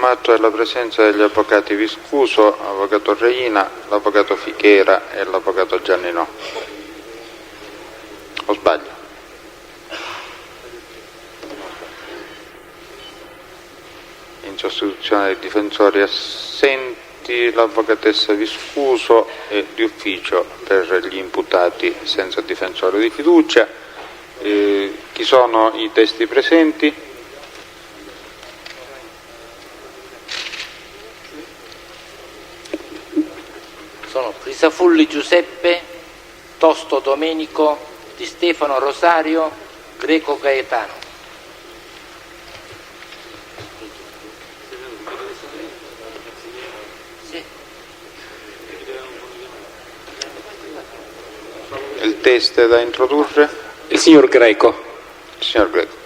prendiamo atto della presenza degli avvocati Viscuso, l'avvocato Reina, l'avvocato Fichera e l'avvocato Giannino. O sbaglio? In sostituzione dei difensori assenti, l'avvocatessa Viscuso e di ufficio per gli imputati senza difensore di fiducia. Chi sono i testi presenti? Sono Crisafulli Giuseppe, Tosto Domenico, Di Stefano Rosario, Greco Gaetano. Sì. Il test è da introdurre? Il signor Greco. Il signor Greco.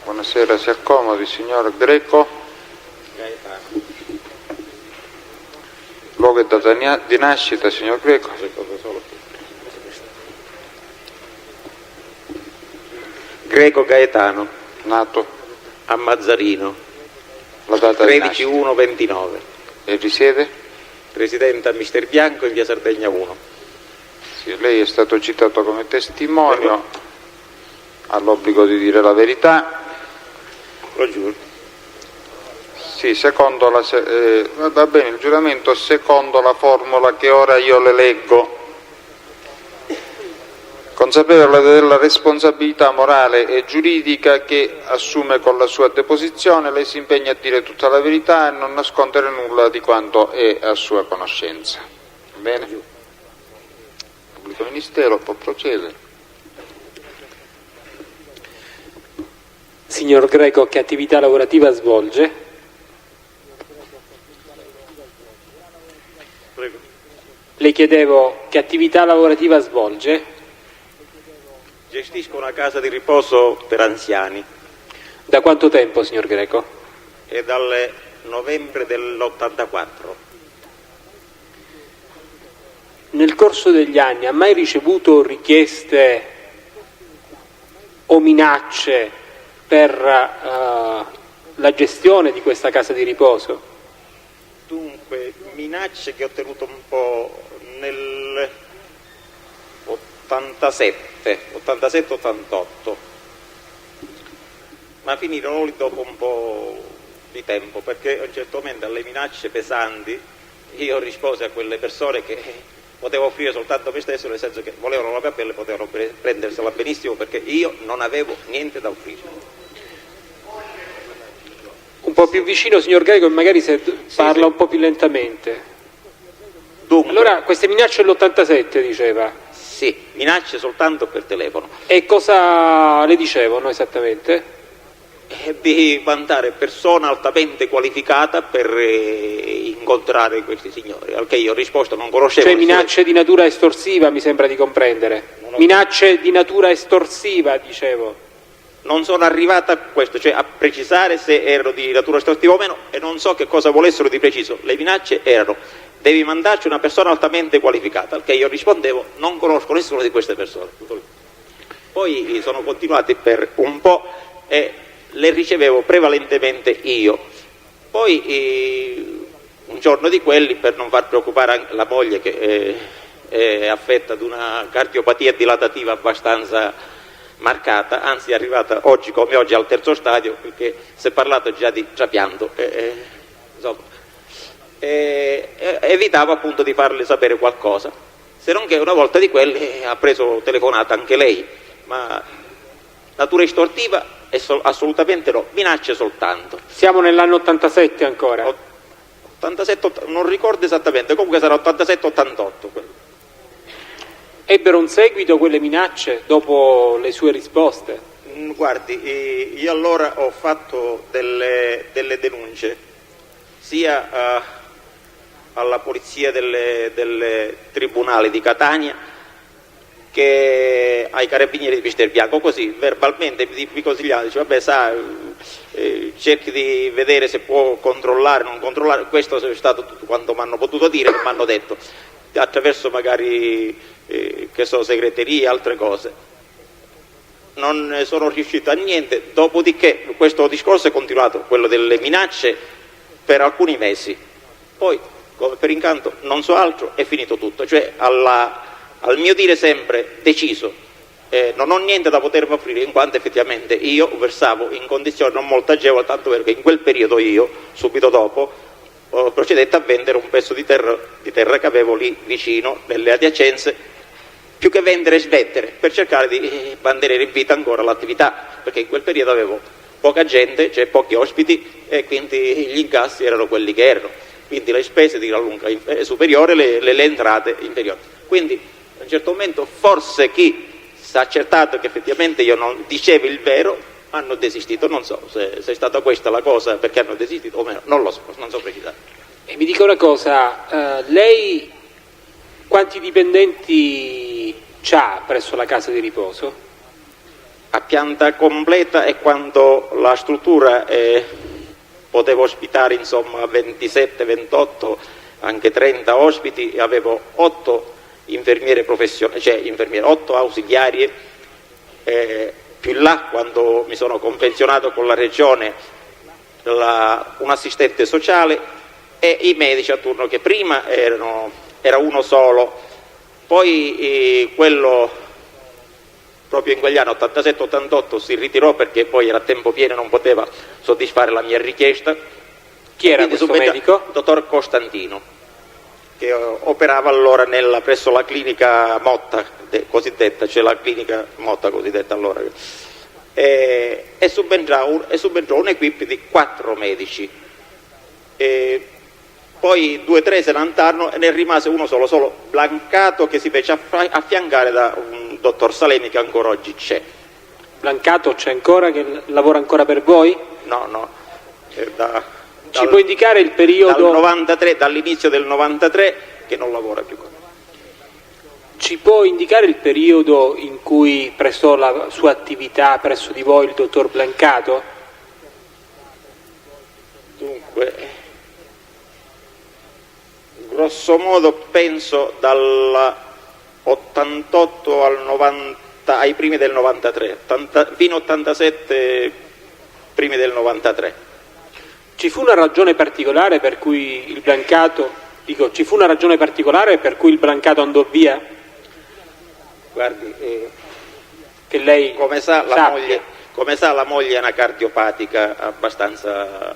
Buonasera, si accomodi, signor Greco. Luogo e data di nascita, signor Greco. Greco Gaetano, Nato. a Mazzarino, La data di nascita. 13/1/29. E risiede? Residente a Mister Bianco in via Sardegna 1. Sì, lei è stato citato come testimone, ha l'obbligo di dire la verità. Lo giuro. Sì, secondo la va bene, il giuramento secondo la formula che ora io le leggo. Consapevole della responsabilità morale e giuridica che assume con la sua deposizione, lei si impegna a dire tutta la verità e non nascondere nulla di quanto è a sua conoscenza. Bene? Il pubblico ministero può procedere. Signor Greco, che attività lavorativa svolge? Prego. Le chiedevo che attività lavorativa svolge? Gestisco una casa di riposo per anziani. Da quanto tempo, signor Greco? È dal novembre dell'84. Nel corso degli anni ha mai ricevuto richieste o minacce per la gestione di questa casa di riposo? Dunque, minacce che ho ottenuto un po' nel 87-88, ma finirono lì dopo un po' di tempo, perché a un certo momento alle minacce pesanti io risposi a quelle persone che potevo offrire soltanto me stesso, nel senso che volevano la mia pelle, potevano prendersela benissimo, perché io non avevo niente da offrire. Un po' più vicino, signor Greco, e magari se parla un po' più lentamente. Dunque, Allora, queste minacce dell'87 diceva? sì, minacce soltanto per telefono. E cosa le dicevano esattamente? Di mandare persona altamente qualificata per incontrare questi signori, al che io ho risposto non conoscevo. Cioè minacce di natura estorsiva, mi sembra di comprendere. Minacce di natura estorsiva, dicevo. Non sono arrivata a questo, cioè a precisare se erano di natura estorsiva o meno, e non so che cosa volessero di preciso. Le minacce erano: devi mandarci una persona altamente qualificata, al che io rispondevo non conosco nessuno di queste persone. Poi sono continuati per un po' e le ricevevo prevalentemente io. Poi un giorno di quelli, per non far preoccupare anche la moglie che è affetta ad una cardiopatia dilatativa abbastanza marcata, anzi è arrivata oggi come oggi al terzo stadio, perché si è parlato già di trapianto, insomma, evitavo appunto di farle sapere qualcosa, se non che una volta di quelli ha preso telefonata anche lei, ma natura estortiva assolutamente no, minacce soltanto. Siamo nell'anno 87 ancora. 87, non ricordo esattamente, comunque sarà 87-88. Ebbero un seguito quelle minacce dopo le sue risposte? Guardi, io allora ho fatto delle denunce sia alla polizia delle tribunali di Catania che ai carabinieri di Pisterbianco, così verbalmente mi consigliavano, dice vabbè cerchi di vedere se può controllare, non controllare, questo è stato tutto quanto mi hanno potuto dire, che mi hanno detto, attraverso magari che so, segreterie e altre cose. Non sono riuscito a niente, dopodiché questo discorso è continuato, quello delle minacce, per alcuni mesi, poi come per incanto non so altro, è finito tutto, cioè al mio dire sempre deciso, non ho niente da potermi offrire, in quanto effettivamente io versavo in condizioni non molto agevoli, tanto vero che in quel periodo io, subito dopo, procedette a vendere un pezzo di terra che avevo lì vicino, nelle adiacenze, più che vendere smettere, per cercare di mantenere in vita ancora l'attività, perché in quel periodo avevo poca gente, cioè pochi ospiti, e quindi gli incassi erano quelli che erano, quindi le spese di gran lunga superiore, le entrate inferiori. Quindi a un certo momento forse chi si è accertato che effettivamente io non dicevo il vero, hanno desistito, non so se è stata questa la cosa perché hanno desistito o meno, non lo so, non so precisare. E mi dica una cosa, lei quanti dipendenti c'ha presso la casa di riposo? A pianta completa, e quando la struttura poteva ospitare insomma 27, 28, anche 30 ospiti, e avevo 8 infermiere professionali, cioè 8 ausiliarie, più in là quando mi sono convenzionato con la regione un assistente sociale e i medici a turno, che prima era uno solo, poi quello proprio in quegli anni 87-88 si ritirò perché poi era a tempo pieno e non poteva soddisfare la mia richiesta. Chi era questo medico? Il dottor Costantino, che operava allora presso la clinica Motta cosiddetta, cioè la clinica Motta cosiddetta allora, e subentrò un'equipe di 4 medici, poi 2 o 3 se ne andarono e ne rimase uno solo Blancato, che si fece affiancare da un dottor Salemi che ancora oggi c'è. Blancato c'è ancora, che lavora ancora per voi? No, ci può indicare il periodo? Dall'inizio del 93 che non lavora più con noi. Ci può indicare il periodo in cui prestò la sua attività presso di voi il dottor Blancato? Dunque, grosso modo penso dal 88 al 90, ai primi del 93, fino 87, primi del 93. Ci fu una ragione particolare per cui il Blancato, ci fu una ragione particolare per cui il Blancato andò via? Guardi, che lei come sa la moglie è una cardiopatica abbastanza,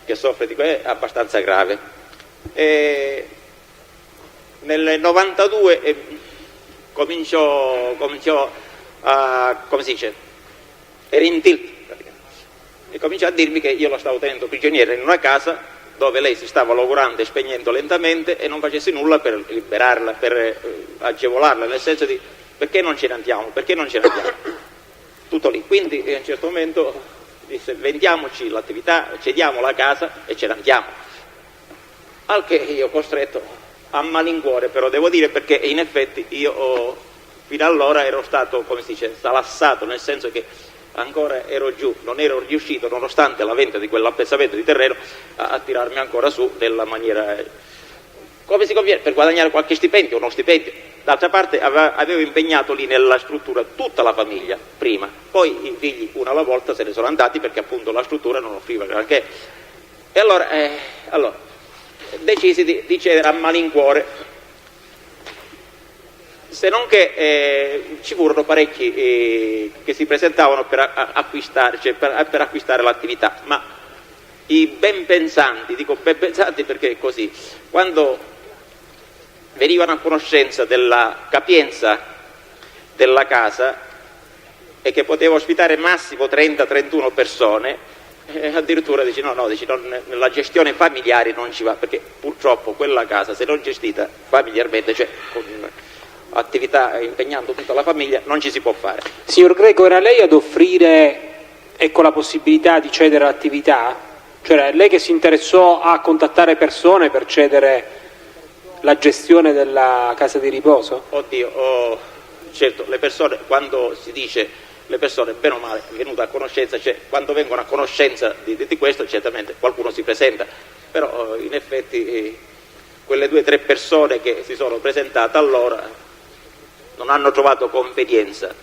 che soffre di questo, è abbastanza grave. Nel 92 cominciò a, come si dice, era in tilt, e cominciò a dirmi che io la stavo tenendo prigioniera in una casa dove lei si stava logorando e spegnendo lentamente e non facessi nulla per liberarla, per agevolarla, nel senso di perché non ce ne andiamo, tutto lì. Quindi a un certo momento disse vendiamoci l'attività, cediamo la casa e ce ne andiamo, al che io costretto a malincuore, però devo dire, perché in effetti io fino allora ero stato, come si dice, salassato, nel senso che ancora ero giù, non ero riuscito, nonostante la vendita di quell'appezzamento di terreno, a tirarmi ancora su nella maniera come si conviene, per guadagnare qualche stipendio, uno stipendio. D'altra parte avevo impegnato lì nella struttura tutta la famiglia prima, poi i figli una alla volta se ne sono andati perché appunto la struttura non offriva granché, e allora decisi di cedere a malincuore, se non che ci furono parecchi che si presentavano per acquistare l'attività, ma i ben pensanti, dico ben pensanti perché è così, quando venivano a conoscenza della capienza della casa e che poteva ospitare massimo 30-31 persone, addirittura dici no, la gestione familiare non ci va, perché purtroppo quella casa, se non gestita familiarmente, cioè con attività impegnando tutta la famiglia, non ci si può fare. Signor Greco, era lei ad offrire, ecco, la possibilità di cedere l'attività? Cioè era lei che si interessò a contattare persone per cedere la gestione della casa di riposo? Oddio, certo, le persone, quando si dice le persone bene o male venute a conoscenza, cioè quando vengono a conoscenza di questo certamente qualcuno si presenta, però in effetti quelle 2 o 3 persone che si sono presentate allora non hanno trovato convenienza.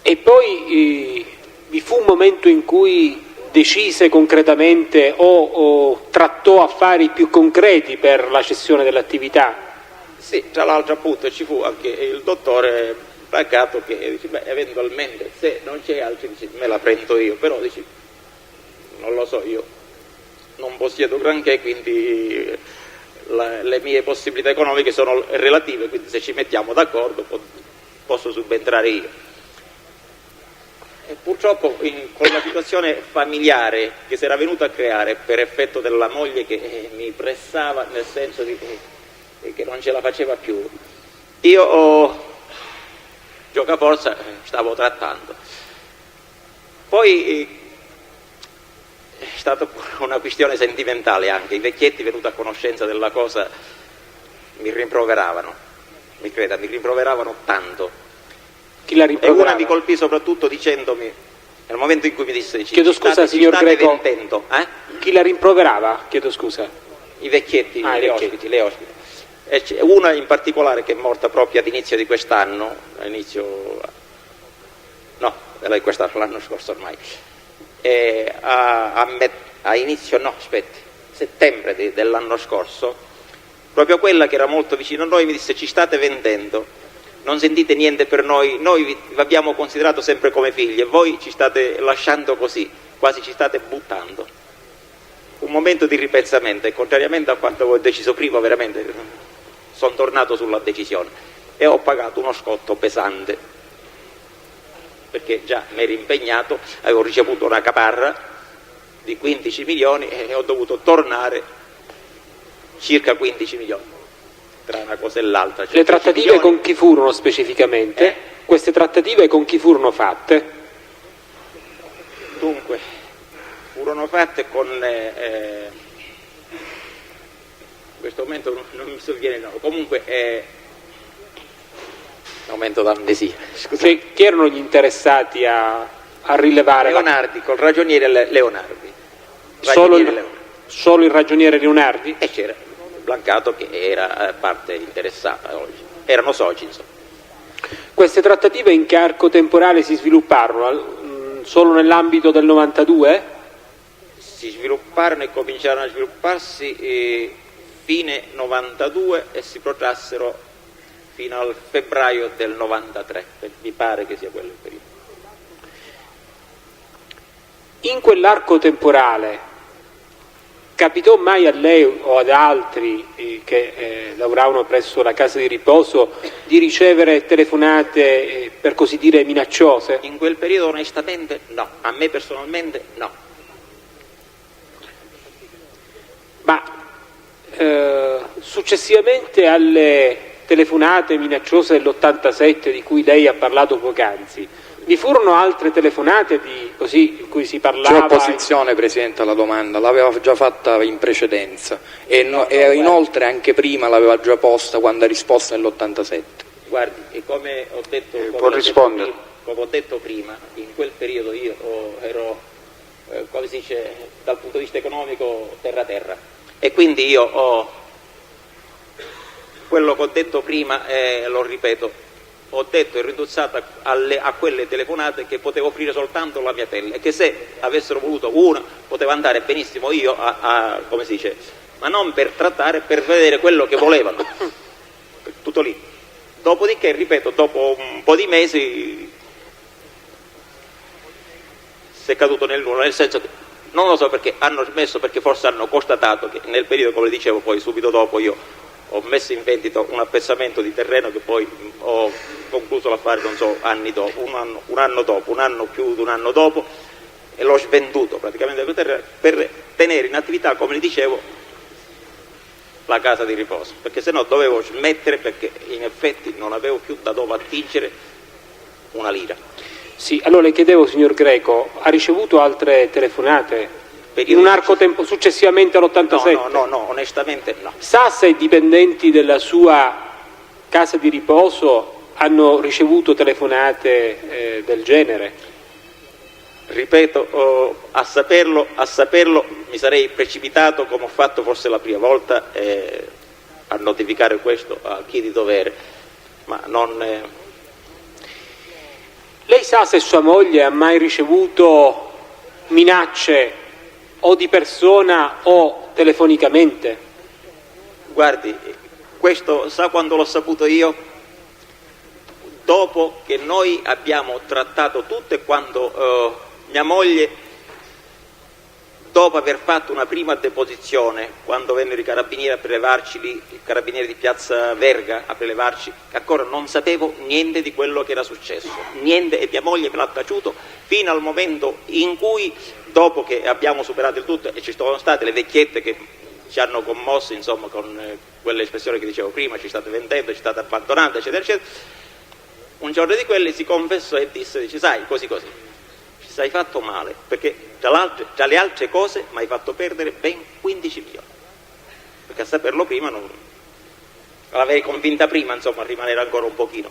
E poi vi fu un momento in cui decise concretamente o trattò affari più concreti per la cessione dell'attività? Sì, tra l'altro appunto ci fu anche il dottore Brancato che dice, beh, eventualmente se non c'è altri dice, me la prendo io, però dici, non lo so, io non possiedo granché, quindi le mie possibilità economiche sono relative, quindi se ci mettiamo d'accordo posso subentrare io. E purtroppo con la situazione familiare che si era venuta a creare per effetto della moglie che mi pressava, nel senso che non ce la faceva più, io giocaforza stavo trattando. Poi è stata una questione sentimentale anche, i vecchietti venuti a conoscenza della cosa mi rimproveravano, mi creda, mi rimproveravano tanto. Chi la rimproverava? E una mi colpì soprattutto dicendomi, nel momento in cui mi disse chiedo scusa signor Greco, vendendo, chi la rimproverava? Chiedo scusa. I vecchietti, le ospiti. E c'è una in particolare che è morta proprio ad inizio di quest'anno, l'anno scorso ormai, settembre dell'anno scorso, proprio quella che era molto vicino a noi mi disse ci state vendendo, non sentite niente per noi vi abbiamo considerato sempre come figli e voi ci state lasciando così, quasi ci state buttando. Un momento di ripensamento e contrariamente a quanto avevo deciso prima veramente sono tornato sulla decisione e ho pagato uno scotto pesante perché già mi ero impegnato, avevo ricevuto una caparra di 15 milioni e ho dovuto tornare circa 15 milioni tra una cosa e l'altra. Cioè le trattative con chi furono specificamente? Queste trattative con chi furono fatte? Dunque furono fatte con in questo momento non mi sovviene il nome, comunque aumento d'amnesia. Cioè, chi erano gli interessati a rilevare? Leonardi, col ragioniere Leonardi. Solo il ragioniere Leonardi? E c'era Brancato che era parte interessata, erano soci insomma. Queste trattative in che arco temporale si svilupparono? Solo nell'ambito del 92? Si svilupparono e cominciarono a svilupparsi fine 92 e si protrassero fino al febbraio del 93, mi pare che sia quello il periodo. In quell'arco temporale capitò mai a lei o ad altri che lavoravano presso la casa di riposo di ricevere telefonate per così dire minacciose? In quel periodo onestamente no, a me personalmente no. Ma successivamente alle telefonate minacciose dell'87 di cui lei ha parlato poc'anzi, vi furono altre telefonate in cui si parlava? C'è opposizione, Presidente, alla domanda, l'aveva già fatta in precedenza e inoltre anche prima l'aveva già posta quando ha risposto nell'87. Guardi, e come ho detto, come ho detto prima, in quel periodo io ero, come si dice, dal punto di vista economico terra e quindi io ho quello che ho detto prima, lo ripeto, ho detto e riduzzato a quelle telefonate che potevo offrire soltanto la mia pelle e che se avessero voluto una potevo andare benissimo io come si dice, ma non per trattare, per vedere quello che volevano, tutto lì. Dopodiché, ripeto, dopo un po' di mesi si è caduto nel nulla, nel senso che non lo so perché hanno smesso, perché forse hanno constatato che nel periodo, come dicevo, poi subito dopo io ho messo in vendita un appezzamento di terreno che poi ho concluso l'affare, non so, anni dopo, un anno più di un anno dopo, e l'ho svenduto praticamente per tenere in attività, come le dicevo, la casa di riposo, perché sennò dovevo smettere, perché in effetti non avevo più da dove attingere una lira. Sì, allora le chiedevo, signor Greco, ha ricevuto altre telefonate in un arco tempo successivamente all'87? No, onestamente no. Sa se i dipendenti della sua casa di riposo hanno ricevuto telefonate del genere? Ripeto, a saperlo mi sarei precipitato, come ho fatto forse la prima volta, a notificare questo a chi di dovere, ma non... Lei sa se sua moglie ha mai ricevuto minacce o di persona o telefonicamente? Guardi, questo sa quando l'ho saputo io? Dopo che noi abbiamo trattato tutto, e quando mia moglie, dopo aver fatto una prima deposizione, quando vennero i carabinieri a prelevarci lì, i carabinieri di Piazza Verga a prelevarci, ancora non sapevo niente di quello che era successo, niente, e mia moglie me l'ha taciuto fino al momento in cui, dopo che abbiamo superato il tutto, e ci sono state le vecchiette che ci hanno commossi, insomma, con quell'espressione che dicevo prima, ci state vendendo, ci state abbandonando, eccetera, eccetera. Un giorno di quelli si confessò e dice, sai, così, ci sei fatto male, perché tra le altre cose mi hai fatto perdere ben 15 milioni, perché a saperlo prima non l'avevi convinta prima, insomma, a rimanere ancora un pochino.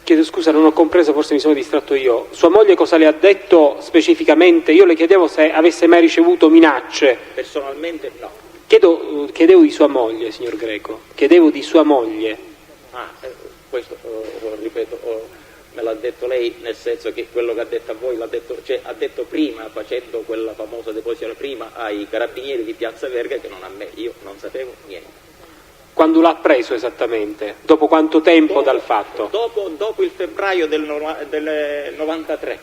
Chiedo scusa, non ho compreso, forse mi sono distratto io. Sua moglie cosa le ha detto specificamente? Io le chiedevo se avesse mai ricevuto minacce. Personalmente no. Chiedevo di sua moglie, signor Greco, chiedevo di sua moglie. Questo, ripeto, me l'ha detto lei, nel senso che quello che ha detto a voi l'ha detto, cioè ha detto prima, facendo quella famosa deposizione prima ai carabinieri di Piazza Verga, che non a me, io non sapevo niente. Quando l'ha preso esattamente? Dopo quanto tempo dal fatto? Dopo il febbraio del 93.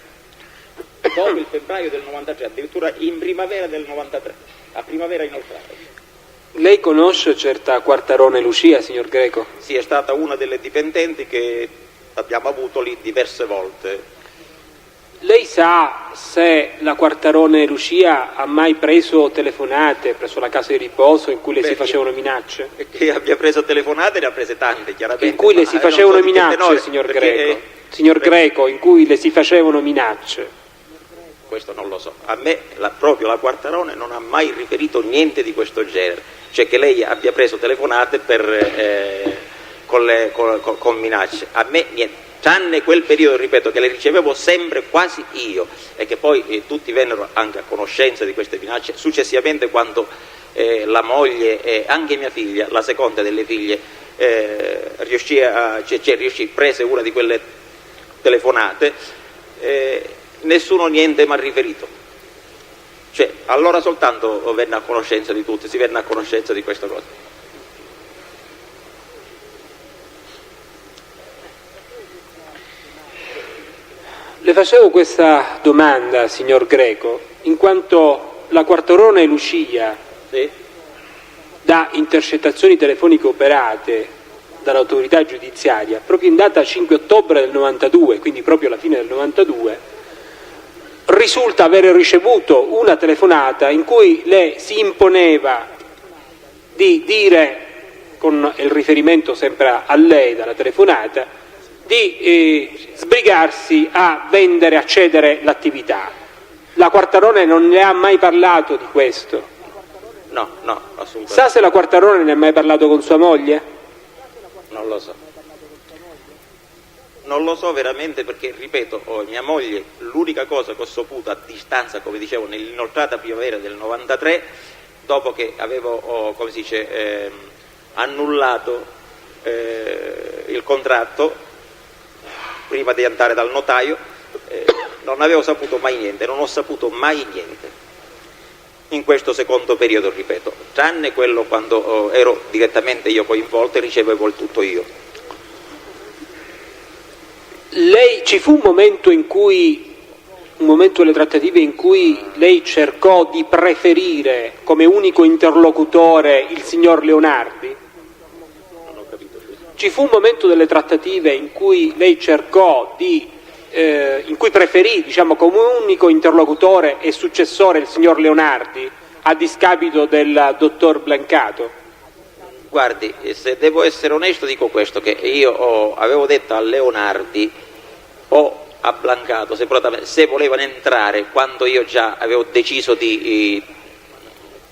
Dopo il febbraio del 93, addirittura in primavera del 93, a primavera inoltrata. Lei conosce certa Quartarone Lucia, signor Greco? Sì, è stata una delle dipendenti che abbiamo avuto lì diverse volte. Lei sa se la Quartarone Lucia ha mai preso telefonate presso la casa di riposo in cui le si facevano minacce? Che abbia preso telefonate ne ha prese tante, chiaramente. In cui le si facevano minacce, signor Greco? Signor Greco, in cui le si facevano minacce? Questo non lo so. A me proprio la Quartarone non ha mai riferito niente di questo genere. Cioè che lei abbia preso telefonate con minacce. A me niente, tranne quel periodo, ripeto, che le ricevevo sempre quasi io, e che poi tutti vennero anche a conoscenza di queste minacce successivamente, quando la moglie e anche mia figlia, la seconda delle figlie, prese una di quelle telefonate, nessuno niente mi ha riferito. Cioè, allora soltanto venne a conoscenza di tutti, si venne a conoscenza di questa cosa. Le facevo questa domanda, signor Greco, in quanto la Quartarone Lucia, sì, da intercettazioni telefoniche operate dall'autorità giudiziaria, proprio in data 5 ottobre del 92, quindi proprio alla fine del 92, risulta avere ricevuto una telefonata in cui le si imponeva di dire, con il riferimento sempre a lei dalla telefonata, di sbrigarsi a vendere, a cedere l'attività. La Quartarone non ne ha mai parlato di questo? No, assolutamente. Sa se la Quartarone ne ha mai parlato con sua moglie? Non lo so. Non lo so veramente, perché, ripeto, mia moglie, l'unica cosa che ho saputo a distanza, come dicevo, nell'inoltrata primavera del 93, dopo che avevo, come si dice, annullato il contratto, prima di andare dal notaio, non avevo saputo mai niente, non ho saputo mai niente in questo secondo periodo, ripeto, tranne quello quando ero direttamente io coinvolto e ricevevo il tutto io. Lei, ci fu un momento in cui un momento delle trattative in cui lei cercò di preferire come unico interlocutore il signor Leonardi? Ci fu un momento delle trattative in cui lei cercò in cui preferì, diciamo, come unico interlocutore e successore il signor Leonardi a discapito del dottor Blancato? Guardi, se devo essere onesto dico questo, che io avevo detto a Leonardi o a Blancato separatamente se volevano entrare quando io già avevo deciso di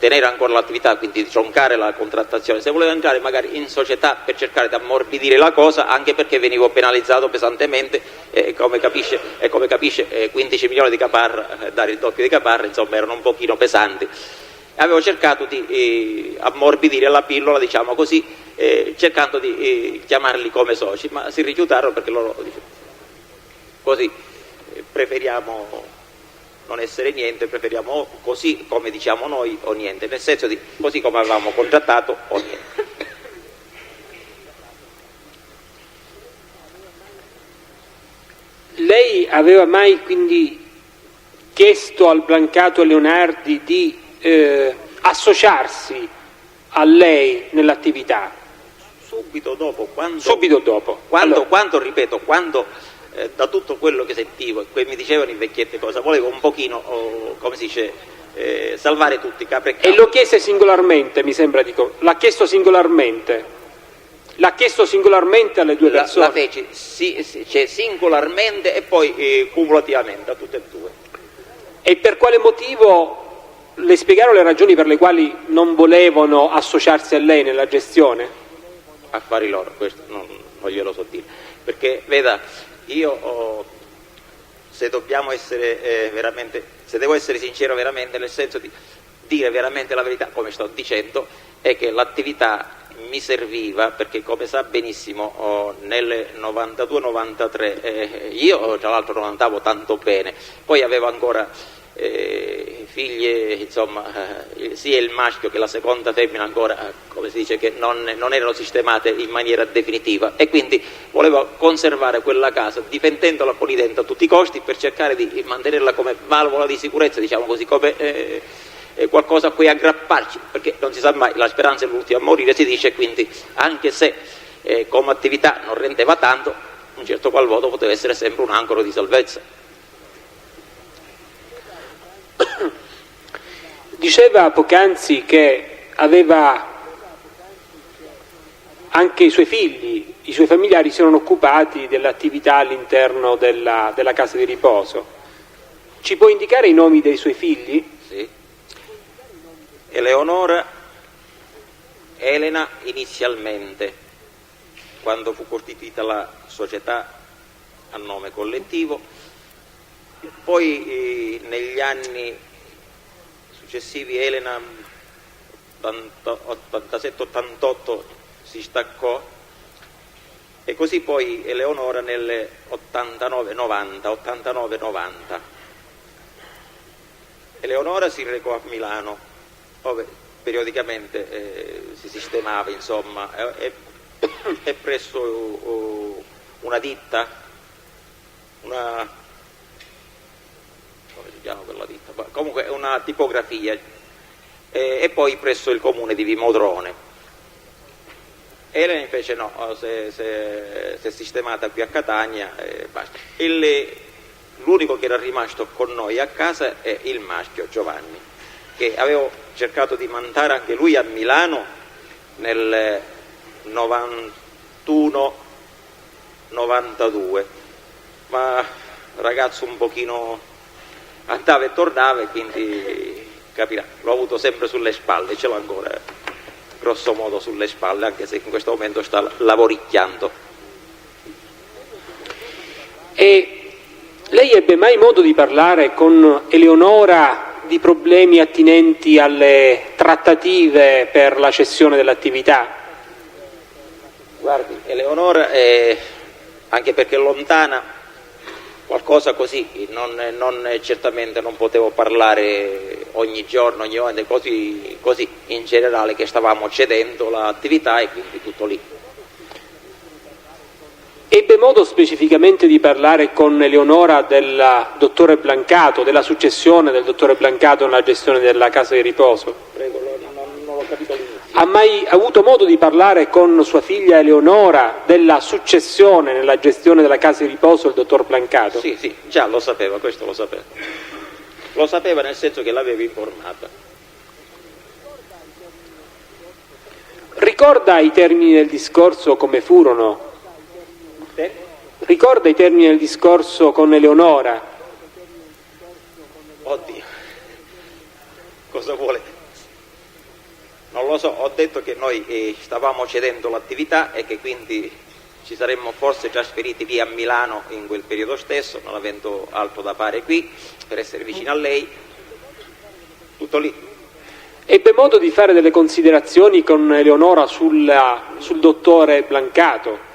tenere ancora l'attività, quindi di troncare la contrattazione, se volevano entrare magari in società per cercare di ammorbidire la cosa, anche perché venivo penalizzato pesantemente e come capisce 15 milioni di caparra, dare il doppio di caparra, insomma erano un pochino pesanti. Avevo cercato di ammorbidire la pillola, diciamo così, cercando di chiamarli come soci, ma si rifiutarono perché loro così preferiamo non essere niente, preferiamo così come diciamo noi o niente, nel senso di così come avevamo contrattato o niente. Lei aveva mai quindi chiesto al Blancato e Leonardi di associarsi a lei nell'attività? Subito dopo, ripeto, da tutto quello che sentivo e mi dicevano i vecchietti cosa, volevo un pochino, come si dice, salvare tutti, capre e capre. E lo chiese singolarmente, mi sembra, l'ha chiesto singolarmente? L'ha chiesto singolarmente alle due persone? La feci cioè singolarmente e poi cumulativamente a tutte e due. E per quale motivo le spiegarono le ragioni per le quali non volevano associarsi a lei nella gestione? Affari loro, questo non glielo so dire, perché veda, io se dobbiamo essere se devo essere sincero veramente, nel senso di dire veramente la verità, come sto dicendo, è che l'attività mi serviva perché, come sa benissimo, nel 92-93 io tra l'altro non andavo tanto bene, poi avevo ancora figlie, insomma, sia il maschio che la seconda femmina ancora, come si dice, che non erano sistemate in maniera definitiva, e quindi volevo conservare quella casa difendendola con i denti a tutti i costi per cercare di mantenerla come valvola di sicurezza, diciamo così, come qualcosa a cui aggrapparci, perché non si sa mai, la speranza è l'ultima a morire, si dice, quindi anche se come attività non rendeva tanto, un certo qual modo poteva essere sempre un ancora di salvezza. Diceva poc'anzi che aveva anche i suoi figli, i suoi familiari si erano occupati dell'attività all'interno della casa di riposo. Ci può indicare i nomi dei suoi figli? Sì. Eleonora, Elena inizialmente, quando fu costituita la società a nome collettivo, poi negli anni successivi Elena 87-88 si staccò e così poi Eleonora nel 89-90. Eleonora si recò a Milano, dove periodicamente si sistemava, insomma, e presso una ditta, come si chiama quella ditta? Comunque una tipografia, e poi presso il comune di Vimodrone. Elena invece no, si è sistemata qui a Catania e basta. L'unico che era rimasto con noi a casa è il maschio Giovanni, che avevo cercato di mandare anche lui a Milano nel 91-92, ma ragazzo un pochino andava e tornava, e quindi capirà, l'ho avuto sempre sulle spalle, ce l'ho ancora grosso modo sulle spalle, anche se in questo momento sta lavoricchiando. E lei ebbe mai modo di parlare con Eleonora di problemi attinenti alle trattative per la cessione dell'attività? Guardi, Eleonora, anche perché è lontana, qualcosa così, certamente non potevo parlare ogni giorno, ogni ora, così in generale, che stavamo cedendo l'attività e quindi tutto lì. Ebbe modo specificamente di parlare con Eleonora del dottore Blancato, della successione del dottore Blancato nella gestione della casa di riposo? Prego, non l'ho capito all'inizio. Ha mai avuto modo di parlare con sua figlia Eleonora della successione nella gestione della casa di riposo del dottor Blancato? Sì, già lo sapeva, questo lo sapeva. Lo sapeva nel senso che l'avevo informata. Ricorda i termini del discorso come furono? Ricorda i termini del discorso con Eleonora? Oddio, cosa vuole? Non lo so, ho detto che noi stavamo cedendo l'attività e che quindi ci saremmo forse trasferiti via a Milano in quel periodo stesso, non avendo altro da fare qui, per essere vicino a lei, tutto lì. Ebbe modo di fare delle considerazioni con Eleonora sul dottore Blancato?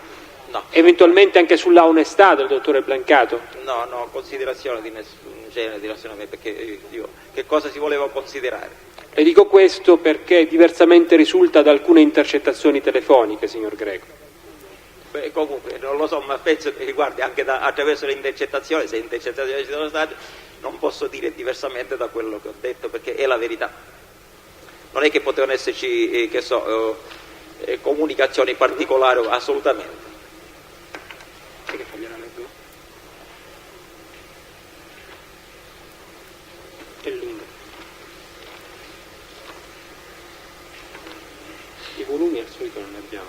No. Eventualmente anche sulla onestà del dottore Blancato? No, considerazione di nessun genere, perché io, che cosa si voleva considerare? Le dico questo perché diversamente risulta da alcune intercettazioni telefoniche, signor Greco. Beh, comunque, non lo so, ma penso che guardi anche attraverso le intercettazioni, se intercettazioni ci sono state, non posso dire diversamente da quello che ho detto, perché è la verità. Non è che potevano esserci, comunicazioni particolari, assolutamente. È lungo. I volumi al solito non ne abbiamo,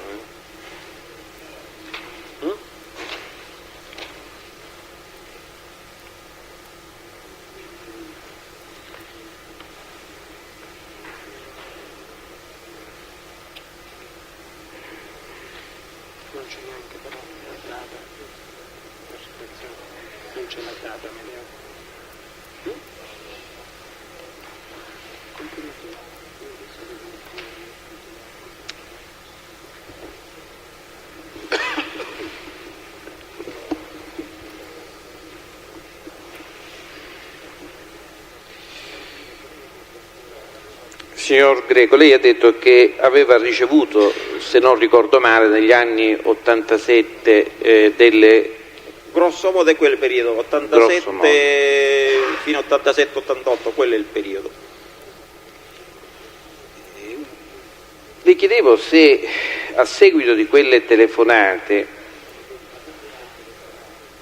Non c'è neanche però la data, non c'è la data, Signor Greco, lei ha detto che aveva ricevuto, se non ricordo male, negli anni 87 delle... Grosso modo è quel periodo, 87 fino a 87-88, quello è il periodo. Le chiedevo se a seguito di quelle telefonate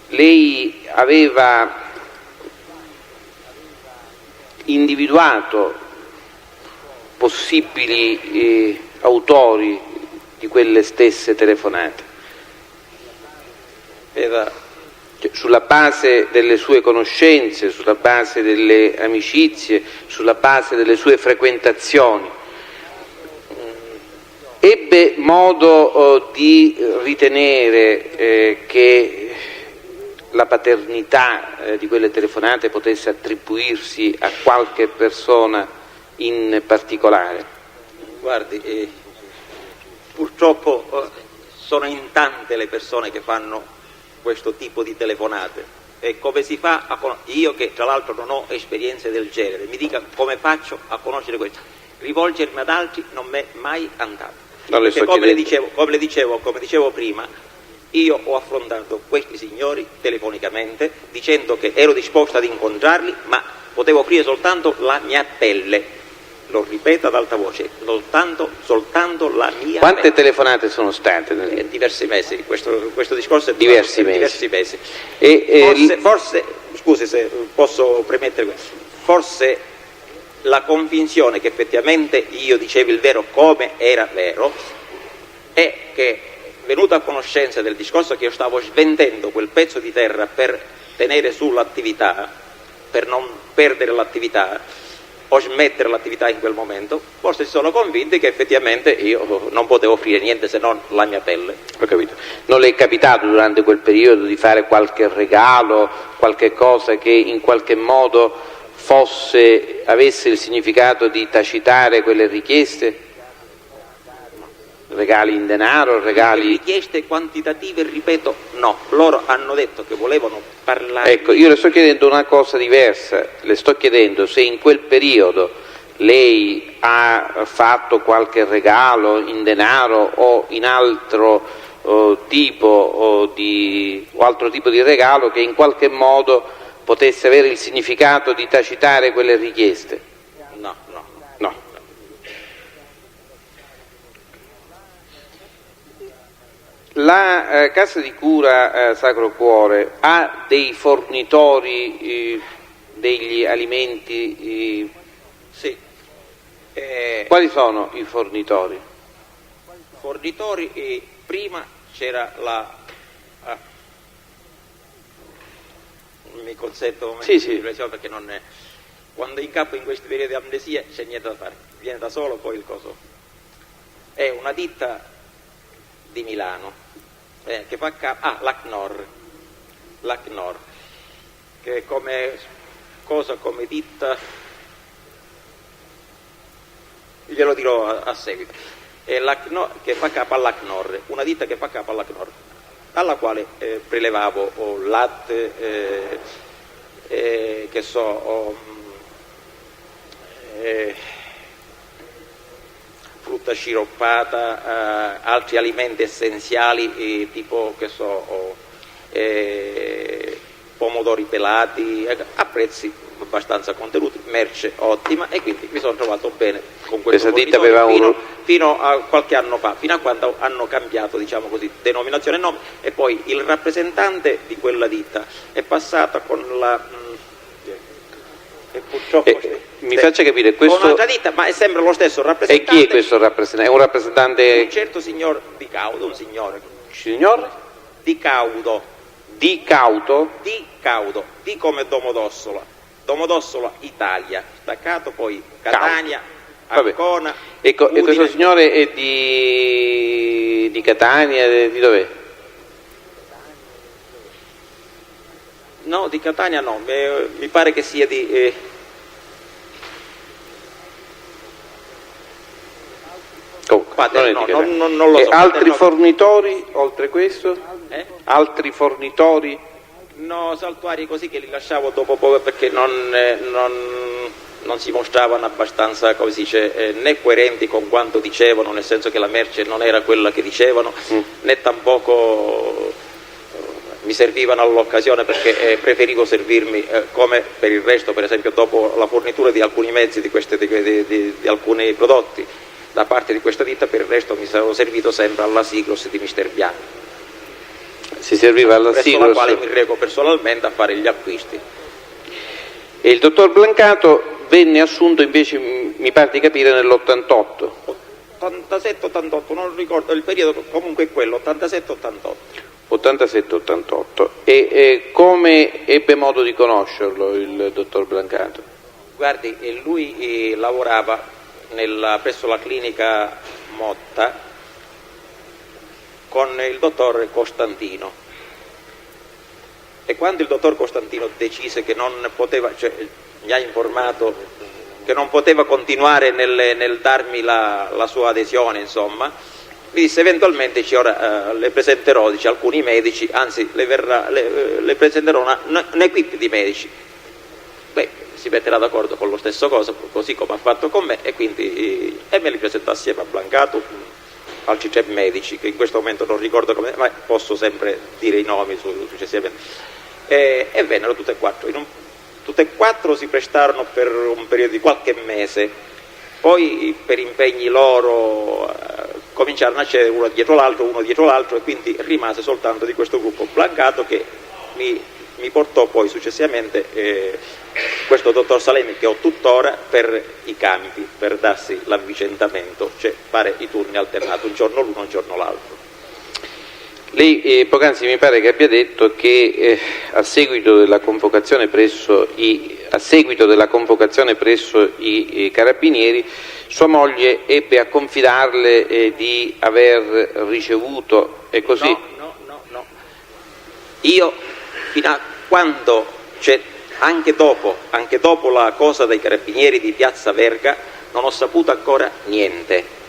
lei aveva individuato possibili autori di quelle stesse telefonate, sulla base delle sue conoscenze, sulla base delle amicizie, sulla base delle sue frequentazioni. Ebbe modo di ritenere che la paternità di quelle telefonate potesse attribuirsi a qualche persona in particolare? Guardi, purtroppo sono in tante le persone che fanno questo tipo di telefonate, e come si fa io che tra l'altro non ho esperienze del genere, mi dica come faccio a conoscere questo? Rivolgermi ad altri non mi è mai andato, perché come le dicevo prima, io ho affrontato questi signori telefonicamente dicendo che ero disposto ad incontrarli, ma potevo offrire soltanto la mia pelle. Lo ripeto ad alta voce, soltanto la mia. Quante pelle. Telefonate sono state? Diversi mesi, questo discorso è diversi mesi. Forse, scusi se posso premettere questo, forse la convinzione che effettivamente io dicevo il vero come era vero è che, venuto a conoscenza del discorso che io stavo sventendo quel pezzo di terra per tenere sull'attività, per non perdere l'attività o smettere l'attività in quel momento, forse si sono convinti che effettivamente io non potevo offrire niente se non la mia pelle. Ho capito. Non le è capitato durante quel periodo di fare qualche regalo, qualche cosa che in qualche modo avesse il significato di tacitare quelle richieste? Regali in denaro, regali... Richieste quantitative, ripeto, no. Loro hanno detto che volevano parlare... Ecco, io le sto chiedendo una cosa diversa. Le sto chiedendo se in quel periodo lei ha fatto qualche regalo in denaro o in altro tipo o altro tipo di regalo che in qualche modo potesse avere il significato di tacitare quelle richieste? No. La Casa di Cura Sacro Cuore ha dei fornitori degli alimenti? Sì. Quali sono i fornitori? Prima c'era mi consento un momento Sì. di riflessione, perché non è, quando incappo in questi periodi di amnesia c'è niente da fare, viene da solo poi il coso. È una ditta di Milano che fa l'ACNOR, che come ditta glielo dirò a seguito, che fa capo all'ACNOR, una ditta che fa capo all'ACNOR, alla quale prelevavo latte, frutta sciroppata, altri alimenti essenziali tipo pomodori pelati, a prezzi abbastanza contenuti, merce ottima, e quindi mi sono trovato bene con questo Questa ditta fornitore fino a qualche anno fa, fino a quando hanno cambiato, diciamo così, denominazione e nome, e poi il rappresentante di quella ditta è passata con la e purtroppo mi faccia capire, con questo un'altra ditta, ma è sempre lo stesso e rappresentante. chi è questo rappresentante? È un rappresentante? Un certo signor Di Caudo, un signore. Signor? Di Caudo. Di Cauto? Di Caudo, di come Domodossola Italia, staccato poi Catania, Ancona, e questo Udine. signore è di Catania, di dov'è? No, di Catania no, mi pare che sia di... non lo so. Altri fornitori, oltre questo? Altri fornitori? No, saltuari così che li lasciavo dopo poco, perché non si mostravano abbastanza, come si dice, né coerenti con quanto dicevano, nel senso che la merce non era quella che dicevano, né tampoco mi servivano all'occasione, perché preferivo servirmi come per il resto, per esempio dopo la fornitura di alcuni mezzi di alcuni prodotti da parte di questa ditta, per il resto mi sono servito sempre alla Siglos di Mister Bianchi. Si serviva alla presso Siglos, la quale mi reco personalmente a fare gli acquisti. e il dottor Blancato venne assunto invece, mi pare di capire, nell'88. 87-88, non ricordo il periodo, comunque è quello, 87-88. 87-88. E come ebbe modo di conoscerlo il dottor Blancato? Guardi, lui lavorava presso la clinica Motta con il dottor Costantino, e quando il dottor Costantino decise che non poteva, cioè mi ha informato che non poteva continuare nel darmi la sua adesione, insomma, mi disse eventualmente le presenterò, dice, alcuni medici, anzi le presenterò un'equipe di medici. Beh, si metterà d'accordo con lo stesso cosa, così come ha fatto con me, e quindi me li presentò assieme a Blancato, altri 3 medici, che in questo momento non ricordo come, ma posso sempre dire i nomi successivamente, e vennero tutte e 4. Tutte e 4 si prestarono per un periodo di qualche mese, poi per impegni loro cominciarono a cedere uno dietro l'altro, e quindi rimase soltanto di questo gruppo Blancato, che mi portò poi successivamente questo dottor Salemi, che ho tuttora, per i campi, per darsi l'avvicendamento, cioè fare i turni alternati, un giorno l'uno, un giorno l'altro. Lei poc'anzi mi pare che abbia detto che a seguito della convocazione presso i carabinieri, sua moglie ebbe a confidarle di aver ricevuto, è così? No. Io fino a quando, cioè anche dopo la cosa dei carabinieri di Piazza Verga, non ho saputo ancora niente.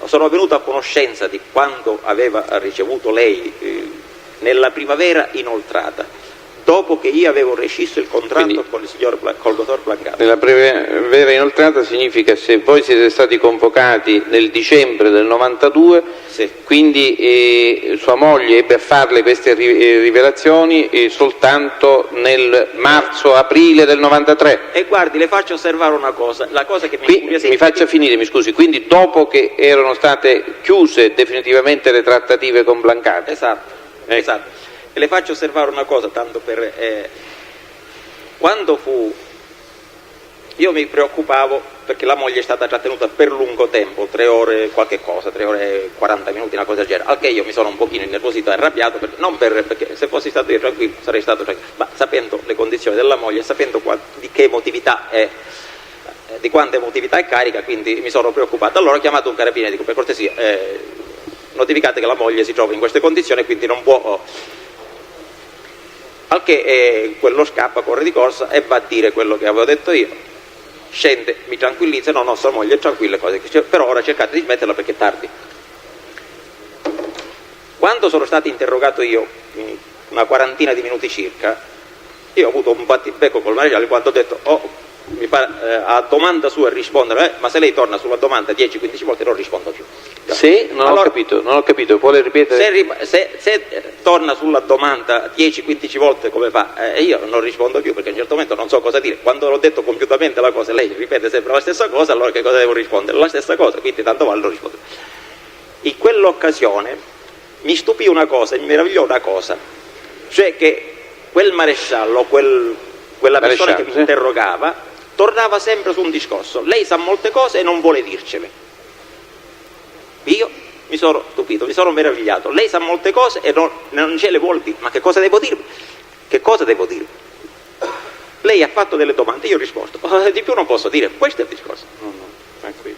Sono venuto a conoscenza di quando aveva ricevuto lei nella primavera inoltrata. dopo che io avevo rescisso il contratto Quindi, col dottor Blancato. Nella primavera inoltrata significa se voi siete stati convocati nel dicembre del 92, Sì. quindi sua moglie ebbe a farle queste rivelazioni soltanto nel marzo-aprile del 93. E guardi, le faccio osservare una cosa, la cosa che Mi faccia finire, mi scusi, quindi dopo che erano state chiuse definitivamente le trattative con Blancato. Esatto, esatto. E le faccio osservare una cosa, tanto per... quando io mi preoccupavo perché la moglie è stata trattenuta per lungo tempo, 3 ore qualche cosa, 3 ore e 40 minuti, una cosa del genere, al che io mi sono un pochino innervosito e arrabbiato, perché se fossi stato io tranquillo sarei stato tranquillo, ma sapendo le condizioni della moglie, sapendo di che emotività è, di quanta emotività è carica, quindi mi sono preoccupato. Allora ho chiamato un carabiniere e dico: per cortesia, notificate che la moglie si trova in queste condizioni e quindi non può... Al che quello scappa, corre di corsa e va a dire quello che avevo detto io, scende, mi tranquillizza: no, nostra moglie è tranquilla, però ora cercate di smetterla perché è tardi. Quando sono stato interrogato io, una quarantina di minuti circa, io ho avuto un battibecco col maresciallo quando ho detto: mi pare, a domanda sua rispondere, ma se lei torna sulla domanda 10-15 volte non rispondo più. Sì, non ho capito, può ripetere? Se torna sulla domanda 10-15 volte come fa, io non rispondo più perché a un certo momento non so cosa dire. Quando l'ho detto compiutamente la cosa, lei ripete sempre la stessa cosa, allora che cosa devo rispondere? La stessa cosa, quindi tanto vale lo rispondo. In quell'occasione mi stupì una cosa, mi meravigliò una cosa, cioè che quel maresciallo, quella persona che mi interrogava, tornava sempre su un discorso: lei sa molte cose e non vuole dircele. Io mi sono stupito, mi sono meravigliato: lei sa molte cose e non ce le vuole dire. Ma che cosa devo dirmi? Che cosa devo dirmi? Lei ha fatto delle domande, io ho risposto, di più non posso dire, questo è il discorso. No, tranquillo.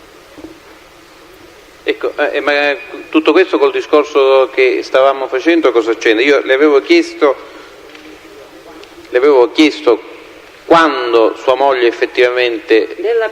Ecco, ma tutto questo col discorso che stavamo facendo cosa c'entra? Io le avevo chiesto quando sua moglie effettivamente... Nella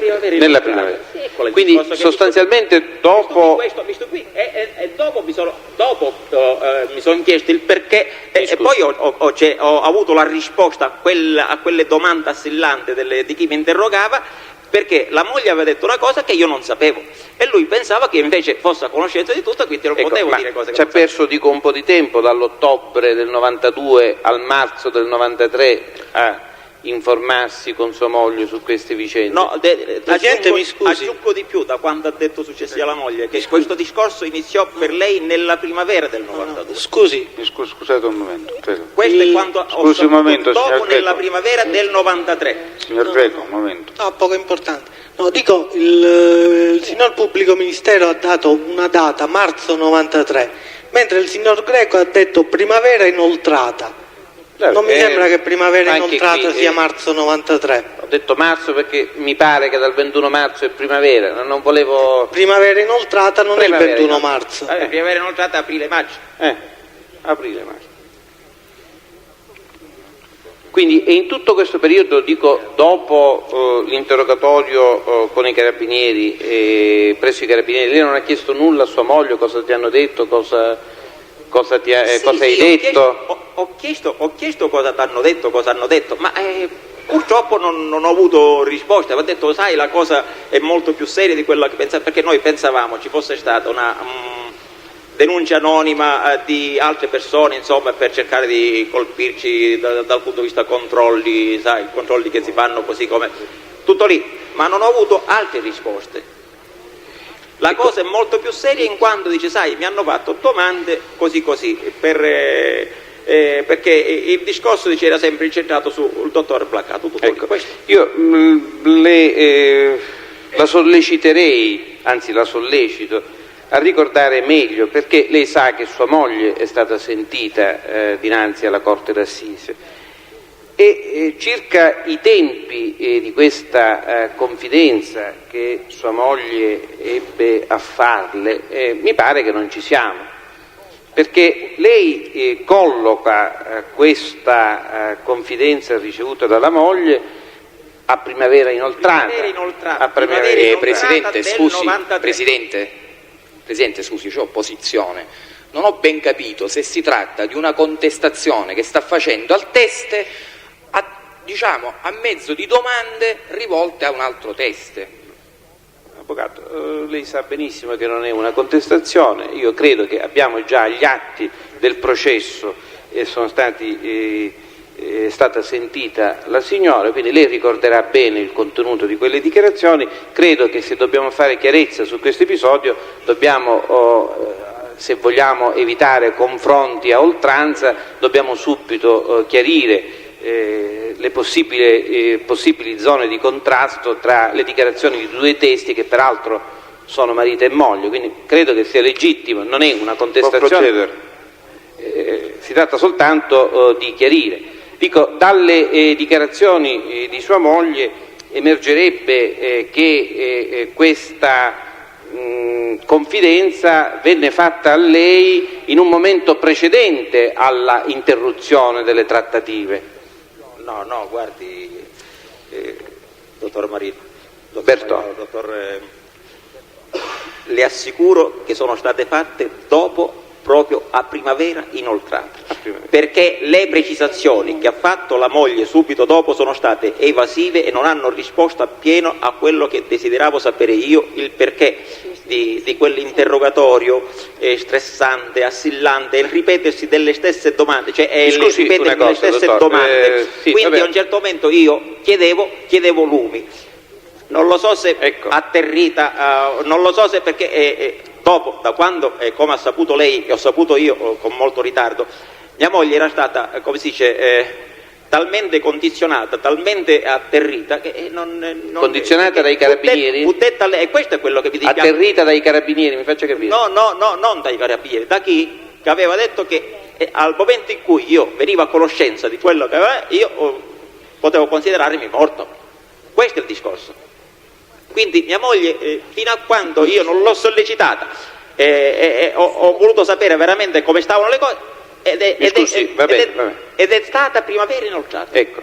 primavera. Sì, quindi sostanzialmente dopo... Mi stupì, e dopo mi sono chiesto il perché e poi ho avuto la risposta a quelle domande assillanti di chi mi interrogava, perché la moglie aveva detto una cosa che io non sapevo e lui pensava che invece fosse a conoscenza di tutto, quindi non potevo dire cose che ci ha perso un po' di tempo dall'ottobre del 92 al marzo del 93 a informarsi con sua moglie su queste vicende. No, aggiungo di più da quando ha detto successivi alla moglie, che questo discorso iniziò per lei nella primavera del 92. Scusate un momento, prego. Questo è quando Scusi un momento, dopo nella primavera del 93. Signor Greco, un momento. No, poco importante. No, dico, il signor pubblico ministero ha dato una data, marzo 93, mentre il signor Greco ha detto primavera inoltrata. Non mi sembra che primavera inoltrata sia marzo 93. Ho detto marzo perché mi pare che dal 21 marzo è primavera, non volevo... Primavera inoltrata non primavera è il 21 marzo. Primavera inoltrata aprile-maggio. Aprile-maggio. Quindi e in tutto questo periodo, dico, dopo l'interrogatorio con i carabinieri, presso i carabinieri, lei non ha chiesto nulla a sua moglie, cosa ti hanno detto, cosa hai detto? Ho chiesto cosa ti hanno detto, cosa hanno detto, ma purtroppo non ho avuto risposta. Avevo detto: sai, la cosa è molto più seria di quella che pensavo, perché noi pensavamo ci fosse stata una denuncia anonima di altre persone, insomma, per cercare di colpirci dal punto di vista controlli, sai, controlli che si fanno così come tutto lì, ma non ho avuto altre risposte. La cosa è molto più seria in quanto dice: sai, mi hanno fatto domande così perché il discorso era sempre incentrato sul dottor Blancato. Io la solleciterei, anzi la sollecito a ricordare meglio, perché lei sa che sua moglie è stata sentita dinanzi alla Corte d'Assise. E circa i tempi di questa confidenza che sua moglie ebbe a farle, mi pare che non ci siamo, perché lei colloca questa confidenza ricevuta dalla moglie a primavera inoltrata. Presidente, scusi, c'ho opposizione. Non ho ben capito se si tratta di una contestazione che sta facendo al teste a mezzo di domande rivolte a un altro teste. Avvocato, lei sa benissimo che non è una contestazione. Io credo che abbiamo già gli atti del processo e è stata sentita la signora, quindi lei ricorderà bene il contenuto di quelle dichiarazioni. Credo che se dobbiamo fare chiarezza su questo episodio se vogliamo evitare confronti a oltranza, dobbiamo subito chiarire le possibili zone di contrasto tra le dichiarazioni di due testi che peraltro sono marito e moglie, quindi credo che sia legittimo, non è una contestazione, si tratta soltanto di chiarire. Dico, dalle dichiarazioni di sua moglie emergerebbe che questa confidenza venne fatta a lei in un momento precedente alla interruzione delle trattative. No, guardi, dottor Marino, le assicuro che sono state fatte dopo, proprio a primavera inoltrata, perché le precisazioni che ha fatto la moglie subito dopo sono state evasive e non hanno risposto appieno a quello che desideravo sapere io, il perché di quell'interrogatorio stressante, assillante, il ripetersi delle stesse domande, Scusi, delle stesse domande. Quindi a un certo momento io chiedevo lumi. Non lo so se atterrita, non lo so se perché dopo, da quando, come ha saputo lei e ho saputo io con molto ritardo, mia moglie era stata, come si dice, talmente condizionata, talmente atterrita che condizionata dai carabinieri? E questo è quello che vi dispiace. Atterrita dai carabinieri, mi faccia capire. No, non dai carabinieri, da chi che aveva detto che al momento in cui io venivo a conoscenza di quello che aveva, io potevo considerarmi morto. Questo è il discorso. Quindi mia moglie, fino a quando io non l'ho sollecitata, ho voluto sapere veramente come stavano le cose, ed è stata primavera inoltrata. Ecco,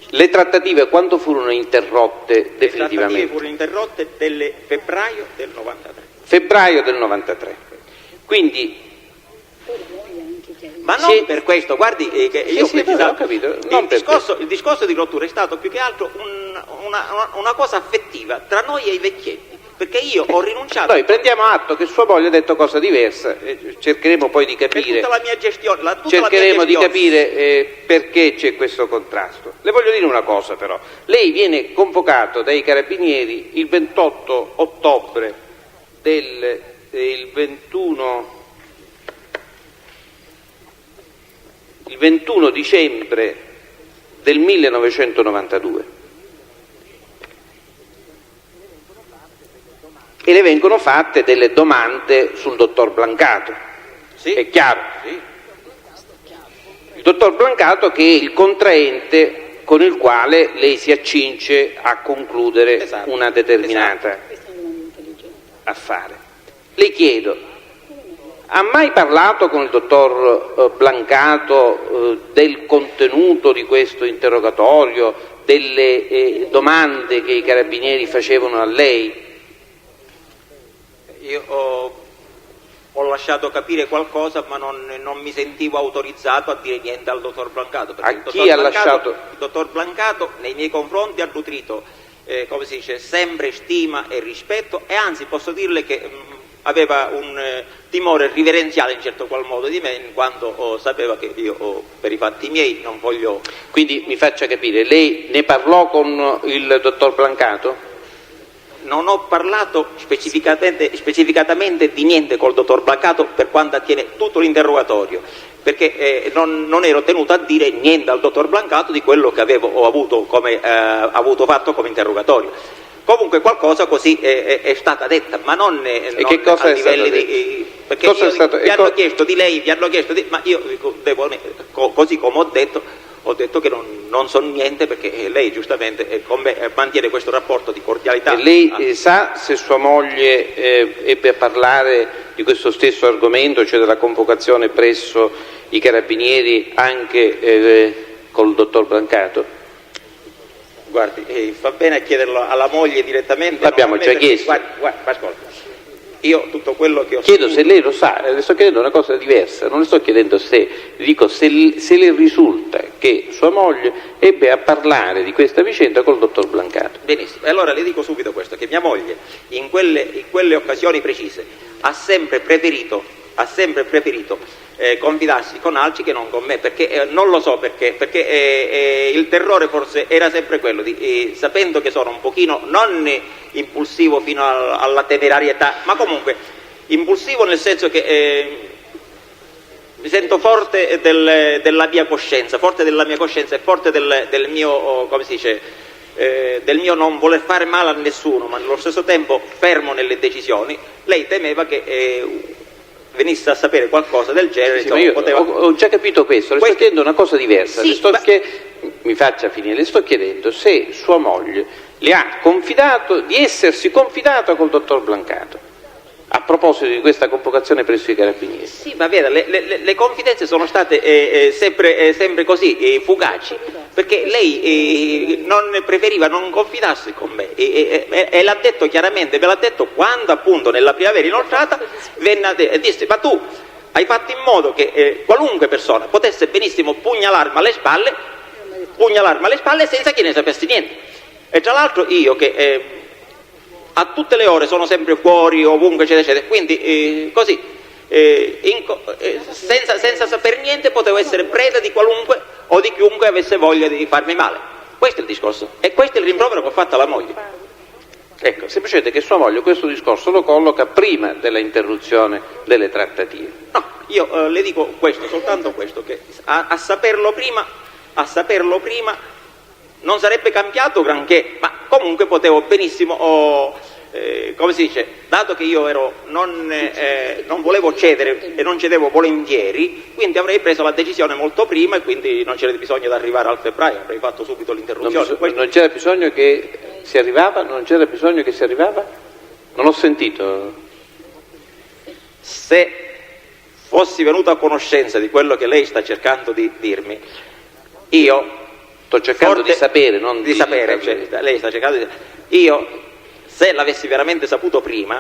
le trattative quando furono interrotte definitivamente? Le trattative furono interrotte nel febbraio del 93. Febbraio del 93. Quindi... Ma non per questo, guardi che io ho capito. Il discorso di rottura è stato più che altro una cosa affettiva tra noi e i vecchietti, perché io ho rinunciato. Noi prendiamo atto che sua moglie ha detto cosa diversa, cercheremo poi di capire. Tutta la mia gestione, cercheremo di capire perché c'è questo contrasto. Le voglio dire una cosa però, lei viene convocato dai carabinieri il 28 ottobre il 21 dicembre del 1992 e le vengono fatte delle domande sul dottor Blancato. Sì. È chiaro? Sì. Il dottor Blancato che è il contraente con il quale lei si accinge a concludere una determinata affare. Le chiedo, ha mai parlato con il dottor Blancato del contenuto di questo interrogatorio, delle domande che i carabinieri facevano a lei? Io ho lasciato capire qualcosa, ma non mi sentivo autorizzato a dire niente al dottor Blancato. A chi ha lasciato? Il dottor Blancato nei miei confronti ha nutrito, come si dice, sempre stima e rispetto, e anzi posso dirle che aveva un timore riverenziale in certo qual modo di me, in quanto sapeva che io per i fatti miei non voglio... Quindi mi faccia capire, lei ne parlò con il dottor Blancato? Non ho parlato specificatamente di niente col dottor Blancato per quanto attiene tutto l'interrogatorio, perché non ero tenuto a dire niente al dottor Blancato di quello che avevo avuto fatto come interrogatorio. Comunque qualcosa così è stata detta, ma non che cosa a livelli di... Perché vi hanno chiesto di lei, ma io così come ho detto che non so niente, perché lei giustamente con me mantiene questo rapporto di cordialità. E lei sa se sua moglie ebbe a parlare di questo stesso argomento, cioè della convocazione presso i carabinieri anche col dottor Blancato? Guardi, fa bene a chiederlo alla moglie direttamente. L'abbiamo già chiesto. Guarda, ascolta. io tutto quello che ho Chiedo saputo... se lei lo sa, le sto chiedendo una cosa diversa, non le sto chiedendo se, dico se le risulta che sua moglie ebbe a parlare di questa vicenda col dottor Blancato. Benissimo, e allora le dico subito questo, che mia moglie in quelle occasioni precise ha sempre preferito confidarsi con altri che non con me, perché non lo so perché il terrore forse era sempre quello di, sapendo che sono un pochino non impulsivo fino alla temerarietà, ma comunque impulsivo nel senso che mi sento forte della mia coscienza e forte del mio, come si dice, del mio non voler fare male a nessuno, ma nello stesso tempo fermo nelle decisioni. Lei temeva che venisse a sapere qualcosa del genere. Sì, ma io ho già capito questo, sto chiedendo una cosa diversa. Sì, mi faccia finire, le sto chiedendo se sua moglie le ha confidato di essersi confidata col dottor Blancato a proposito di questa convocazione presso i carabinieri. Sì, ma veda, le confidenze sono state sempre così, fugaci, perché lei preferiva non confidarsi con me e l'ha detto chiaramente, me l'ha detto quando appunto nella primavera inoltrata venne e disse: ma tu hai fatto in modo che qualunque persona potesse benissimo pugnalarmi alle spalle senza che ne sapessi niente. E tra l'altro io che a tutte le ore sono sempre fuori, ovunque, eccetera, eccetera, quindi così, senza saper niente, potevo essere preda di qualunque o di chiunque avesse voglia di farmi male. Questo è il discorso, e questo è il rimprovero che ho fatto alla moglie. Ecco, semplicemente che sua moglie questo discorso lo colloca prima della interruzione delle trattative. No, io le dico questo, soltanto questo, che a saperlo prima non sarebbe cambiato granché, ma comunque potevo benissimo, come si dice, dato che io non volevo cedere e non cedevo volentieri, quindi avrei preso la decisione molto prima e quindi non c'era bisogno di arrivare al febbraio, avrei fatto subito l'interruzione. Non c'era bisogno che si arrivava? Non c'era bisogno che si arrivava? Non ho sentito. Se fossi venuto a conoscenza di quello che lei sta cercando di dirmi, io... Sto cercando di sapere, non di sapere, cioè, lei sta cercando di sapere. Io, se l'avessi veramente saputo prima,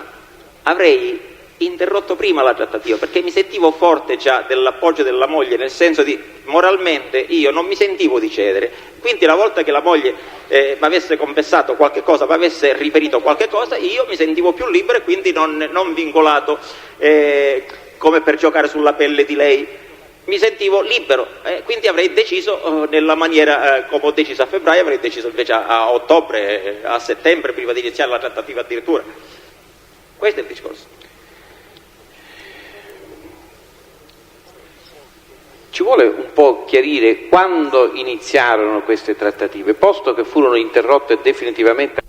avrei interrotto prima la trattativa, perché mi sentivo forte già dell'appoggio della moglie, nel senso di, moralmente, io non mi sentivo di cedere. Quindi la volta che la moglie mi avesse confessato qualche cosa, mi avesse riferito qualche cosa, io mi sentivo più libero e quindi non vincolato come per giocare sulla pelle di lei. Mi sentivo libero, quindi avrei deciso nella maniera come ho deciso a febbraio, avrei deciso invece a ottobre, a settembre, prima di iniziare la trattativa addirittura. Questo è il discorso. Ci vuole un po' chiarire quando iniziarono queste trattative, posto che furono interrotte definitivamente.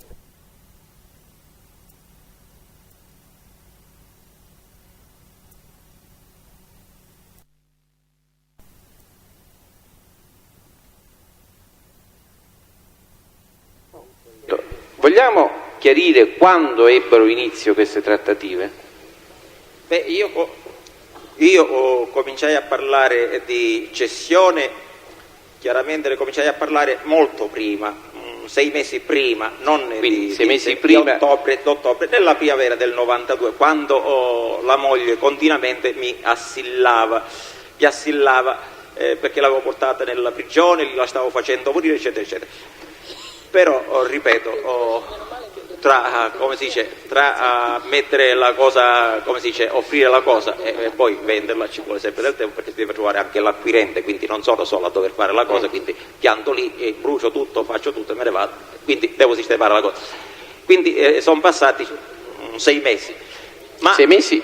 Vogliamo chiarire quando ebbero inizio queste trattative? Beh, io cominciai a parlare di cessione, chiaramente ne cominciai a parlare molto prima, 6 mesi prima, non Quindi, di ottobre, nella primavera del 92, quando la moglie continuamente mi assillava, perché l'avevo portata nella prigione, la stavo facendo morire, eccetera, eccetera. Però, ripeto, tra mettere la cosa, come si dice, offrire la cosa e poi venderla ci vuole sempre del tempo, perché si deve trovare anche l'acquirente, quindi non sono solo a dover fare la cosa, quindi pianto lì e brucio tutto, faccio tutto e me ne vado, quindi devo sistemare la cosa. Quindi sono passati 6 mesi. Ma 6 mesi?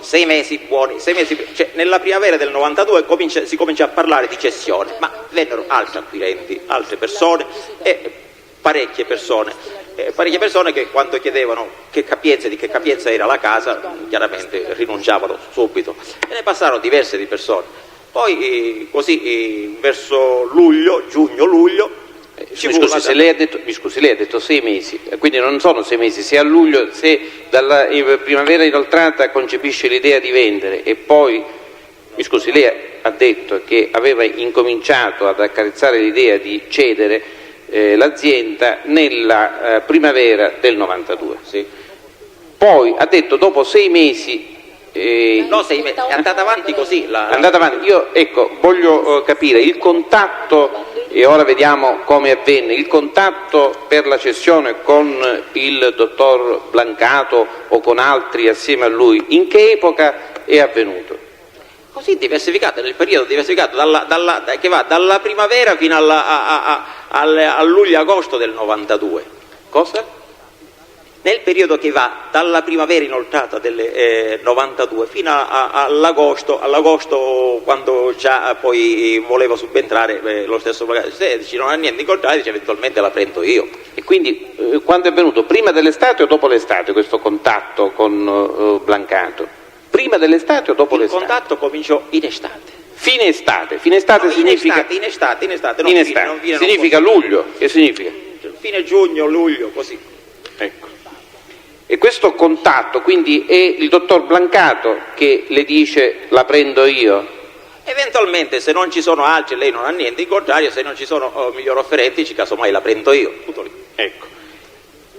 6 mesi buoni, 6 mesi, cioè, nella primavera del 92 si comincia a parlare di cessione, ma vennero altri acquirenti, altre persone e parecchie persone che quando chiedevano di che capienza era la casa, chiaramente rinunciavano subito, e ne passarono diverse di persone. Poi così verso giugno-luglio mi scusi, lei ha detto 6 mesi, quindi non sono 6 mesi, se a luglio, se dalla primavera inoltrata concepisce l'idea di vendere e poi, mi scusi, lei ha detto che aveva incominciato ad accarezzare l'idea di cedere l'azienda nella primavera del 92, sì. Poi ha detto dopo 6 mesi... No, 6 mesi, è andata avanti così. È andata avanti. Io voglio capire il contatto, e ora vediamo come avvenne, il contatto per la cessione con il dottor Blancato o con altri assieme a lui, in che epoca è avvenuto? Così diversificato, nel periodo diversificato che va dalla primavera fino a luglio-agosto del 92. Cosa? Nel periodo che va dalla primavera inoltrata del 92 fino all'agosto, quando già poi voleva subentrare lo stesso Blancato. Se non ha niente in contrario, dice eventualmente la prendo io. E quindi quando è avvenuto? Prima dell'estate o dopo l'estate questo contatto con Blancato? Prima dell'estate o dopo l'estate? Il contatto cominciò in estate. Fine estate no, significa... In estate. Non significa luglio, che significa? Fine giugno, luglio, così. Ecco. E questo contatto quindi è il dottor Blancato che le dice la prendo io? Eventualmente se non ci sono altri lei non ha niente, in contrario se non ci sono migliori offerenti casomai la prendo io, tutto lì. Ecco.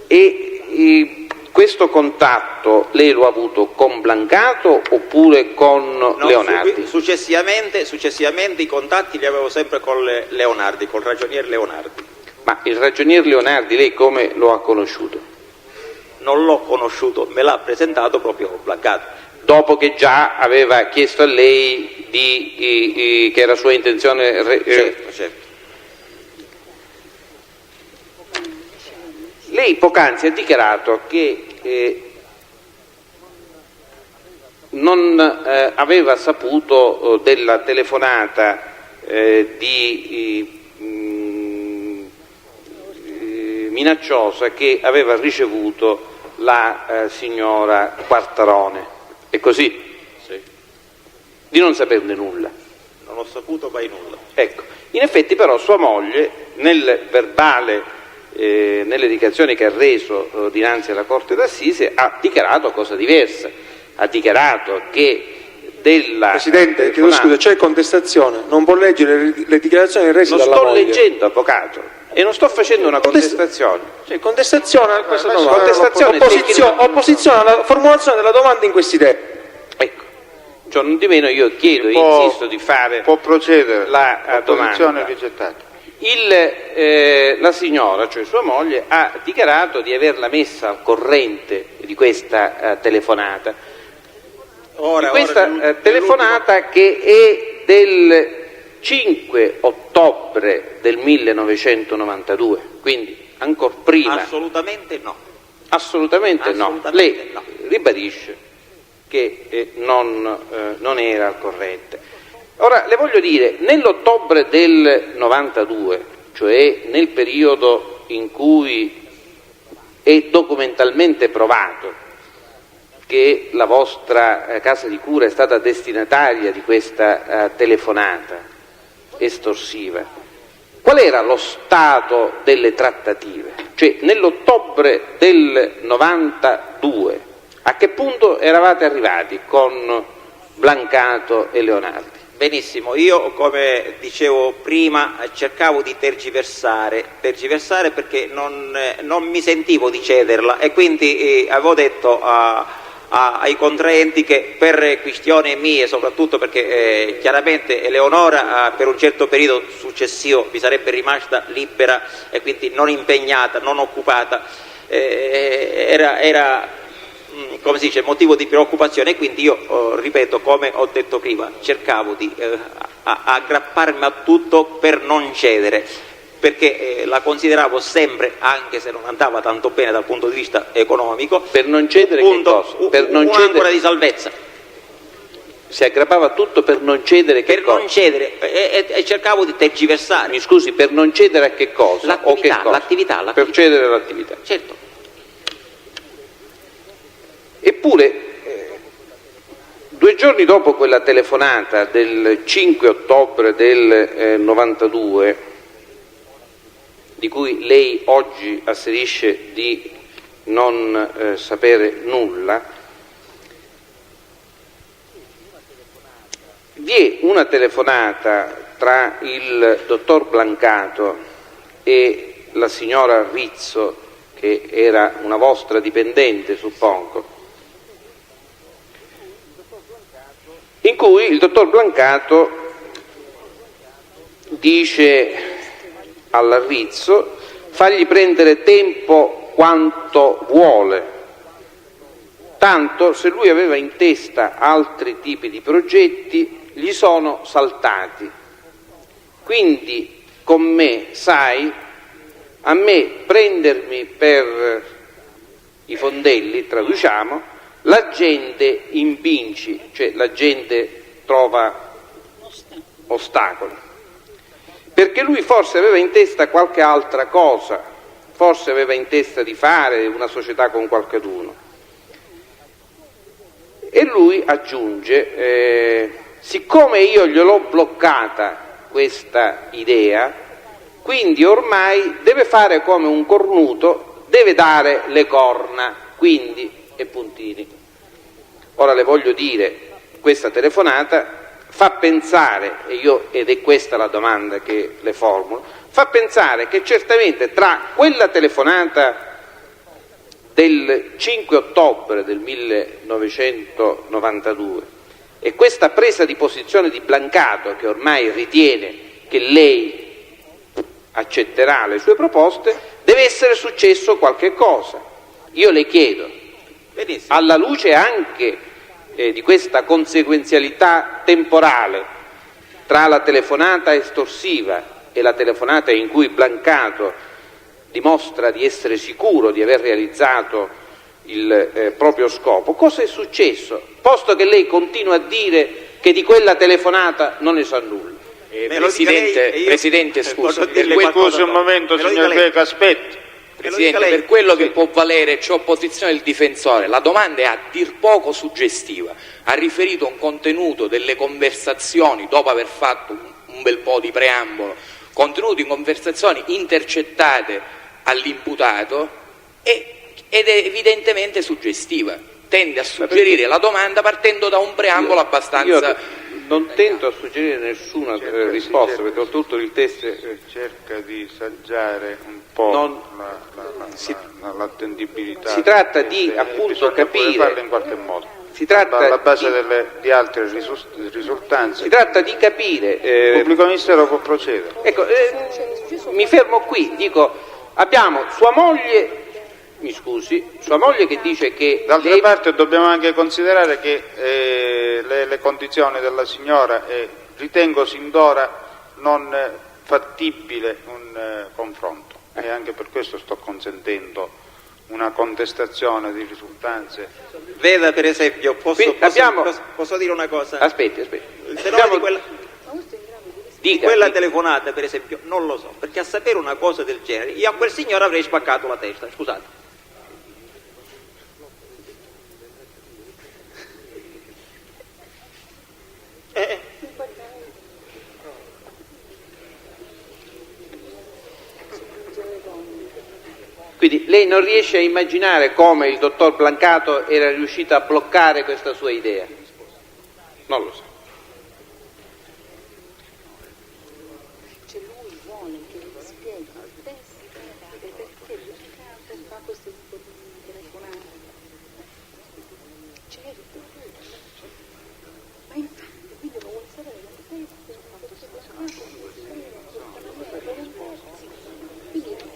E questo contatto lei lo ha avuto con Blancato oppure con Leonardi? Successivamente i contatti li avevo sempre con Leonardi, col ragionier Leonardi. Ma il ragionier Leonardi lei come lo ha conosciuto? Non l'ho conosciuto, me l'ha presentato proprio Blancato. Dopo che già aveva chiesto a lei che era sua intenzione... Certo. Lei poc'anzi ha dichiarato che non aveva saputo della telefonata minacciosa che aveva ricevuto la signora Quartarone. È così? Sì. Di non saperne nulla. Non ho saputo mai nulla. Ecco, in effetti però sua moglie nel verbale, nelle dichiarazioni che ha reso dinanzi alla Corte d'Assise ha dichiarato cosa diversa. Ha dichiarato che della... Presidente, chiedo scusa, c'è contestazione, non può leggere le dichiarazioni rese dalla moglie. Non sto leggendo, avvocato. E non sto facendo una contestazione. Cioè, contestazione a questa domanda. Contestazione opposizione alla formulazione della domanda in questi termini. Ecco, cioè, non di meno io chiedo e insisto di fare può procedere la domanda. Rigettata. La signora, cioè sua moglie, ha dichiarato di averla messa al corrente di questa telefonata. Telefonata che è del 5 ottobre del 1992, quindi ancora prima. Assolutamente no. Assolutamente no. Lei ribadisce che non era al corrente. Ora le voglio dire, nell'ottobre del 92, cioè nel periodo in cui è documentalmente provato che la vostra casa di cura è stata destinataria di questa telefonata estorsiva, qual era lo stato delle trattative? Cioè nell'ottobre del 92 a che punto eravate arrivati con Blancato e Leonardi? Benissimo, io come dicevo prima cercavo di tergiversare perché non mi sentivo di cederla e quindi avevo detto ai contraenti che per questioni mie, soprattutto perché chiaramente Eleonora per un certo periodo successivo mi sarebbe rimasta libera e quindi non impegnata, non occupata, era come si dice, motivo di preoccupazione, e quindi io, ripeto, come ho detto prima, cercavo di aggrapparmi a tutto per non cedere, perché la consideravo sempre, anche se non andava tanto bene dal punto di vista economico, per non cedere un'ancora di salvezza. Si aggrappava a tutto per non cedere che per cosa? Non cedere e cercavo di tergiversare. Mi scusi, per non cedere a che cosa? L'attività. Per cedere all'attività. Certo. Eppure 2 giorni dopo quella telefonata del 5 ottobre del 92, di cui lei oggi asserisce di non sapere nulla, vi è una telefonata tra il dottor Blancato e la signora Rizzo che era una vostra dipendente, suppongo, in cui il dottor Blancato dice all'Arrizzo: fagli prendere tempo quanto vuole, tanto se lui aveva in testa altri tipi di progetti gli sono saltati, quindi con me, sai, a me prendermi per i fondelli, traduciamo, la gente impinci, cioè la gente trova ostacoli, perché lui forse aveva in testa qualche altra cosa, forse aveva in testa di fare una società con qualcuno. E lui aggiunge, siccome io gliel'ho bloccata questa idea, quindi ormai deve fare come un cornuto, deve dare le corna, quindi, e puntini. Ora le voglio dire, questa telefonata fa pensare, ed è questa la domanda che le formulo, fa pensare che certamente tra quella telefonata del 5 ottobre del 1992 e questa presa di posizione di Blancato, che ormai ritiene che lei accetterà le sue proposte, deve essere successo qualche cosa. Io le chiedo, alla luce anche di questa conseguenzialità temporale tra la telefonata estorsiva e la telefonata in cui Blancato dimostra di essere sicuro di aver realizzato il proprio scopo, cosa è successo? Posto che lei continua a dire che di quella telefonata non ne sa nulla. Presidente, scusi, Scusi un momento, signor Greco, aspetti. Presidente, per quello che può valere c'è opposizione del difensore, la domanda è a dir poco suggestiva. Ha riferito un contenuto delle conversazioni, dopo aver fatto un bel po' di preambolo, contenuti in conversazioni intercettate all'imputato, ed è evidentemente suggestiva. Tende a suggerire la domanda partendo da un preambolo abbastanza... Non tento a suggerire nessuna risposta, perché oltretutto il testo cerca di saggiare un po' l'attendibilità. Si tratta di appunto capire, farlo in qualche modo. Si tratta alla base di altre risultanze. Si tratta di capire. Il pubblico ministero può procedere. Ecco, mi fermo qui. Dico, abbiamo sua moglie. Mi scusi, sua moglie che dice che... D'altra parte dobbiamo anche considerare che le condizioni della signora ritengo sin d'ora non fattibile un confronto e anche per questo sto consentendo una contestazione di risultanze. Veda, per esempio, posso dire una cosa? Aspetti. Il tenore di quella telefonata, per esempio, non lo so, perché a sapere una cosa del genere io a quel signore avrei spaccato la testa, scusate. Quindi lei non riesce a immaginare come il dottor Blancato era riuscito a bloccare questa sua idea? Non lo so. Lui vuole che gli spieghi il testo perché Blancato fa questo tipo di telefonate. Certo. Ma infatti, quindi lo vuole sapere il testo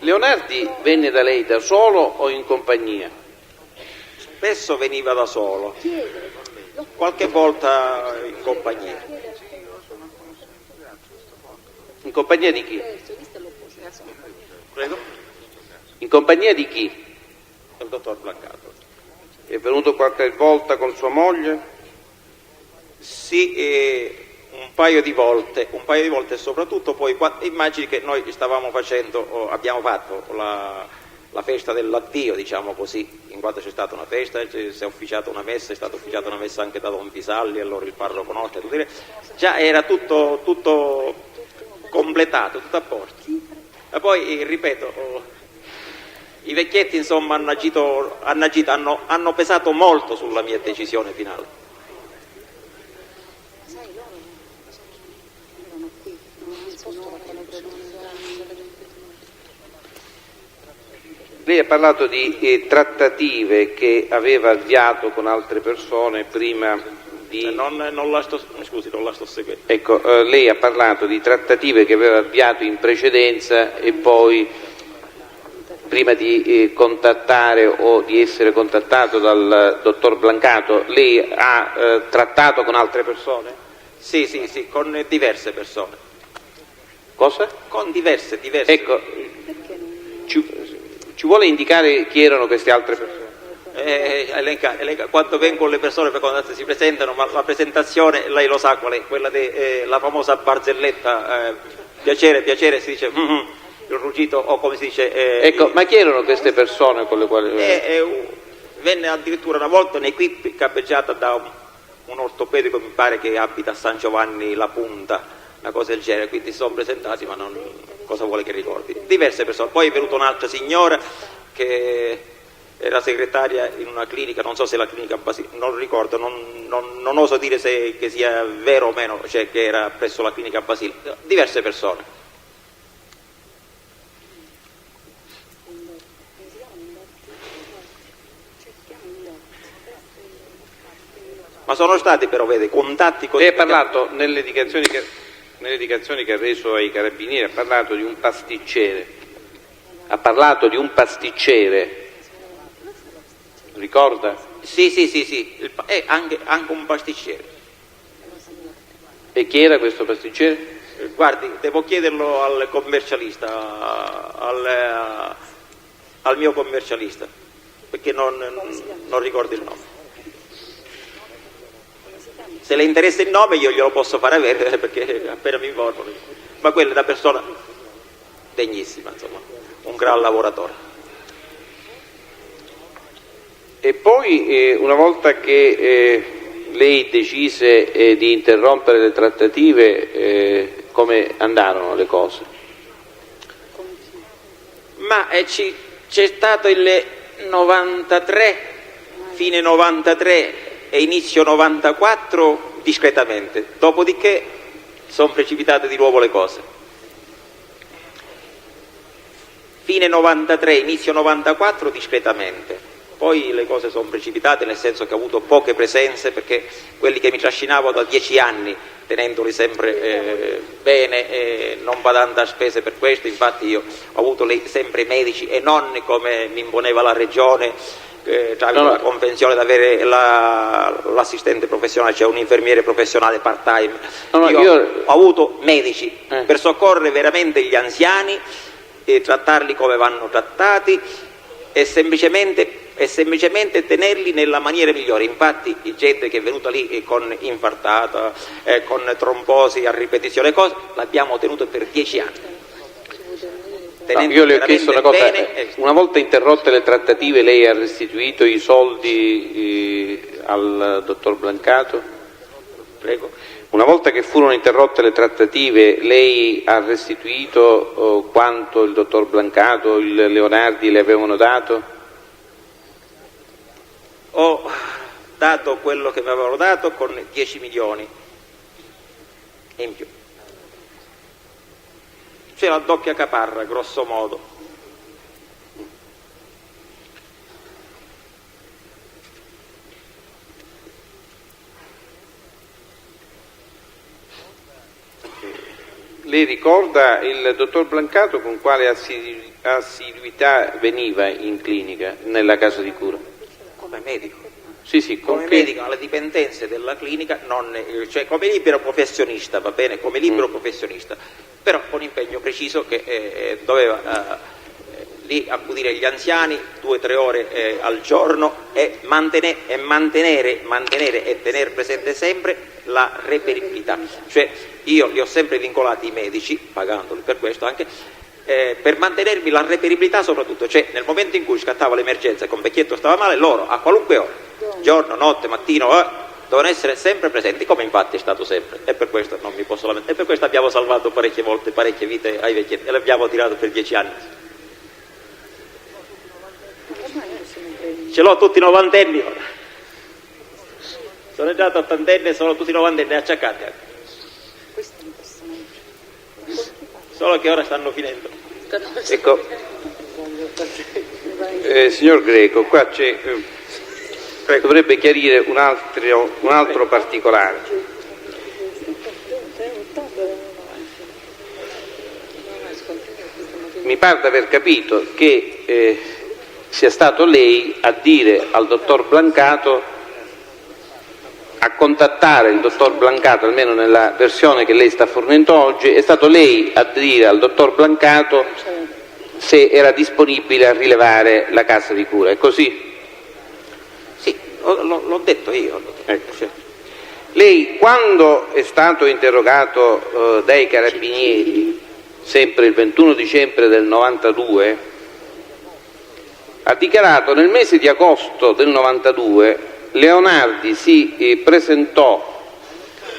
Leonardi venne da lei da solo o in compagnia? Spesso veniva da solo, qualche volta in compagnia. In compagnia di chi? Prego? In compagnia di chi? Il dottor Blancato. È venuto qualche volta con sua moglie? Sì, un paio di volte e soprattutto poi immagini che noi abbiamo fatto la festa dell'addio, diciamo così, in quanto c'è stata una festa, si è ufficiata una messa, è stata ufficiata una messa anche da Don Pisalli, allora il parroco nostro, già era tutto completato, tutto a posto. E poi, ripeto, i vecchietti insomma hanno pesato molto sulla mia decisione finale. Lei ha parlato di trattative che aveva avviato con altre persone prima di... Non la sto seguendo. Ecco, lei ha parlato di trattative che aveva avviato in precedenza e poi, prima di contattare o di essere contattato dal dottor Blancato, lei ha trattato con altre persone? Sì, con diverse persone. Cosa? Con diverse. Ecco, ci vuole indicare chi erano queste altre persone? Elenca, quando vengono le persone per quando si presentano, ma la presentazione lei lo sa qual è, quella della famosa barzelletta, piacere, si dice il ruggito, o come si dice... ecco, ma chi erano queste persone con le quali... venne addirittura una volta un'equipe cappeggiata da un ortopedico, mi pare, che abita a San Giovanni La Punta, una cosa del genere, quindi si sono presentati, ma non cosa vuole che ricordi. Diverse persone. Poi è venuta un'altra signora che era segretaria in una clinica, non so se la clinica Basile, non ricordo, non oso dire che sia vero o meno, cioè che era presso la clinica Basile. Diverse persone. Ma sono stati però, vede, contatti con... Lei ha parlato nelle dichiarazioni che ha reso ai carabinieri, ha parlato di un pasticcere. Ha parlato di un pasticcere. Ricorda? Sì. Anche un pasticcere. E chi era questo pasticcere? Guardi, devo chiederlo al commercialista, al mio commercialista, perché non ricordo il nome. Se le interessa il nome io glielo posso fare avere, perché appena mi informano. Ma quella è una persona degnissima, insomma, un gran lavoratore. E poi una volta che lei decise di interrompere le trattative, come andarono le cose? Ma c'è stato il 93, fine 93 e inizio 94 discretamente, dopodiché sono precipitate di nuovo le cose. Fine 93, inizio 94 discretamente, poi le cose sono precipitate, nel senso che ho avuto poche presenze, perché quelli che mi trascinavo da 10 anni, tenendoli sempre bene, non badando a spese per questo, infatti io ho avuto sempre medici e non come mi imponeva la regione, la convenzione di avere l'assistente professionale, cioè un infermiere professionale part-time. Io ho avuto medici per soccorrere veramente gli anziani e trattarli come vanno trattati e semplicemente tenerli nella maniera migliore. Infatti gente che è venuta lì con infartata, con trombosi a ripetizione, l'abbiamo tenuto per 10 anni. Io le ho chiesto una cosa, una volta interrotte le trattative lei ha restituito i soldi al dottor Blancato? Prego. Una volta che furono interrotte le trattative lei ha restituito quanto il dottor Blancato, il Leonardi le avevano dato? Ho dato quello che mi avevano dato con 10 milioni in più. C'è la doppia caparra, grosso modo. Lei ricorda il dottor Blancato con quale assiduità veniva in clinica, nella casa di cura? Come medico. Sì, come medico alle dipendenze della clinica, cioè come libero professionista, va bene, come libero professionista, però con impegno preciso che doveva lì accudire gli anziani 2-3 ore al giorno e mantenere e tenere presente sempre la reperibilità. Cioè io li ho sempre vincolati i medici, pagandoli per questo anche, per mantenermi la reperibilità soprattutto, cioè nel momento in cui scattava l'emergenza e con vecchietto stava male, loro a qualunque ora, giorno, notte, mattino, dovevano essere sempre presenti, come infatti è stato sempre, e per questo non mi posso lamentare, e per questo abbiamo salvato parecchie volte, parecchie vite ai vecchietti e l'abbiamo tirato per 10 anni. Ce l'ho tutti 90enni ora, sono già 80enni e sono tutti 90enni acciaccati anche. Solo che ora stanno finendo. Ecco, Signor Greco, qua c'è, dovrebbe chiarire un altro particolare. Mi pare di aver capito che sia stato lei a dire al dottor Blancato, a contattare il dottor Blancato, almeno nella versione che lei sta fornendo oggi, è stato lei a dire al dottor Blancato se era disponibile a rilevare la casa di cura, è così? Sì, l'ho detto io. Ecco. Lei, quando è stato interrogato dai carabinieri, sempre il 21 dicembre del 92, ha dichiarato: nel mese di agosto del 92 Leonardi si presentò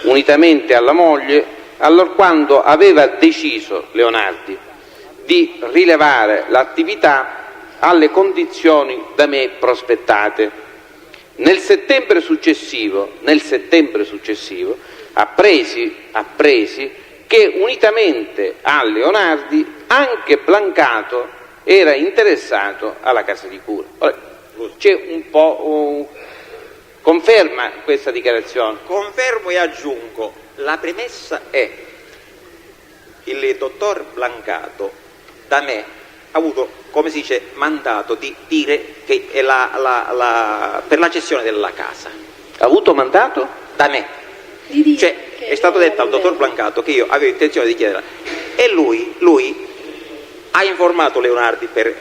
unitamente alla moglie allorquando aveva deciso Leonardi di rilevare l'attività alle condizioni da me prospettate. Nel settembre successivo appresi che unitamente a Leonardi anche Blancato era interessato alla casa di cura. Ora, c'è un po'... conferma questa dichiarazione? Confermo e aggiungo, la premessa è: il dottor Blancato da me ha avuto, come si dice, mandato di dire che è per la cessione della casa. Ha avuto mandato? Da me. Cioè, è stato detto al dottor Blancato che io avevo intenzione di chiederla, e lui ha informato Leonardi per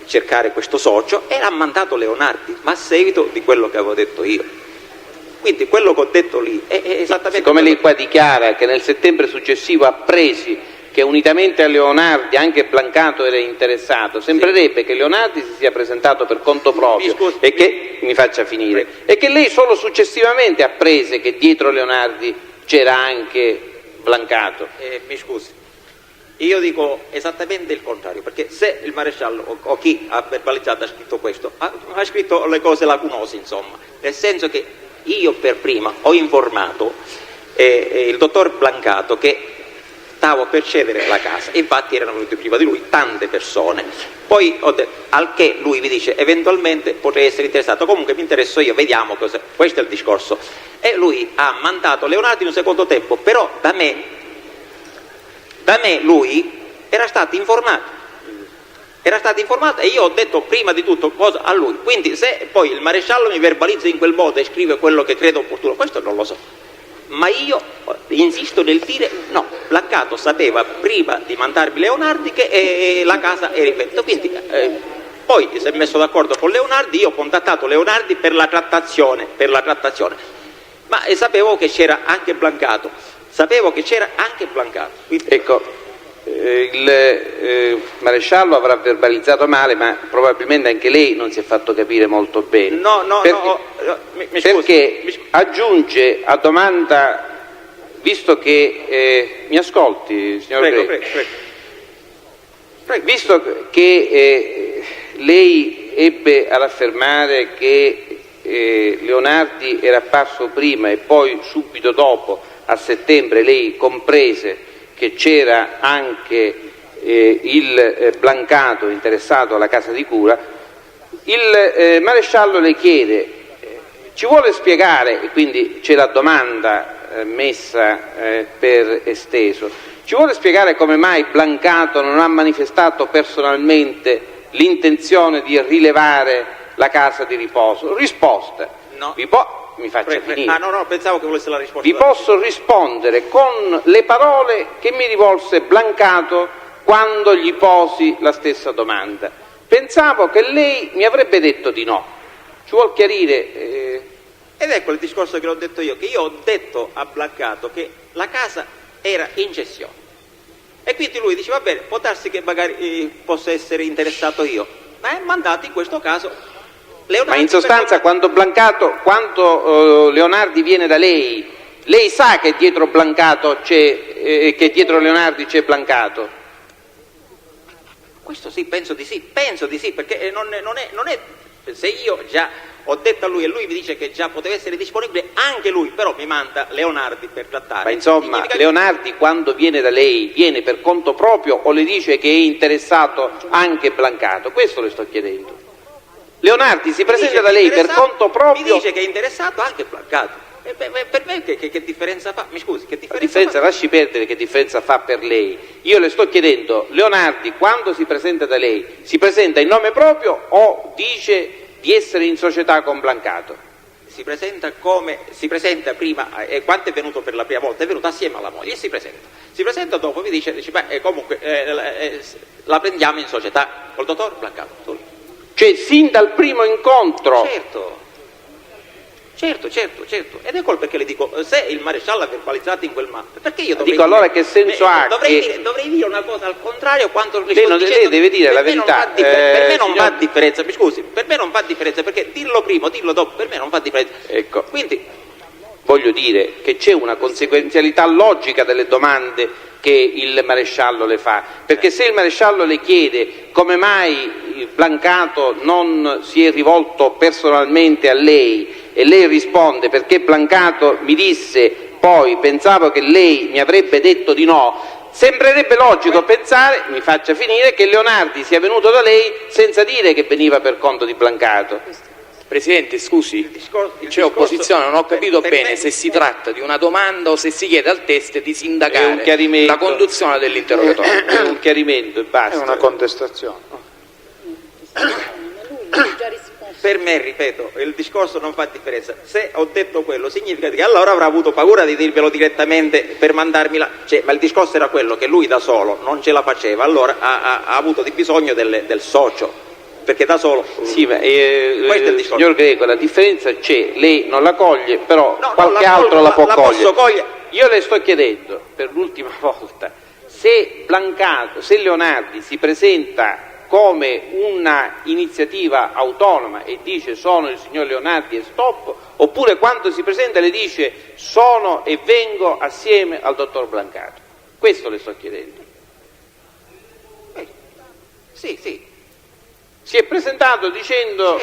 cercare questo socio e l'ha mandato Leonardi, ma a seguito di quello che avevo detto io. Quindi quello che ho detto lì è esattamente... Come lei qua dichiara che nel settembre successivo appresi che unitamente a Leonardi anche Blancato era interessato, sembrerebbe che Leonardi si sia presentato per conto proprio e che, mi faccia finire, e che lei solo successivamente apprese che dietro Leonardi c'era anche Blancato. Mi scusi, io dico esattamente il contrario, perché se il maresciallo o chi ha verbalizzato ha scritto questo, ha scritto le cose lacunose, insomma, nel senso che io per prima ho informato il dottor Blancato che stavo per cedere la casa, infatti erano venute prima di lui tante persone, poi al che lui mi dice eventualmente potrei essere interessato, comunque mi interesso io, vediamo cosa, questo è il discorso, e lui ha mandato Leonardi in un secondo tempo, però da me lui era stato informato e io ho detto prima di tutto cosa a lui, quindi se poi il maresciallo mi verbalizza in quel modo e scrive quello che credo opportuno, questo non lo so. Ma io insisto nel dire no, Blancato sapeva prima di mandarmi Leonardi che la casa era in vendita, quindi poi si è messo d'accordo con Leonardi, io ho contattato Leonardi per la trattazione, ma sapevo che c'era anche Blancato, quindi... Ecco, il maresciallo avrà verbalizzato male, ma probabilmente anche lei non si è fatto capire molto bene. Perché aggiunge a domanda, visto che mi ascolti, signor Prego. Visto che lei ebbe ad affermare che Leonardi era apparso prima e poi subito dopo, a settembre, lei comprese che c'era anche il Blancato interessato alla casa di cura, il maresciallo le chiede, ci vuole spiegare, e quindi c'è la domanda messa per esteso, ci vuole spiegare come mai Blancato non ha manifestato personalmente l'intenzione di rilevare la casa di riposo? Risposta. No. Mi faccia finire. No, pensavo che volesse la risposta. Vi posso rispondere con le parole che mi rivolse Blancato quando gli posi la stessa domanda. Pensavo che lei mi avrebbe detto di no. Ci vuol chiarire? Ed ecco il discorso che l'ho detto io, che io ho detto a Blancato che la casa era in cessione. E quindi lui dice, va bene, può darsi che magari possa essere interessato io, ma è mandato in questo caso Leonardi. Ma in sostanza quando Leonardi viene da lei sa che dietro Blancato c'è, che dietro Leonardi c'è Blancato? Questo sì, penso di sì, perché non è se io già ho detto a lui e lui mi dice che già poteva essere disponibile anche lui, però mi manda Leonardi per trattare. Ma insomma, Leonardi quando viene da lei viene per conto proprio o le dice che è interessato anche Blancato? Questo le sto chiedendo. Leonardi si presenta da lei per conto proprio. Mi dice che è interessato anche Blancato. Per me che differenza fa? Mi scusi, che differenza fa? Lasci perdere che differenza fa per lei. Io le sto chiedendo, Leonardi quando si presenta da lei, si presenta in nome proprio o dice di essere in società con Blancato? Si presenta prima, quando è venuto per la prima volta, è venuto assieme alla moglie e si presenta dopo, mi dice beh, comunque la prendiamo in società col dottor Blancato. Cioè sin dal primo incontro? Certo, ed ecco perché le dico, se il maresciallo ha verbalizzato in quel modo, perché io dovrei dico allora che senso ha dovrei dire una cosa al contrario quanto lei deve dire la verità. Per me non fa differenza, mi scusi, per me non fa differenza, perché dirlo prima o dirlo dopo per me non fa differenza. Ecco, quindi voglio dire che c'è una conseguenzialità logica delle domande che il maresciallo le fa, perché se il maresciallo le chiede come mai Blancato non si è rivolto personalmente a lei e lei risponde perché Blancato mi disse poi pensavo che lei mi avrebbe detto di no, sembrerebbe logico pensare, mi faccia finire, che Leonardi sia venuto da lei senza dire che veniva per conto di Blancato. Presidente, scusi, c'è opposizione, non ho capito bene se si tratta di una domanda o se si chiede al test di sindacare la conduzione dell'interrogatorio. È un chiarimento e basta. È una contestazione. Per me, ripeto, il discorso non fa differenza. Se ho detto quello significa che allora avrà avuto paura di dirvelo direttamente per mandarmela, ma il discorso era quello che lui da solo non ce la faceva, allora ha avuto di bisogno del socio. Perché da solo sì, ma signor Greco, la differenza c'è, lei non la coglie, però qualche altro la può cogliere. Io le sto chiedendo per l'ultima volta se Leonardi si presenta come una iniziativa autonoma e dice sono il signor Leonardi e stop, oppure quando si presenta le dice sono e vengo assieme al dottor Blancato. Questo le sto chiedendo. Sì. Si è presentato dicendo...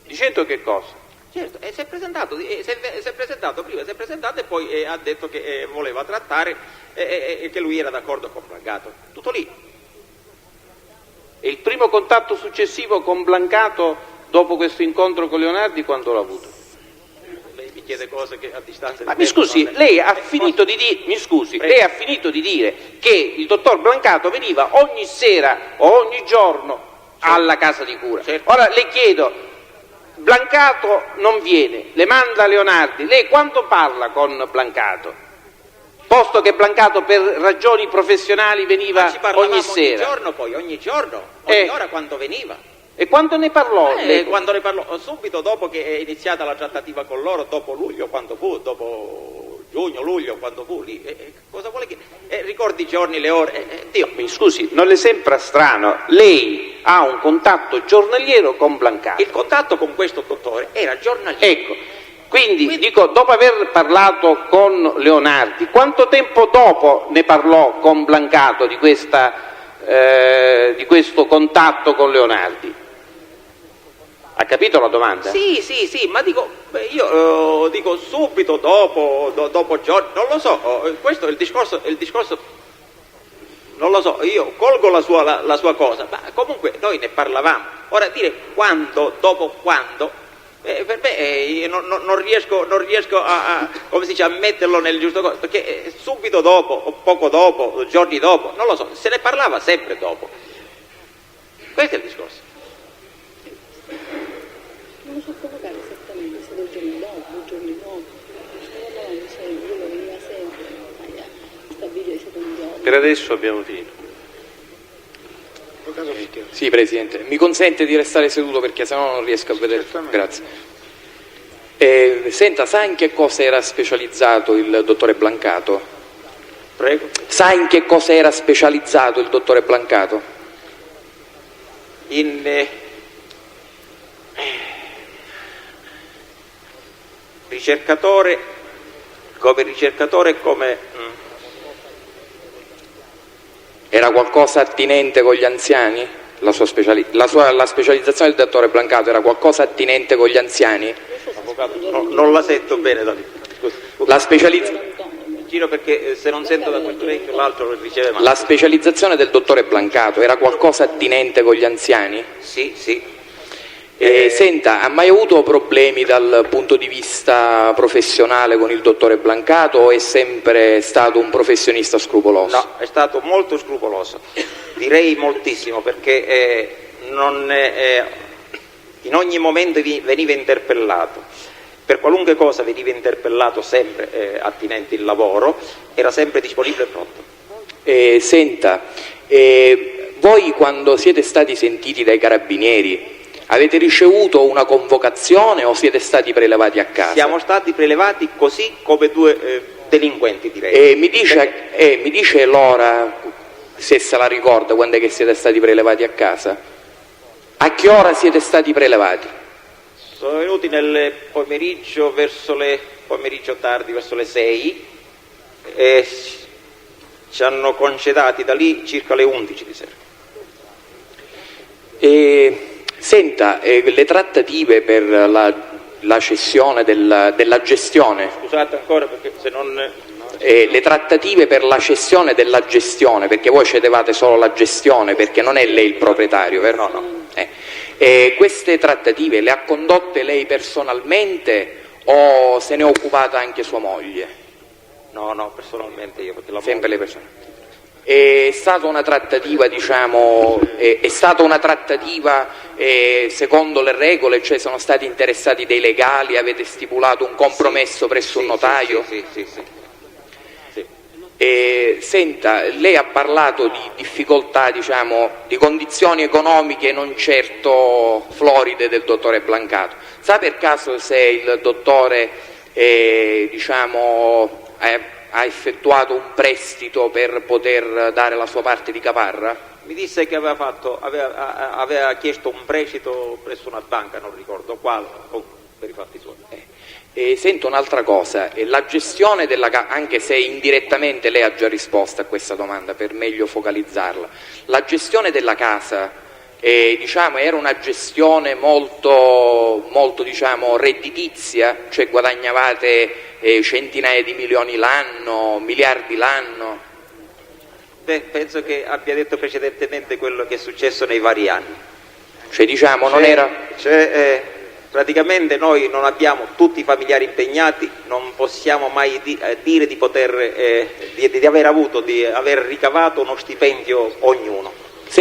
Dicendo che cosa? Certo, si è presentato prima, si è presentato e poi ha detto che voleva trattare e che lui era d'accordo con Blancato. Tutto lì. E il primo contatto successivo con Blancato dopo questo incontro con Leonardi quando l'ha avuto? Lei mi chiede cose che a distanza... Ma mi scusi, lei ha finito di dire che il dottor Blancato veniva ogni sera o ogni giorno alla casa di cura. Certo. Ora le chiedo, Blancato non viene, le manda Leonardi, lei quando parla con Blancato? Posto che Blancato per ragioni professionali veniva ogni sera. Ogni giorno, ora quando veniva. E quando ne parlò? Quando ne parlò subito dopo che è iniziata la trattativa con loro, dopo luglio, quando fu, dopo giugno, luglio, quando fu lì. Cosa vuole che... ricordi i giorni, le ore? Dio, mi scusi, non le sembra strano? Lei ha un contatto giornaliero con Blancato. Il contatto con questo dottore era giornaliero. Ecco, quindi dico, dopo aver parlato con Leonardi, quanto tempo dopo ne parlò con Blancato di questo contatto con Leonardi? Ha capito la domanda? Sì, ma io dico subito dopo giorni, non lo so, questo è il discorso, non lo so, io colgo la sua cosa, ma comunque noi ne parlavamo. Ora dire quando, dopo quando, per me non riesco a come si dice, a metterlo nel giusto costo, perché subito dopo, o poco dopo, giorni dopo, non lo so, se ne parlava sempre dopo. Questo è il discorso. Non so provocare esattamente se 2 giorni dopo, 2 giorni dopo. Quello veniva sempre, stabilire i secondi giorni. Per adesso abbiamo finito. Sì, Presidente, mi consente di restare seduto perché sennò non riesco a vedere. Grazie. Senta, sa in che cosa era specializzato il dottore Blancato? Prego. Sa in che cosa era specializzato il dottore Blancato? Ricercatore, come Era qualcosa attinente con gli anziani? la specializzazione del dottore Blancato era qualcosa attinente con gli anziani? Avvocato, non la sento bene da lì. Giro perché se non sento da questo orecchio l'altro lo riceve male. La specializzazione del dottore Blancato era qualcosa attinente con gli anziani? Sì, sì. Senta, ha mai avuto problemi dal punto di vista professionale con il dottore Blancato o è sempre stato un professionista scrupoloso? No, è stato molto scrupoloso, direi moltissimo, perché in ogni momento veniva interpellato, per qualunque cosa veniva interpellato, sempre attinente il lavoro, era sempre disponibile e pronto. Senta, voi quando siete stati sentiti dai carabinieri avete ricevuto una convocazione o siete stati prelevati a casa? Siamo stati prelevati così come due delinquenti, direi. Mi dice l'ora, se se la ricorda, quando è che siete stati prelevati a casa? A che ora siete stati prelevati? Sono venuti nel pomeriggio, pomeriggio tardi, verso le 6, e ci hanno concedati da lì circa le 11 di sera. Senta, le trattative per la cessione della gestione... Scusate ancora perché se non... le trattative per la cessione della gestione, perché voi cedevate solo la gestione, perché non è lei il proprietario, vero? No. Queste trattative le ha condotte lei personalmente o se ne è occupata anche sua moglie? No, personalmente io. Perché sempre le persone. È stata una trattativa, diciamo, secondo le regole, cioè sono stati interessati dei legali, avete stipulato un compromesso presso un notaio? Sì. Senta, lei ha parlato di difficoltà, diciamo, di condizioni economiche non certo floride del dottore Blancato. Sa per caso se il dottore, ha effettuato un prestito per poter dare la sua parte di caparra? Mi disse che aveva chiesto un prestito presso una banca, non ricordo quale, per i fatti suoi. Sento un'altra cosa, la gestione della casa, anche se indirettamente lei ha già risposto a questa domanda per meglio focalizzarla, la gestione della casa era una gestione molto redditizia, cioè guadagnavate centinaia di milioni l'anno, miliardi l'anno? Penso che abbia detto precedentemente quello che è successo nei vari anni. Praticamente noi non abbiamo tutti i familiari impegnati, non possiamo mai dire di aver ricavato uno stipendio ognuno.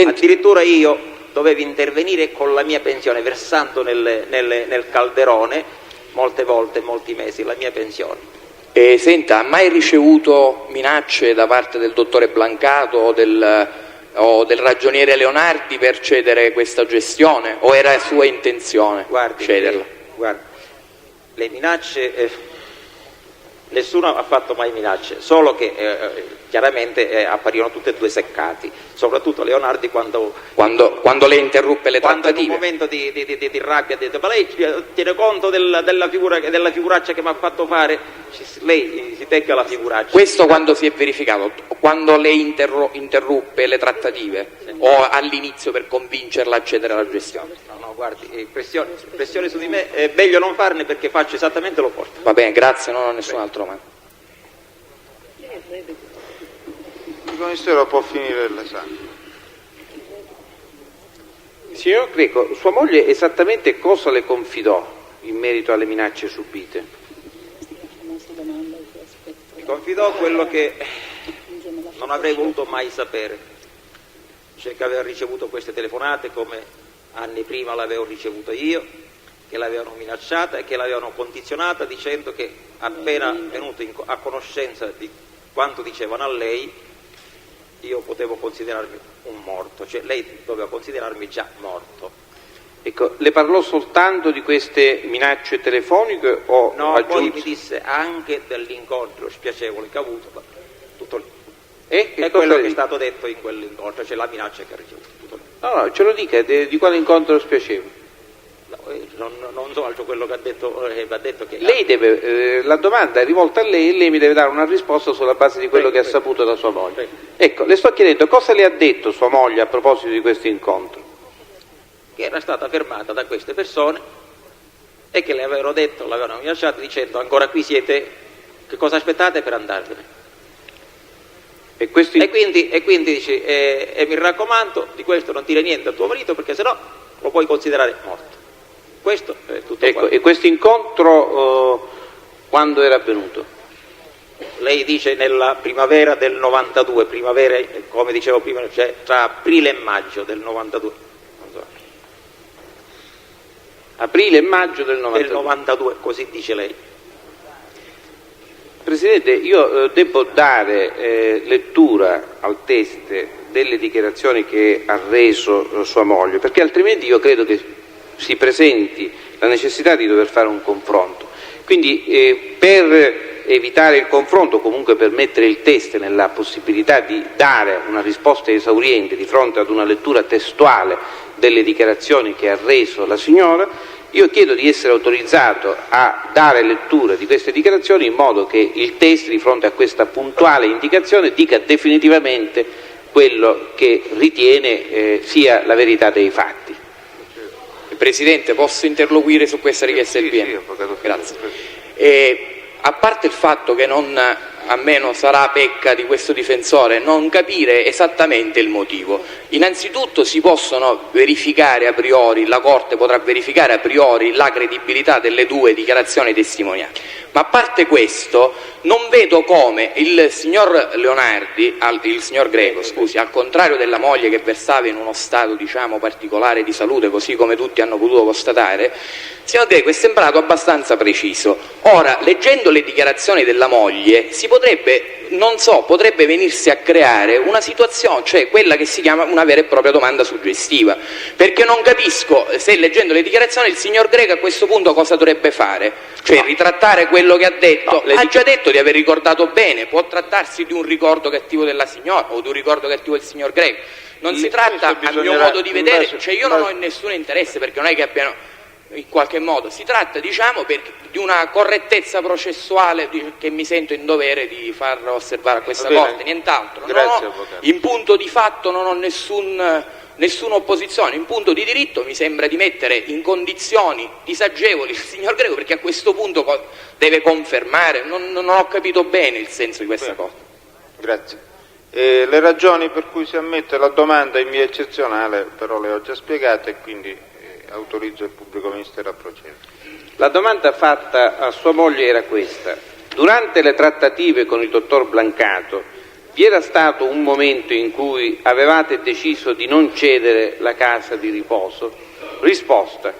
Addirittura io dovevo intervenire con la mia pensione, versando nel calderone molte volte, molti mesi, la mia pensione. Senta, ha mai ricevuto minacce da parte del dottore Blancato o del ragioniere Leonardi per cedere questa gestione, o era sua intenzione cederla? Guardi, le minacce, nessuno ha fatto mai minacce, solo che chiaramente apparivano tutti e due seccati, soprattutto Leonardi quando lei interruppe le trattative. In un momento di rabbia ha detto: ma lei tiene conto della figuraccia che mi ha fatto fare? Lei si tecca la figuraccia. Questo quando si è verificato? Quando lei interruppe le trattative? Sì. O all'inizio per convincerla a cedere la gestione? No, guardi, pressione su di me è meglio non farne, perché faccio esattamente l'opposto. Va bene, grazie, non ho nessun altro domanda. Il Ministero può finire l'esame. Signor Greco, sua moglie esattamente cosa le confidò in merito alle minacce subite? Mi confidò quello che non avrei voluto mai sapere, cioè che aveva ricevuto queste telefonate come anni prima l'avevo ricevuto io, che l'avevano minacciata e che l'avevano condizionata, dicendo che appena venuto a conoscenza di quanto dicevano a lei, io potevo considerarmi un morto, cioè lei doveva considerarmi già morto. Ecco, le parlò soltanto di queste minacce telefoniche o no, aggiunse? Poi mi disse anche dell'incontro spiacevole che ha avuto, ma tutto lì. È quello che è stato detto in quell'incontro, cioè la minaccia che ha ricevuto, tutto lì. No, ce lo dica, di quale incontro spiacevole? No, non so altro quello che ha detto, che lei deve, la domanda è rivolta a lei e lei mi deve dare una risposta sulla base di quello che ha saputo da sua moglie. Ecco, le sto chiedendo cosa le ha detto sua moglie a proposito di questo incontro. che era stata fermata da queste persone e che le avevano detto, l'avevano minacciato dicendo ancora qui siete, che cosa aspettate per andarvene? E quindi dice mi raccomando, di questo non dire niente a tuo marito perché sennò lo puoi considerare morto. Questo è tutto. Ecco, e questo incontro quando era avvenuto? Lei dice nella primavera del 92, primavera come dicevo prima, cioè tra aprile e maggio del 92. Non so. Aprile e maggio del 92. Del 92, così dice lei. Presidente, io devo dare lettura al teste delle dichiarazioni che ha reso sua moglie, perché altrimenti io credo che si presenti la necessità di dover fare un confronto. Quindi per evitare il confronto, comunque per mettere il teste nella possibilità di dare una risposta esauriente di fronte ad una lettura testuale delle dichiarazioni che ha reso la signora, io chiedo di essere autorizzato a dare lettura di queste dichiarazioni in modo che il teste, di fronte a questa puntuale indicazione, dica definitivamente quello che ritiene sia la verità dei fatti. Presidente, posso interloquire su questa richiesta del PM? Grazie. A parte il fatto che a me non sarà pecca di questo difensore non capire esattamente il motivo. Innanzitutto si possono verificare a priori, la Corte potrà verificare a priori la credibilità delle due dichiarazioni testimoniali. Ma a parte questo, non vedo come il signor Leonardi, il signor Greco, scusi, al contrario della moglie che versava in uno stato, diciamo, particolare di salute, così come tutti hanno potuto constatare, il signor Greco è sembrato abbastanza preciso. Ora, leggendo le dichiarazioni della moglie, si potrebbe, non so, potrebbe venirsi a creare una situazione, cioè quella che si chiama una vera e propria domanda suggestiva, perché non capisco se leggendo le dichiarazioni il signor Greco a questo punto cosa dovrebbe fare, cioè ritrattare quello che ha detto. Ha già detto di aver ricordato bene, può trattarsi di un ricordo cattivo della signora o di un ricordo cattivo del signor Greco. Non si tratta, a mio modo di vedere, cioè io non ho nessun interesse, perché non è che abbiano in qualche modo, si tratta, diciamo, di una correttezza processuale che mi sento in dovere di far osservare a questa Corte, nient'altro. In punto di fatto non ho nessuna opposizione, in punto di diritto mi sembra di mettere in condizioni disagevoli il signor Greco, perché a questo punto deve confermare, non ho capito bene il senso di questa cosa. Grazie. Le ragioni per cui si ammette la domanda in via eccezionale però le ho già spiegate e quindi autorizzo il pubblico ministero a procedere. La domanda fatta a sua moglie era questa: durante le trattative con il dottor Blancato vi era stato un momento in cui avevate deciso di non cedere la casa di riposo? Risposta: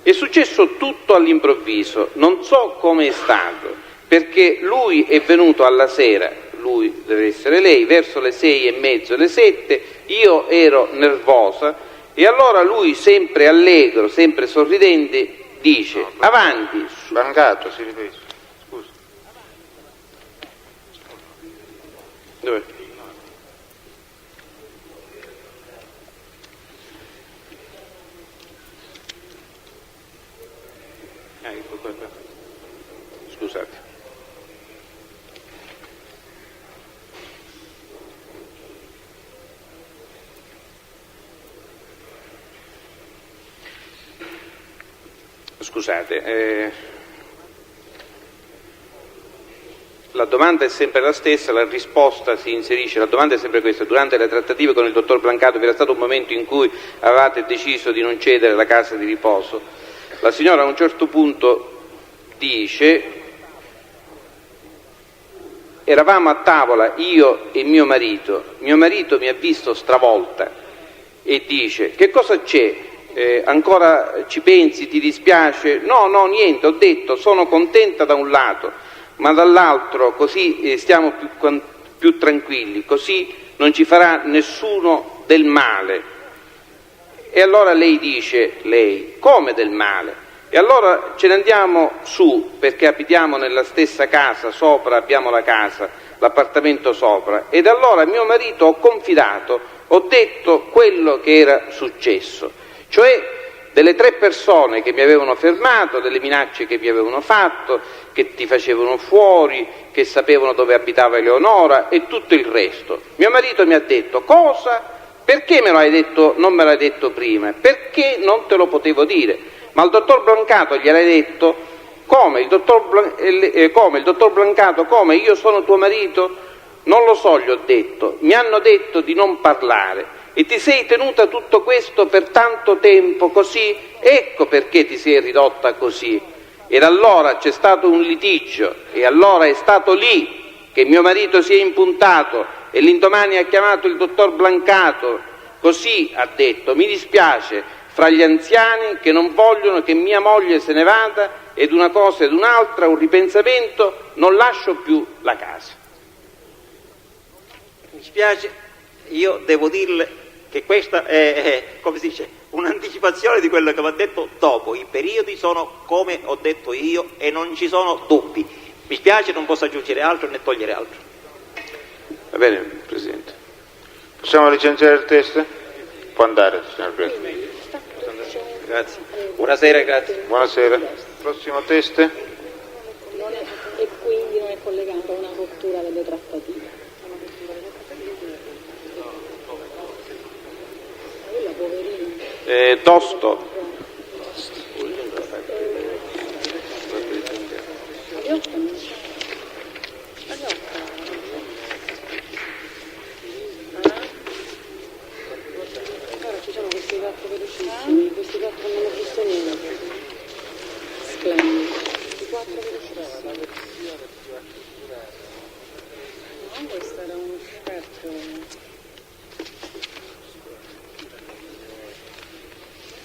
è successo tutto all'improvviso, non so come è stato, perché lui è venuto alla sera, lui deve essere lei, verso le 6:30, le 7, io ero nervosa. E allora lui, sempre allegro, sempre sorridente, dice: avanti. Blancato, si riferisce. Scusa. Dov'è? Ecco qua. Scusate. Scusate, la domanda è sempre la stessa, la risposta si inserisce, la domanda è sempre questa: durante le trattative con il dottor Blancato vi era stato un momento in cui avevate deciso di non cedere la casa di riposo? La signora a un certo punto dice: eravamo a tavola io e mio marito mi ha visto stravolta e dice: che cosa c'è? Ancora ci pensi, ti dispiace? No, niente, ho detto sono contenta da un lato, ma dall'altro così stiamo più tranquilli, così non ci farà nessuno del male. E allora lei dice: lei, come del male? E allora ce ne andiamo su, perché abitiamo nella stessa casa, sopra abbiamo la casa, l'appartamento sopra, ed allora a mio marito ho confidato, ho detto quello che era successo, cioè delle 3 persone che mi avevano fermato, delle minacce che mi avevano fatto, che ti facevano fuori, che sapevano dove abitava Eleonora e tutto il resto. Mio marito mi ha detto: cosa? Perché me lo hai detto, non me l'hai detto prima? Perché non te lo potevo dire? Ma al dottor Brancato gliel'hai detto? Come? Il dottor Brancato, come? Io sono tuo marito? Non lo so, gli ho detto. Mi hanno detto di non parlare. E ti sei tenuta tutto questo per tanto tempo così? Ecco perché ti sei ridotta così. Ed allora c'è stato un litigio, e allora è stato lì che mio marito si è impuntato e l'indomani ha chiamato il dottor Brancato. Così ha detto: mi dispiace, fra gli anziani che non vogliono che mia moglie se ne vada, ed una cosa ed un'altra, un ripensamento, non lascio più la casa. Mi spiace, io devo dirle che questa è, come si dice, un'anticipazione di quello che va detto dopo. I periodi sono come ho detto io e non ci sono dubbi. Mi spiace, non posso aggiungere altro né togliere altro. Va bene, Presidente. Possiamo licenziare il testo? Può andare, signor Presidente. Grazie. Buonasera, grazie. Buonasera. Prossimo testo. E quindi non è collegato a una rottura delle trattative. Quella poverina. Tosto. Ci sono questi 4 velocissimi, questi 4 non ho visto niente. Splendidi. Questi 4 velocissimi. No, questo era uno scherzo.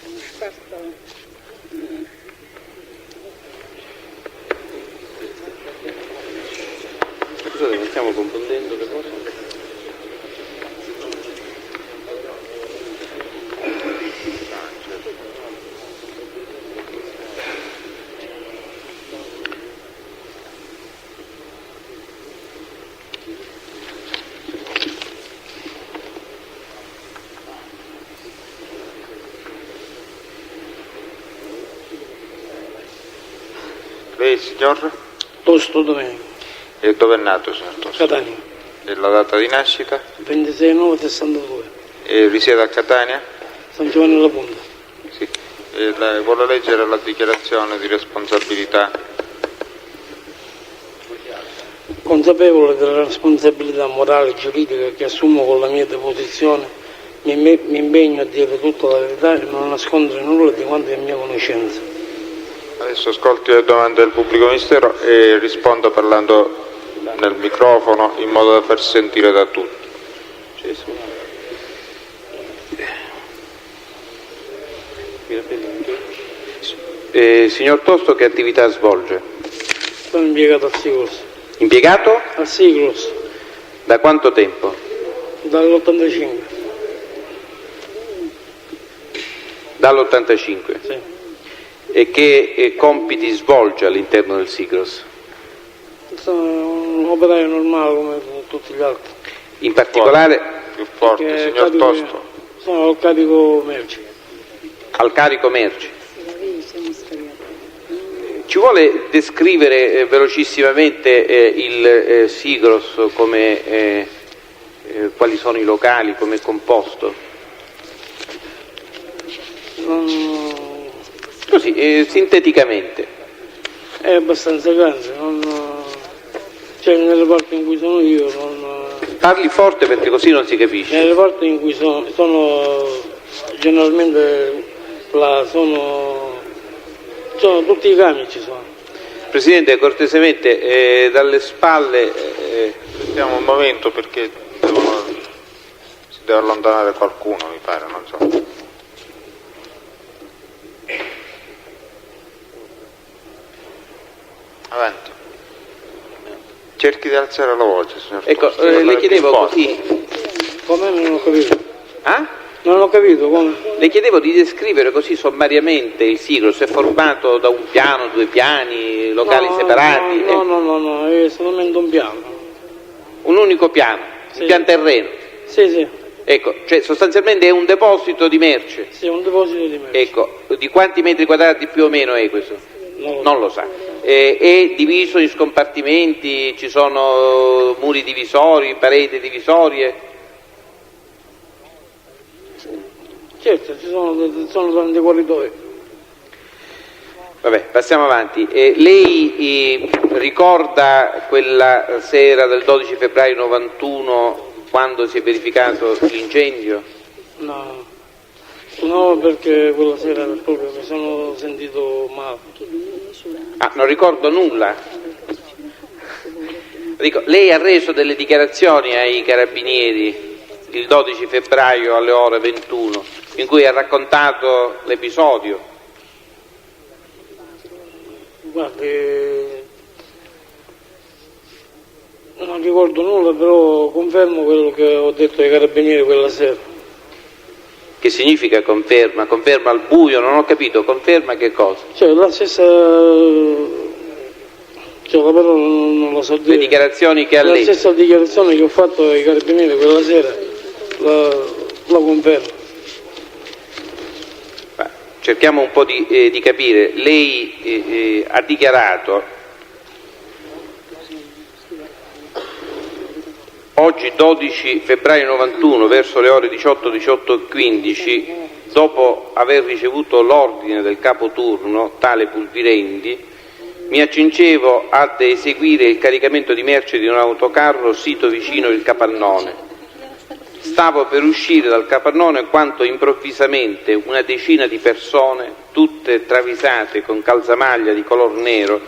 Uno scherzo. Scusate, non stiamo confondendo le cose? Lei, signor? Tosto Domenico, E dove è nato, signor Tosto? Catania, E la data di nascita? 26/9/62, E risiede a Catania? San Giovanni alla Punta. Sì. E vuole leggere la dichiarazione di responsabilità? Consapevole della responsabilità morale e giuridica che assumo con la mia deposizione, mi impegno a dire tutta la verità e non nascondere nulla di quanto è mia conoscenza. Adesso ascolti le domande del pubblico ministero e risponda parlando nel microfono in modo da far sentire da tutti. Signor Tosto, che attività svolge? Sono impiegato al Siglos. Impiegato? Al Siglos, Da quanto tempo? dall'85. Dall'85. Sì. E che compiti svolge all'interno del Sigros? Sono un operaio normale come tutti gli altri. In particolare Più forte, Perché signor carico- Tosto. Sono al carico merci. al carico merci. Ci vuole descrivere velocissimamente il Sigros, come, quali sono i locali, come è composto? Così, sinteticamente. È abbastanza grande, cioè nelle parti in cui sono io, Parli forte perché così non si capisce. nelle parti in cui sono generalmente sono tutti i camion ci sono. Presidente, cortesemente, dalle spalle... Aspettiamo un momento perché si deve allontanare qualcuno, mi pare, non so. Avanti. Cerchi di alzare la voce, signor Ecco, Tosto. le chiedevo così... Come? Non ho capito. Ah? Non ho capito come. Le chiedevo di descrivere così sommariamente il Sigros. È formato da un piano, 2 piani, locali separati? No, è solamente un piano. Un unico piano, Sì. un pian terreno. Sì, Ecco, cioè sostanzialmente è un deposito di merce. sì, un deposito di merci. Ecco, di quanti metri quadrati più o meno è questo? Non lo so. Non lo sa. È diviso in scompartimenti, ci sono muri divisori, pareti divisorie? Certo, ci sono tanti corridoi. Vabbè, passiamo avanti. Lei ricorda quella sera del 12 febbraio 91 quando si è verificato l'incendio? No, perché quella sera proprio mi sono sentito male. Ah, non ricordo nulla? Dico, lei ha reso delle dichiarazioni ai carabinieri il 12 febbraio alle ore 21 in cui ha raccontato l'episodio? Guardi, non ricordo nulla, però confermo quello che ho detto ai carabinieri quella sera. Che significa conferma? Conferma al buio? Non ho capito, conferma che cosa? Cioè la stessa... Cioè la parola non lo so dire. Le dichiarazioni che ha letto. La letto? stessa dichiarazione che ho fatto ai carabinieri quella sera, la confermo. Cerchiamo un po' di capire. Lei ha dichiarato oggi 12 febbraio 91 verso le ore 18:15, dopo aver ricevuto l'ordine del capo turno, tale Pulvirendi, mi accingevo ad eseguire il caricamento di merci di un autocarro sito vicino il capannone. Stavo per uscire dal capannone quando improvvisamente una decina di persone, tutte travisate con calzamaglia di color nero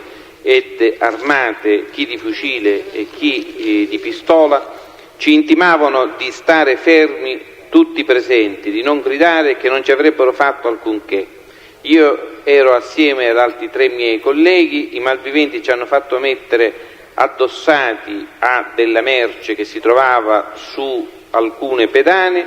ed armate, chi di fucile e chi di pistola, ci intimavano di stare fermi tutti presenti, di non gridare e che non ci avrebbero fatto alcunché. Io ero assieme ad altri 3 miei colleghi, i malviventi ci hanno fatto mettere addossati a della merce che si trovava su alcune pedane,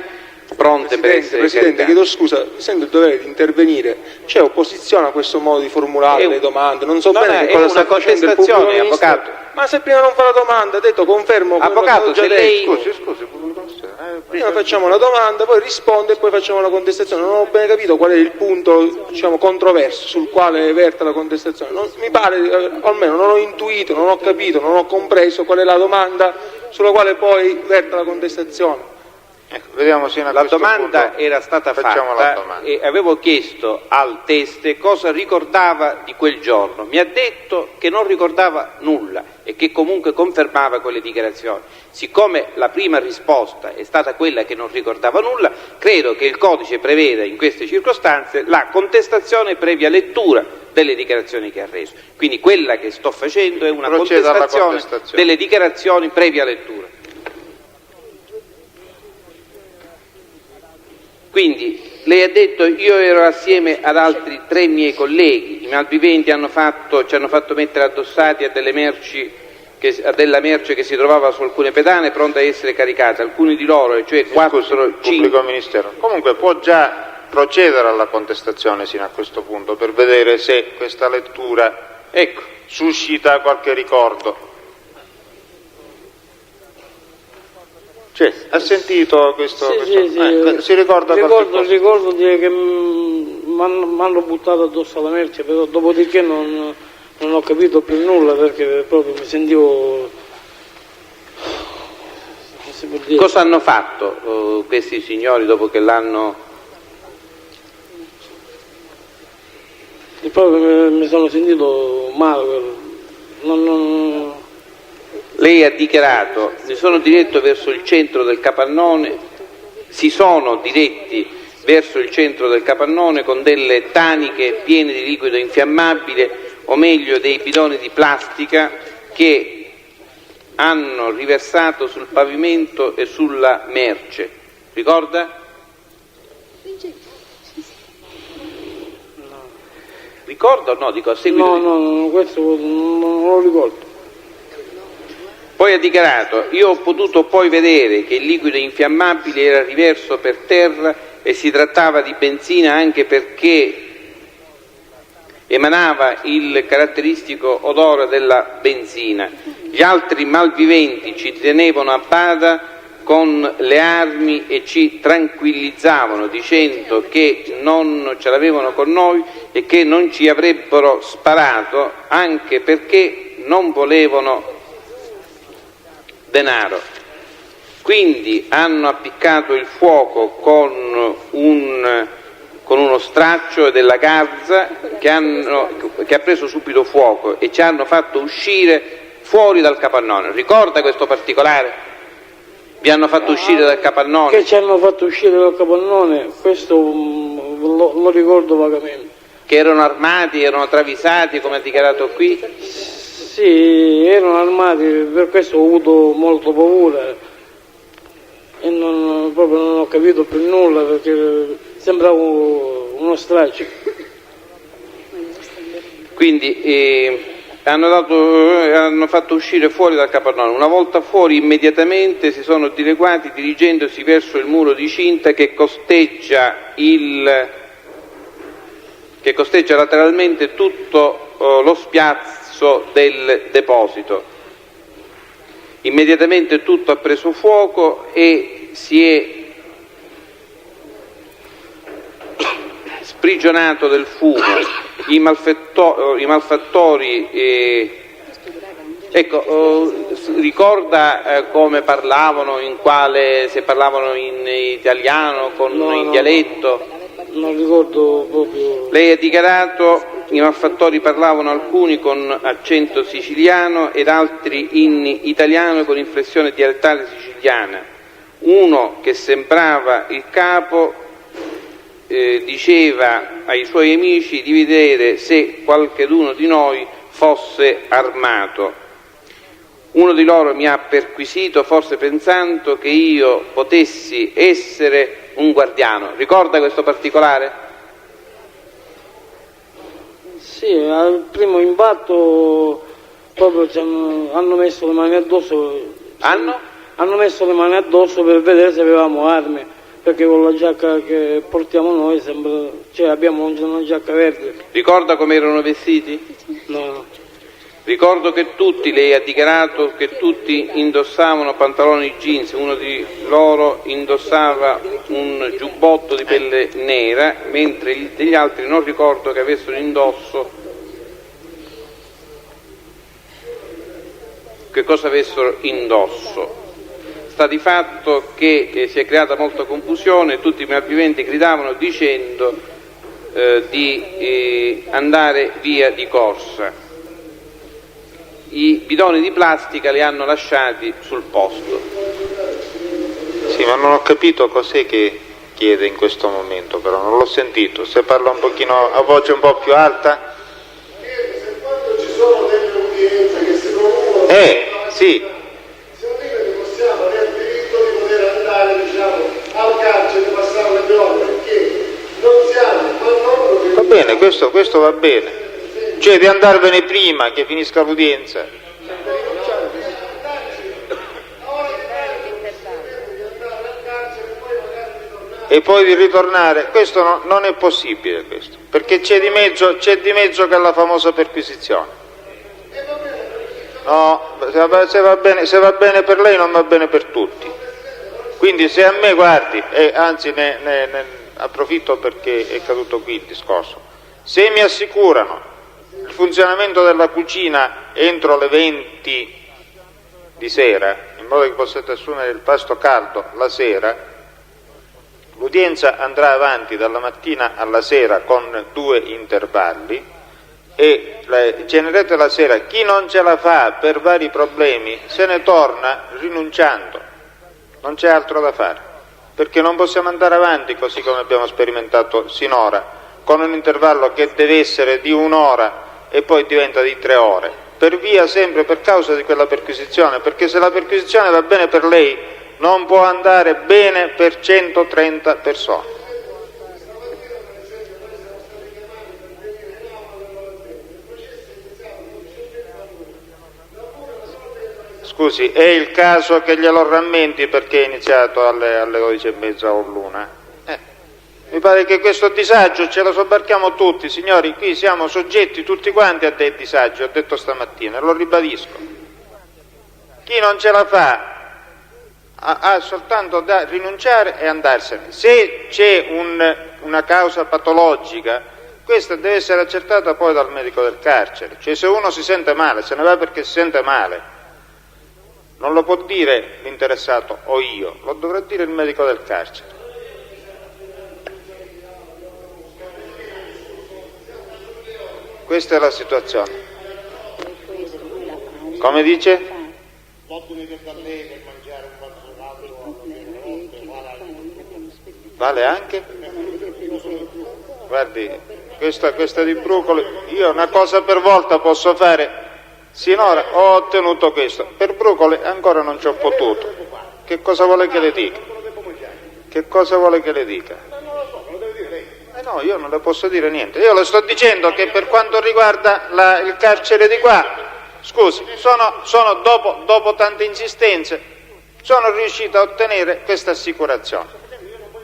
pronte per essere Presidente, caricate. chiedo scusa, sento il dovere di intervenire. C'è opposizione a questo modo di formulare le domande? Non so bene che cosa sta facendo il pubblico contestazione, ministero. avvocato. Ma se prima non fa la domanda, ha detto confermo quello Avvocato, che ho già se detto. lei... Scusi, Prima facciamo la domanda, poi risponde e poi facciamo la contestazione. Non ho bene capito qual è il punto, diciamo, controverso sul quale verte la contestazione. Non, mi pare, almeno non ho intuito, non ho capito, non ho compreso qual è la domanda sulla quale poi verte la contestazione. Ecco, vediamo se La domanda era stata facciamo la fatta domanda. e avevo chiesto al teste cosa ricordava di quel giorno. Mi ha detto che non ricordava nulla e che comunque confermava quelle dichiarazioni. Siccome la prima risposta è stata quella che non ricordava nulla, credo che il codice preveda in queste circostanze la contestazione previa lettura delle dichiarazioni che ha reso. Quindi quella che sto facendo è una Proceda alla contestazione contestazione delle dichiarazioni previa lettura. Quindi lei ha detto io ero assieme ad altri 3 miei colleghi, i malviventi ci hanno fatto mettere addossati a della merce che si trovava su alcune pedane pronte a essere caricate, alcuni di loro, cioè 4-5... Pubblico ministero. Comunque può già procedere alla contestazione sino a questo punto per vedere se questa lettura suscita qualche ricordo. Ha sentito questo? Sì. Si ricorda qualche cosa? Ricordo che mi hanno buttato addosso alla merce, però dopodiché non ho capito più nulla perché proprio mi sentivo... non si può dire. Cosa hanno fatto questi signori dopo che l'hanno... E proprio mi sono sentito male. Lei ha dichiarato, mi sono diretto verso il centro del capannone, si sono diretti verso il centro del capannone con delle taniche piene di liquido infiammabile, o meglio dei bidoni di plastica che hanno riversato sul pavimento e sulla merce. Ricorda? Ricorda o no? Dico a seguito No, questo non lo ricordo. Poi ha dichiarato, io ho potuto poi vedere che il liquido infiammabile era riverso per terra e si trattava di benzina anche perché emanava il caratteristico odore della benzina. Gli altri malviventi ci tenevano a bada con le armi e ci tranquillizzavano dicendo che non ce l'avevano con noi e che non ci avrebbero sparato anche perché non volevano denaro. Quindi hanno appiccato il fuoco con uno straccio della garza che ha preso subito fuoco e ci hanno fatto uscire fuori dal capannone. Ricorda questo particolare? Vi hanno fatto uscire dal capannone? Che ci hanno fatto uscire dal capannone, questo lo ricordo vagamente. Che erano armati, erano travisati, come ha dichiarato qui? Sì, erano armati, per questo ho avuto molto paura e proprio non ho capito più nulla perché sembrava uno straccio. Quindi hanno fatto uscire fuori dal capannone. Una volta fuori immediatamente si sono dileguati dirigendosi verso il muro di cinta che costeggia lateralmente tutto lo spiazzo del deposito. Immediatamente tutto ha preso fuoco e si è sprigionato del fumo. I malfattori ricorda come parlavano, se parlavano in italiano, in dialetto? Non ricordo proprio. Lei ha dichiarato i malfattori parlavano alcuni con accento siciliano ed altri in italiano con inflessione dialettale siciliana. Uno che sembrava il capo diceva ai suoi amici di vedere se qualcheduno di noi fosse armato. Uno di loro mi ha perquisito, forse pensando che io potessi essere un guardiano. Ricorda questo particolare? Sì, al primo impatto proprio hanno messo le mani addosso. Hanno messo le mani addosso per vedere se avevamo armi, perché con la giacca che portiamo noi abbiamo una giacca verde. Ricorda come erano vestiti? No. Ricordo che lei ha dichiarato che tutti indossavano pantaloni jeans, uno di loro indossava un giubbotto di pelle nera, mentre degli altri non ricordo che avessero indosso che cosa avessero indosso. Sta di fatto che si è creata molta confusione, tutti i malviventi gridavano dicendo di andare via di corsa. I bidoni di plastica li hanno lasciati sul posto. Sì, ma non ho capito cos'è che chiede in questo momento, però non l'ho sentito. Se parla un pochino a voce un po' più alta. Se quando ci sono delle udienze che si promuovono, sì. Se possiamo avere il diritto di poter andare, al carcere, di passare le ore, perché non siamo, Va bene, questo va bene. Cioè di andarvene prima che finisca l'udienza. E poi di ritornare. Questo non è possibile, questo, perché c'è di mezzo che la famosa perquisizione. No, se va bene per lei non va bene per tutti. Quindi se a me, guardi, anzi ne approfitto perché è caduto qui il discorso, se mi assicurano il funzionamento della cucina entro le 20 di sera, in modo che possiate assumere il pasto caldo la sera, l'udienza andrà avanti dalla mattina alla sera con 2 intervalli e cenerete la sera. Chi non ce la fa per vari problemi se ne torna rinunciando, non c'è altro da fare, perché non possiamo andare avanti così come abbiamo sperimentato sinora, con un intervallo che deve essere di 1 ora e poi diventa di 3 ore, sempre per causa di quella perquisizione, perché se la perquisizione va bene per lei non può andare bene per 130 persone. Scusi, è il caso che glielo rammenti perché è iniziato alle 12:30 o l'1? Mi pare che questo disagio ce lo sobbarchiamo tutti, signori, qui siamo soggetti tutti quanti a dei disagi, ho detto stamattina, e lo ribadisco. Chi non ce la fa ha soltanto da rinunciare e andarsene. Se c'è una causa patologica, questa deve essere accertata poi dal medico del carcere, cioè se uno si sente male, se ne va perché si sente male. Non lo può dire l'interessato o io, lo dovrà dire il medico del carcere. Questa è la situazione. Come dice? Vale anche? Guardi, questa di Brucoli, io una cosa per volta posso fare. Sinora ho ottenuto questo, per Brucoli ancora non ci ho potuto. Che cosa vuole che le dica? Che cosa vuole che le dica? No, io non le posso dire niente. Io le sto dicendo che per quanto riguarda il carcere di qua, scusi, sono dopo tante insistenze, sono riuscito a ottenere questa assicurazione.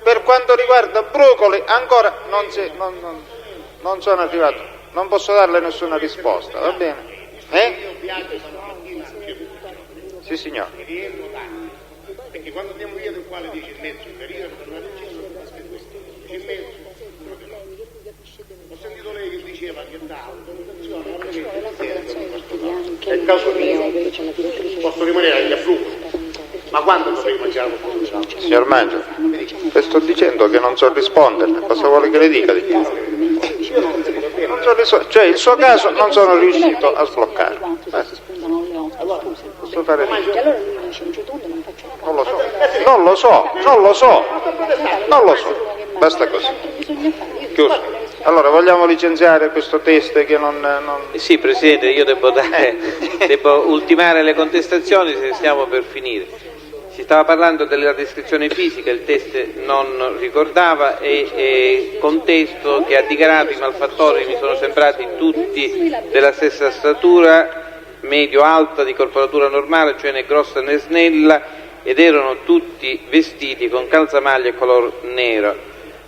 Per quanto riguarda Brucoli ancora non sono arrivato, non posso darle nessuna risposta, va bene? Sì, signore. Perché quando andiamo via del quale dice il mezzo, per io tornare il mezzo. Ho sentito lei che diceva che è il caso mio, posso rimanere agli afflutti, ma quando dovrei mangiare un po'? Signor Mangio, le sto dicendo che non so risponderle, cosa vuole che le dica di più? Cioè il suo caso non sono riuscito a sbloccare. Posso fare niente. Non lo so, basta così. Chiuso. Allora vogliamo licenziare questo test che non... Sì, Presidente, io devo ultimare le contestazioni se stiamo per finire. Si stava parlando della descrizione fisica, il test non ricordava e contesto che ha dichiarato i malfattori mi sono sembrati tutti della stessa statura, medio-alta, di corporatura normale, cioè né grossa né snella, ed erano tutti vestiti con calzamaglia color nero.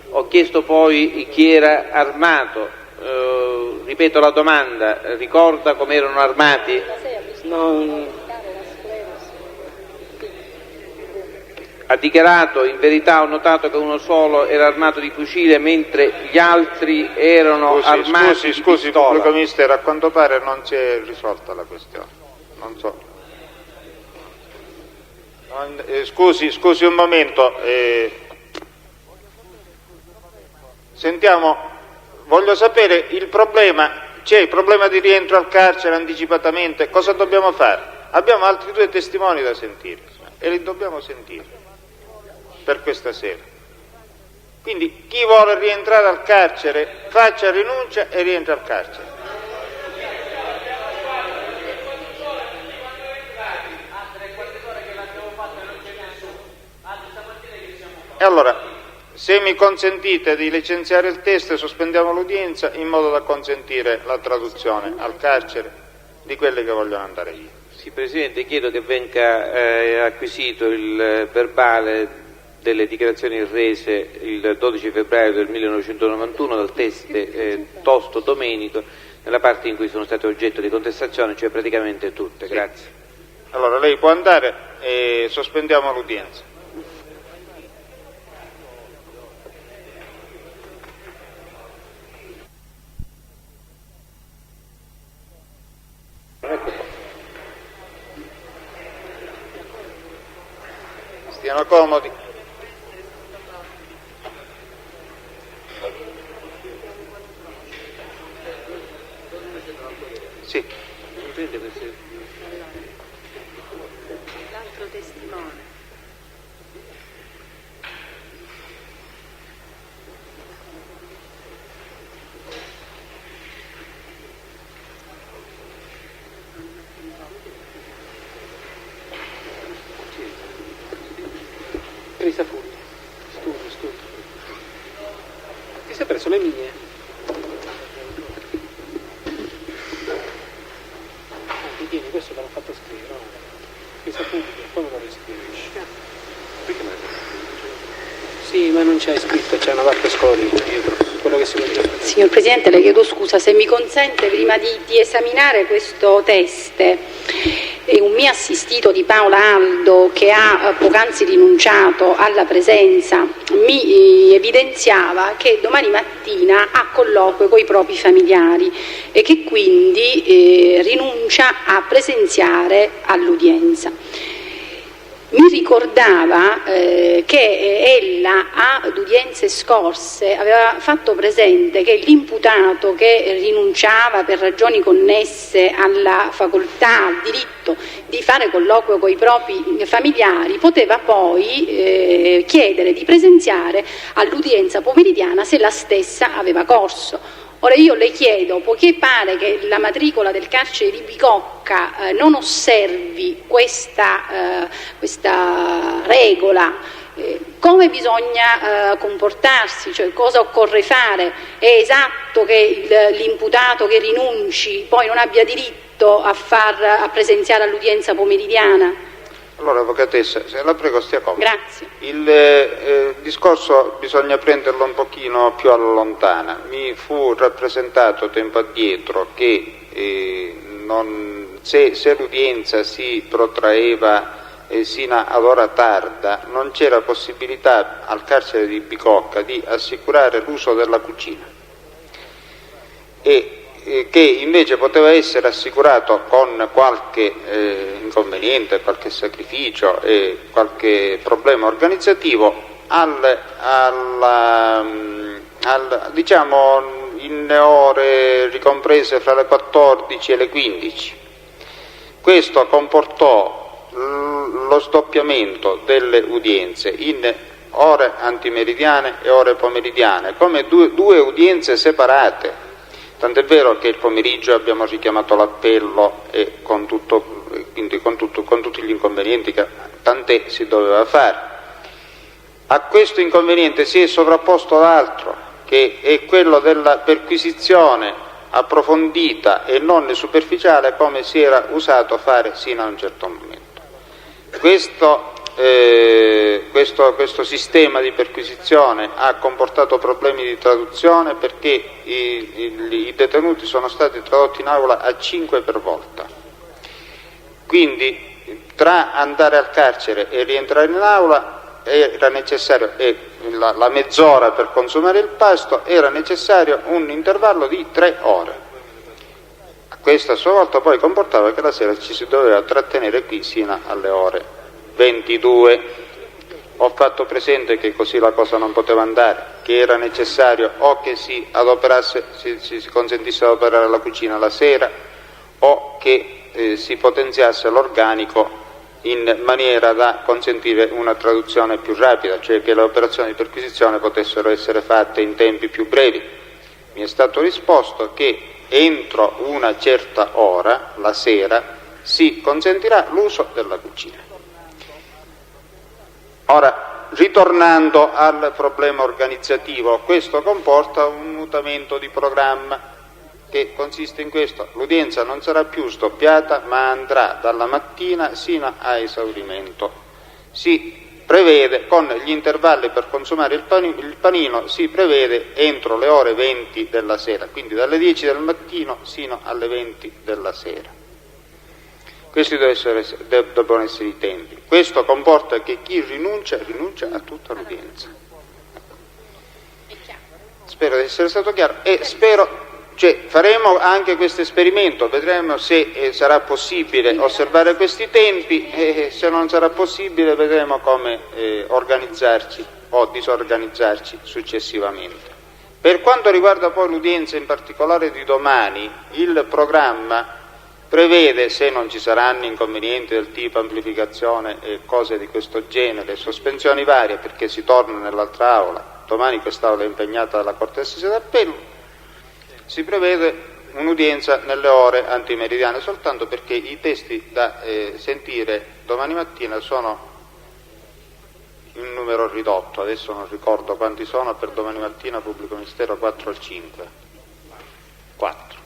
Ho chiesto poi chi era armato, ripeto la domanda, ricorda come erano armati? No. Ha dichiarato, in verità ho notato che uno solo era armato di fucile mentre gli altri erano armati di pistola. Pubblico ministero, a quanto pare non si è risolta la questione, non so. Scusi un momento, sentiamo, voglio sapere il problema, c'è il problema di rientro al carcere anticipatamente, cosa dobbiamo fare? Abbiamo altri 2 testimoni da sentire e li dobbiamo sentire per questa sera. Quindi chi vuole rientrare al carcere faccia rinuncia e rientra al carcere. E allora, se mi consentite di licenziare il test, sospendiamo l'udienza in modo da consentire la traduzione al carcere di quelli che vogliono andare via. Sì, Presidente, chiedo che venga acquisito il verbale delle dichiarazioni rese il 12 febbraio del 1991 dal teste Tosto Domenico, nella parte in cui sono state oggetto di contestazione, cioè praticamente tutte. Sì. Grazie. Allora lei può andare e sospendiamo l'udienza. Stiano comodi. Sì. L'altro testimone. Presa fuori. Studio. Ti sei preso le mie? Tieni, questo te l'ho fatto scrivere, no? Presa pubblica, poi me lo riscrivisci. Perché me lo riscrivi? Sì, ma non c'è scritto, c'è una parte scolorita dietro, quello che si può dire. Signor Presidente, le chiedo scusa, se mi consente, prima di esaminare questo test, un mio assistito di Paola Aldo, che ha poc'anzi rinunciato alla presenza, mi evidenziava che domani mattina ha colloquio con i propri familiari e che quindi rinuncia a presenziare all'udienza. mi ricordava che ella ad udienze scorse aveva fatto presente che l'imputato che rinunciava per ragioni connesse alla facoltà, al diritto di fare colloquio con i propri familiari poteva poi chiedere di presenziare all'udienza pomeridiana se la stessa aveva corso. Ora io le chiedo, poiché pare che la matricola del carcere di Bicocca non osservi questa regola, come bisogna comportarsi, cioè cosa occorre fare? È esatto che l'imputato che rinunci poi non abbia diritto a presenziare all'udienza pomeridiana? Allora, avvocatessa, se la prego stia comoda. Grazie. Il discorso bisogna prenderlo un pochino più alla lontana. Mi fu rappresentato tempo addietro che se l'udienza si protraeva sino ad ora tarda, non c'era possibilità al carcere di Bicocca di assicurare l'uso della cucina, e che invece poteva essere assicurato con qualche inconveniente, qualche sacrificio e qualche problema organizzativo diciamo in ore ricomprese fra le 14 e le 15. Questo comportò lo sdoppiamento delle udienze in ore antimeridiane e ore pomeridiane, come due udienze separate. Tant'è vero che il pomeriggio abbiamo richiamato l'appello e con tutti gli inconvenienti che tant'è si doveva fare. A questo inconveniente si è sovrapposto l'altro, che è quello della perquisizione approfondita e non superficiale come si era usato fare sino a un certo momento. Questo sistema di perquisizione ha comportato problemi di traduzione, perché i detenuti sono stati tradotti in aula a 5 per volta. Quindi tra andare al carcere e rientrare in aula era necessario, la mezz'ora per consumare il pasto, era necessario un intervallo di 3 ore. Questo a sua volta poi comportava che la sera ci si doveva trattenere qui sino alle ore 22. Ho fatto presente che così la cosa non poteva andare, che era necessario o che si consentisse di adoperare la cucina la sera, o che si potenziasse l'organico in maniera da consentire una traduzione più rapida, cioè che le operazioni di perquisizione potessero essere fatte in tempi più brevi. Mi è stato risposto che entro una certa ora, la sera, si consentirà l'uso della cucina. Ora, ritornando al problema organizzativo, questo comporta un mutamento di programma che consiste in questo: l'udienza non sarà più sdoppiata, ma andrà dalla mattina sino a esaurimento. Si prevede, con gli intervalli per consumare il panino, si prevede entro le ore 20 della sera, quindi dalle 10 del mattino sino alle 20 della sera. Questi devono essere i tempi. Questo comporta che chi rinuncia a tutta l'udienza. Spero di essere stato chiaro e faremo anche questo esperimento, vedremo se sarà possibile osservare questi tempi, e se non sarà possibile vedremo come organizzarci o disorganizzarci successivamente. Per quanto riguarda poi l'udienza in particolare di domani, il programma prevede, se non ci saranno inconvenienti del tipo amplificazione e cose di questo genere, sospensioni varie perché si torna nell'altra aula, domani quest'aula è impegnata dalla Corte d'Assise d'Appello, si prevede un'udienza nelle ore antimeridiane, soltanto perché i testi da sentire domani mattina sono in numero ridotto, adesso non ricordo quanti sono per domani mattina, Pubblico Ministero 4 o 5? 4.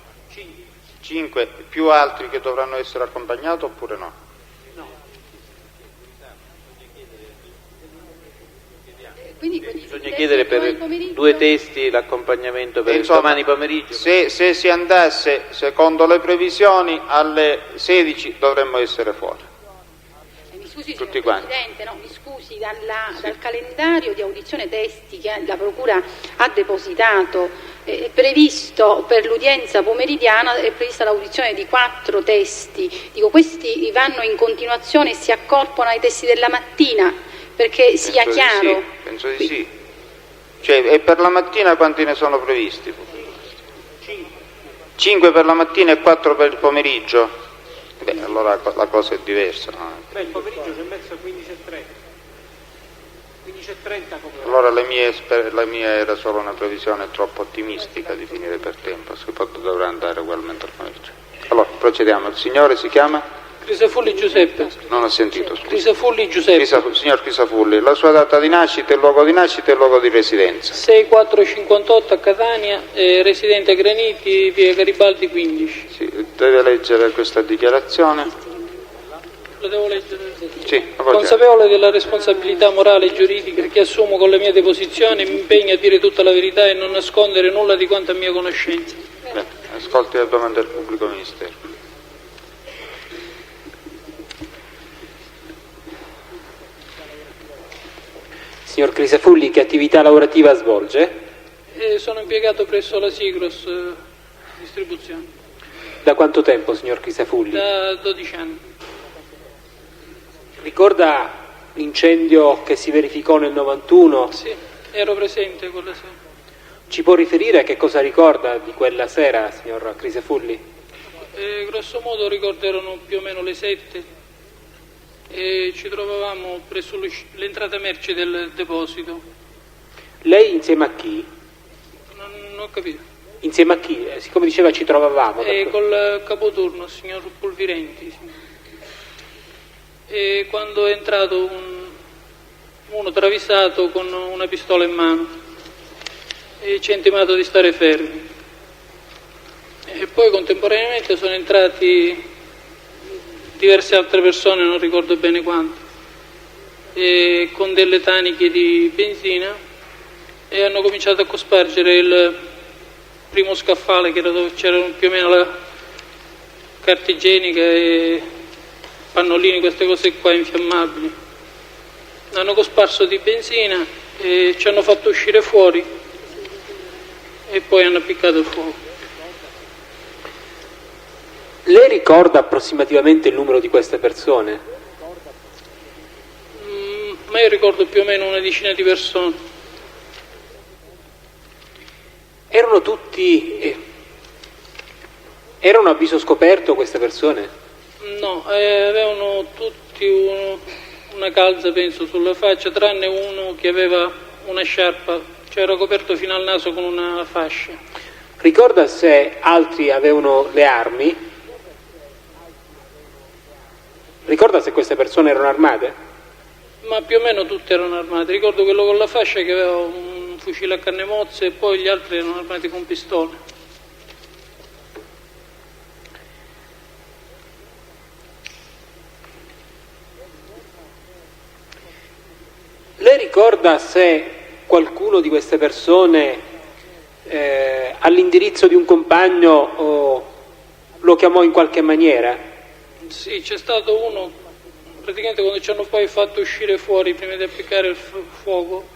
5 più altri che dovranno essere accompagnati oppure no? Bisogna chiedere per 2 testi l'accompagnamento per domani pomeriggio. Se si andasse secondo le previsioni alle 16 dovremmo essere fuori. Mi scusi, tutti signor quanti. Presidente, no, mi scusi, dal calendario di audizione testi che la Procura ha depositato è previsto per l'udienza pomeridiana, è prevista l'audizione di 4 testi. Dico, questi vanno in continuazione e si accorpano ai testi della mattina, perché sia chiaro. Penso di sì. Cioè, e per la mattina quanti ne sono previsti? 5 per la mattina e 4 per il pomeriggio? Beh, allora la cosa è diversa. No? Beh, il pomeriggio c'è messo a 15:30. 15:30 come... Allora la mia era solo una previsione troppo ottimistica di finire per tempo, si dovrà andare ugualmente al pomeriggio. Allora, procediamo. Il signore si chiama? Crisafulli Giuseppe. Non ho sentito, scusa. Crisafulli Giuseppe. Signor Crisafulli, la sua data di nascita, il luogo di nascita e il luogo di residenza. 6458 a Catania, residente a Graniti, via Garibaldi 15. Sì, deve leggere questa dichiarazione. Lo devo leggere? Sì, consapevole della responsabilità morale e giuridica che assumo con la mia deposizione, mi impegno a dire tutta la verità e non nascondere nulla di quanto a mia conoscenza. Ascolti la domanda del pubblico ministero. Signor Crisafulli, che attività lavorativa svolge? Sono impiegato presso la Sigros Distribuzione. Da quanto tempo, signor Crisafulli? Da 12 anni. Ricorda l'incendio che si verificò nel 91? Sì, ero presente quella sera. Ci può riferire che cosa ricorda di quella sera, signor Crisafulli? Grosso modo ricordo erano più o meno le 7 e ci trovavamo presso l'entrata merci del deposito. Lei insieme a chi? Non ho capito. Insieme a chi? Siccome diceva ci trovavamo. Col capoturno, signor Pulvirenti. Sì. E quando è entrato uno travisato con una pistola in mano e ci ha intimato di stare fermi. E poi contemporaneamente sono entrati diverse altre persone, non ricordo bene quante, e con delle taniche di benzina, e hanno cominciato a cospargere il primo scaffale, che era dove c'erano più o meno la carta igienica e pannolini, queste cose qua infiammabili. Hanno cosparso di benzina e ci hanno fatto uscire fuori e poi hanno appiccato il fuoco. Lei ricorda approssimativamente il numero di queste persone? Ma io ricordo più o meno una decina di persone. Erano tutti... Erano a viso scoperto queste persone? No, avevano tutti una calza, penso, sulla faccia, tranne uno che aveva una sciarpa, cioè era coperto fino al naso con una fascia. Ricorda se altri avevano le armi? Ricorda se queste persone erano armate? Ma più o meno tutte erano armate. Ricordo quello con la fascia che aveva un fucile a canne mozze e poi gli altri erano armati con pistole. Lei ricorda se qualcuno di queste persone all'indirizzo di un compagno lo chiamò in qualche maniera? Sì, c'è stato uno, praticamente quando ci hanno poi fatto uscire fuori prima di appiccare il fuoco,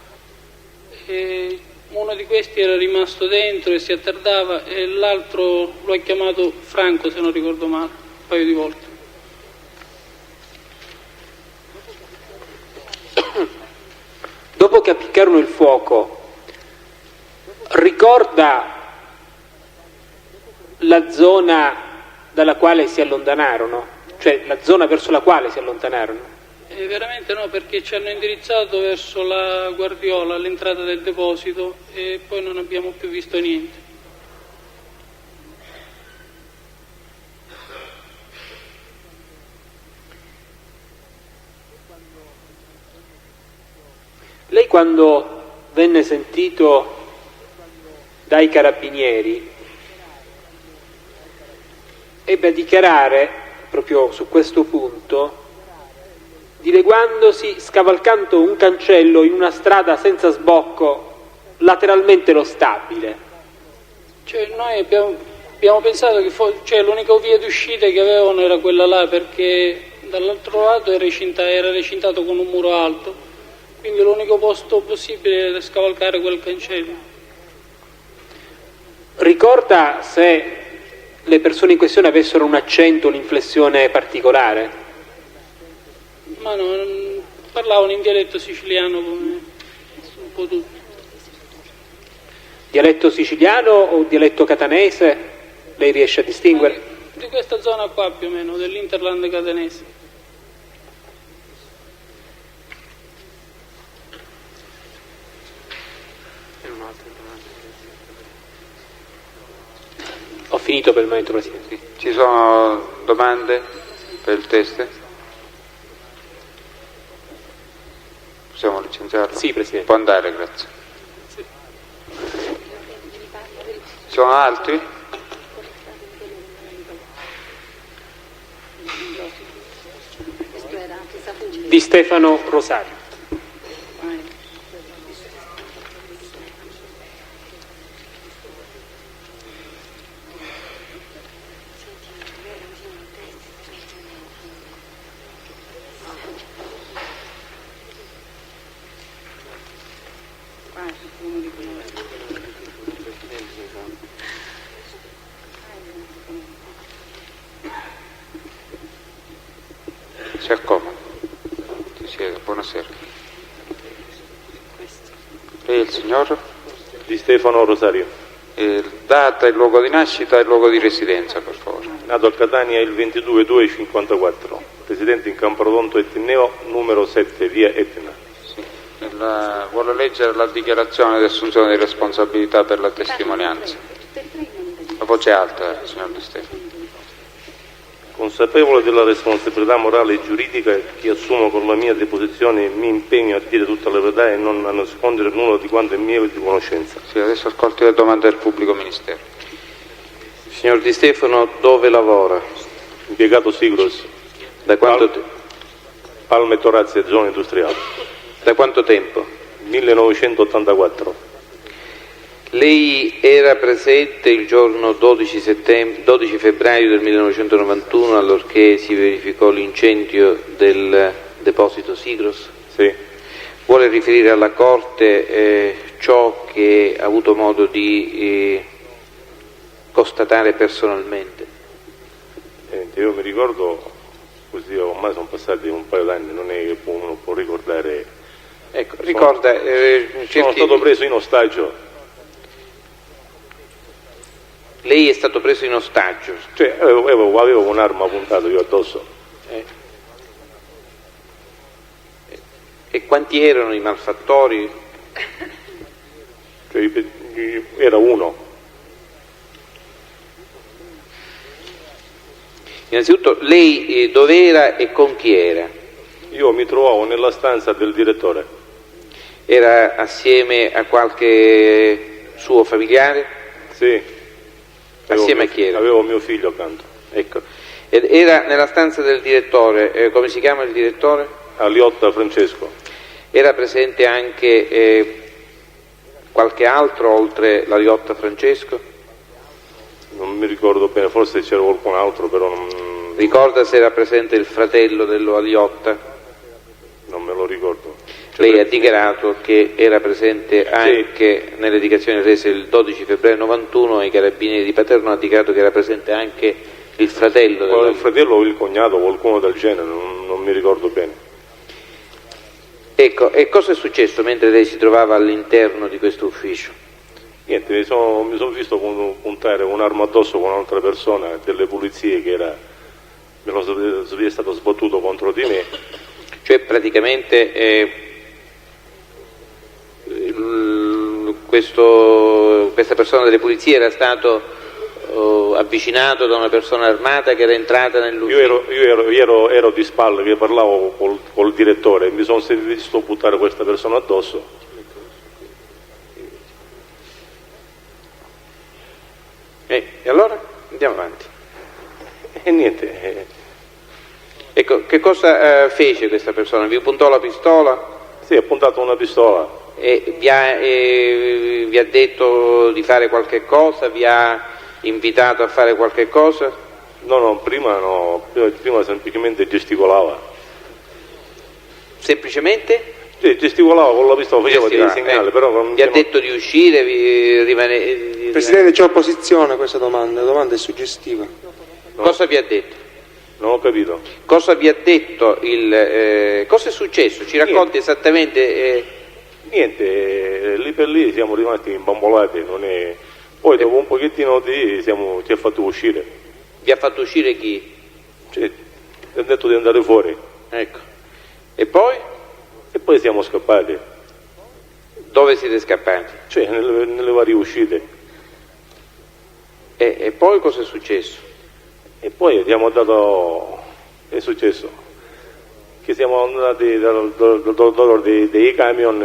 e uno di questi era rimasto dentro e si attardava, e l'altro lo ha chiamato Franco, se non ricordo male, un paio di volte. Dopo che appiccarono il fuoco, ricorda la zona dalla quale si allontanarono? Cioè la zona verso la quale si allontanarono? Veramente no, perché ci hanno indirizzato verso la Guardiola, all'entrata del deposito, e poi non abbiamo più visto niente. Lei quando venne sentito dai carabinieri ebbe a dichiarare proprio su questo punto, dileguandosi, scavalcando un cancello in una strada senza sbocco, lateralmente lo stabile. Cioè noi abbiamo pensato che l'unica via d'uscita che avevano era quella là, perché dall'altro lato era recintato con un muro alto, quindi l'unico posto possibile era scavalcare quel cancello. Ricorda se le persone in questione avessero un accento, un'inflessione particolare? Ma no, parlavano in dialetto siciliano come un po' tutti. Dialetto siciliano o dialetto catanese? Lei riesce a distinguere? Di questa zona qua più o meno, dell'Interland catanese. Ho finito per il momento, Presidente. Ci sono domande per il test? Possiamo licenziarlo? Sì, Presidente. Può andare, grazie. Sì. Ci sono altri? Di Stefano Rosario. Si accomodi. Si sieda, buonasera. Lei è il signor? Di Stefano Rosario. Data e luogo di nascita e luogo di residenza, per favore. Nato a Catania il 22/2/54. Residente in Camporodonto Etneo, numero 7, via Etna. Sì. Vuole leggere la dichiarazione di assunzione di responsabilità per la testimonianza. La voce alta, signor Di Stefano. Consapevole della responsabilità morale e giuridica che assumo con la mia deposizione, mi impegno a dire tutta la verità e non a nascondere nulla di quanto è mio di conoscenza. Sì, adesso ascolti le domande del pubblico ministero. Signor Di Stefano, dove lavora? Impiegato Sigros. Da quanto tempo? Palme Torazia, zona industriale. Da quanto tempo? 1984. Lei era presente il giorno 12 febbraio del 1991 allorché si verificò l'incendio del deposito Sigros? Sì. Vuole riferire alla Corte ciò che ha avuto modo di constatare personalmente? Io mi ricordo, così ormai sono passati un paio d'anni, non è che uno può ricordare. Ecco, ricorda... sono stato preso in ostaggio. Lei è stato preso in ostaggio? Cioè, avevo un'arma puntata io addosso. E quanti erano i malfattori? Cioè, era uno. Innanzitutto, lei dove era e con chi era? Io mi trovavo nella stanza del direttore. Era assieme a qualche suo familiare? Sì. Assieme a chi era? Avevo mio figlio accanto. Ecco. Ed era nella stanza del direttore, come si chiama il direttore? Aliotta Francesco. Era presente anche qualche altro oltre l'Aliotta Francesco? Non mi ricordo bene, forse c'era qualcun altro, però non... Ricorda se era presente il fratello dello Aliotta? Non me lo ricordo. Lei ha dichiarato che era presente anche nelle dichiarazioni rese il 12 febbraio 91 ai Carabinieri di Paterno, ha dichiarato che era presente anche il fratello. Il fratello o il cognato, qualcuno del genere, non mi ricordo bene. Ecco, e cosa è successo mentre lei si trovava all'interno di questo ufficio? Niente, mi sono visto puntare un'arma addosso con un'altra persona delle pulizie che è stato sbattuto contro di me. Cioè praticamente questa persona delle pulizie era stato avvicinato da una persona armata che era entrata nell'ufficio? Io ero di spalle che parlavo col direttore e mi sono visto buttare questa persona addosso. E allora? Andiamo avanti. E niente. Ecco, che cosa fece questa persona? Vi puntò la pistola? Sì, ha puntato una pistola. E vi ha detto di fare qualche cosa? Vi ha invitato a fare qualche cosa? No, prima semplicemente gesticolava. Semplicemente? Sì, gesticolava con la pistola, faceva dei segnali, però non vi ha detto di uscire, Presidente, c'è opposizione a questa domanda, la domanda è suggestiva. No. Cosa vi ha detto? Non ho capito. Cosa vi ha detto cosa è successo? Ci racconti esattamente? Niente, lì per lì siamo rimasti imbambolati, poi dopo un pochettino ci ha fatto uscire. Vi ha fatto uscire chi? Cioè, ha detto di andare fuori. Ecco. E poi? E poi siamo scappati. Dove siete scappati? Cioè, nelle varie uscite. E poi cosa è successo? E poi è successo che siamo andati dei camion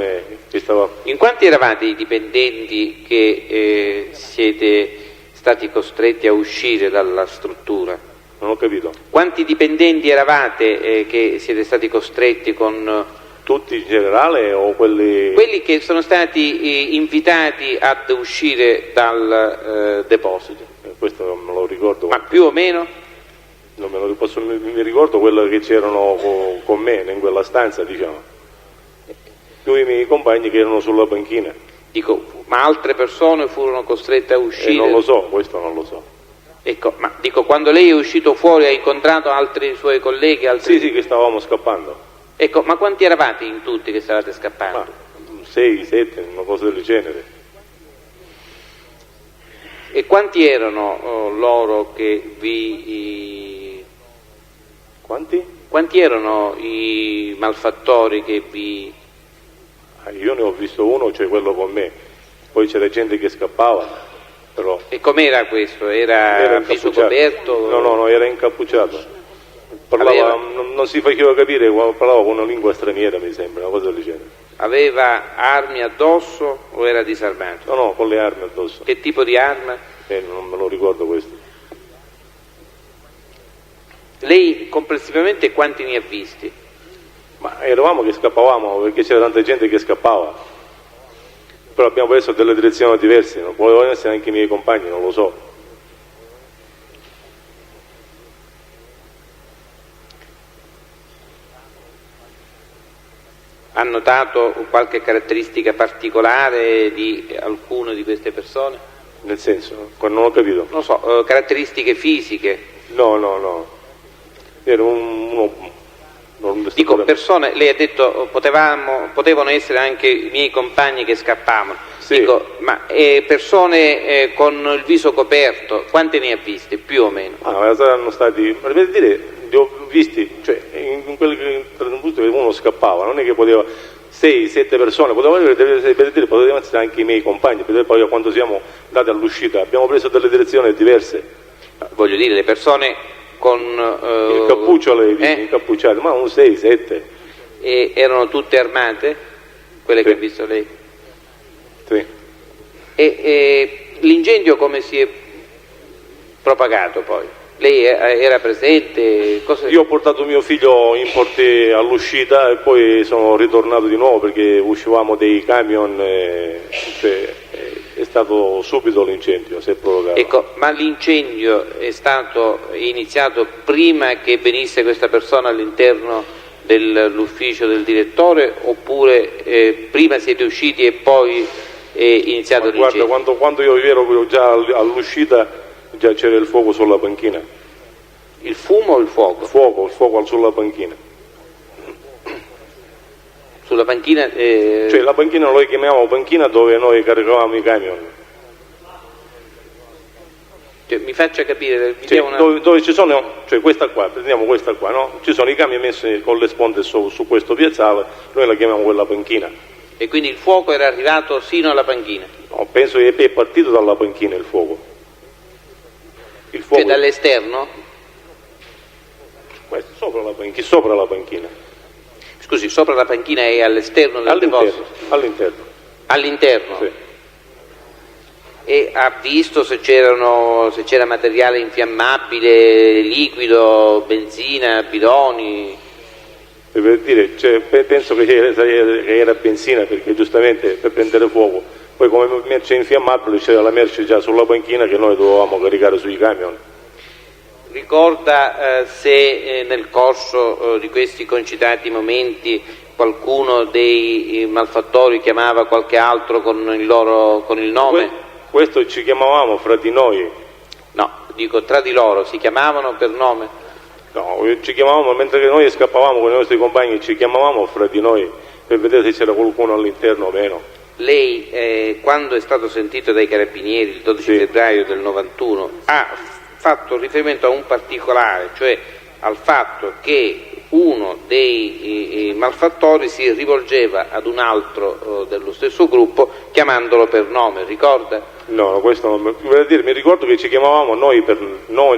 che stava... In quanti eravate i dipendenti che siete stati costretti a uscire dalla struttura? Non ho capito. Quanti dipendenti eravate che siete stati costretti con... Tutti in generale o quelli... Quelli che sono stati invitati ad uscire dal deposito. Questo non me lo ricordo. Ma più o meno? Non me lo mi ricordo quello che c'erano con me in quella stanza, diciamo. Più i miei compagni che erano sulla panchina. Dico, ma altre persone furono costrette a uscire? Non lo so, questo non lo so. Ecco, ma dico, quando lei è uscito fuori ha incontrato altri suoi colleghi? Sì, che stavamo scappando. Ecco, ma quanti eravate in tutti che stavate scappando? 6, 7, una cosa del genere. E quanti erano loro che vi... Quanti? Quanti erano i malfattori che vi... Io ne ho visto uno, cioè quello con me. Poi c'era gente che scappava, però... E com'era questo? Era viso coperto? No, era incappucciato. Parlava, non si faceva capire, parlava con una lingua straniera, mi sembra, una cosa del genere. Aveva armi addosso o era disarmato? No, con le armi addosso. Che tipo di arma? Non me lo ricordo questo. Lei complessivamente quanti ne ha visti? Ma eravamo che scappavamo, perché c'era tanta gente che scappava. Però abbiamo preso delle direzioni diverse, non potevano essere anche i miei compagni, non lo so. Ha notato qualche caratteristica particolare di alcune di queste persone? Nel senso? Non ho capito. Non so, caratteristiche fisiche? No. Era uno... Dico, persone, lei ha detto potevano essere anche i miei compagni che scappavano. Sì. Dico, ma persone con il viso coperto, quante ne ha viste, più o meno? Saranno stati, per dire, li ho visti, cioè in quelli che uno scappava, non è che poteva 6-7 persone, potevano essere anche i miei compagni, perché poi quando siamo andati all'uscita abbiamo preso delle direzioni diverse. Voglio dire, le persone con il cappuccio incappucciate, ma un 6-7. E erano tutte armate? Quelle che ha visto lei? Sì. E l'incendio come si è propagato poi? Lei era presente? Io ho portato mio figlio in porte all'uscita e poi sono ritornato di nuovo perché uscivamo dei camion, è stato subito l'incendio, si è provocato. Ecco, ma l'incendio è stato iniziato prima che venisse questa persona all'interno dell'ufficio del direttore oppure prima siete usciti e poi è iniziato l'incendio? Guarda, quando io ero già all'uscita già c'era il fuoco sulla panchina. Il fumo o il fuoco? Il fuoco sulla panchina. Sulla panchina? Cioè la panchina noi chiamiamo panchina dove noi caricavamo i camion. Cioè, mi faccia capire. Dove ci sono, cioè questa qua, prendiamo questa qua, no? Ci sono i camion messi con le sponde su questo piazzale, noi la chiamiamo quella panchina. E quindi il fuoco era arrivato sino alla panchina? No, penso che è partito dalla panchina il fuoco. Cioè dall'esterno? Questo, sopra la panchina. Scusi, sopra la panchina e all'esterno del deposito? All'interno? Sì. E ha visto se c'era materiale infiammabile, liquido, benzina, bidoni? Per dire, penso che era benzina perché giustamente per prendere fuoco. Poi come merce infiammabile c'era la merce già sulla panchina che noi dovevamo caricare sui camion. Ricorda se nel corso di questi concitati momenti qualcuno dei malfattori chiamava qualche altro con il nome? Questo ci chiamavamo fra di noi. No, dico tra di loro, si chiamavano per nome? No, ci chiamavamo, mentre noi scappavamo con i nostri compagni, ci chiamavamo fra di noi per vedere se c'era qualcuno all'interno o meno. Lei, quando è stato sentito dai carabinieri il 12 febbraio del 91, ha fatto riferimento a un particolare, cioè al fatto che uno dei malfattori si rivolgeva ad un altro dello stesso gruppo chiamandolo per nome, ricorda? No, questo non mi ricordo che ci chiamavamo noi per nome,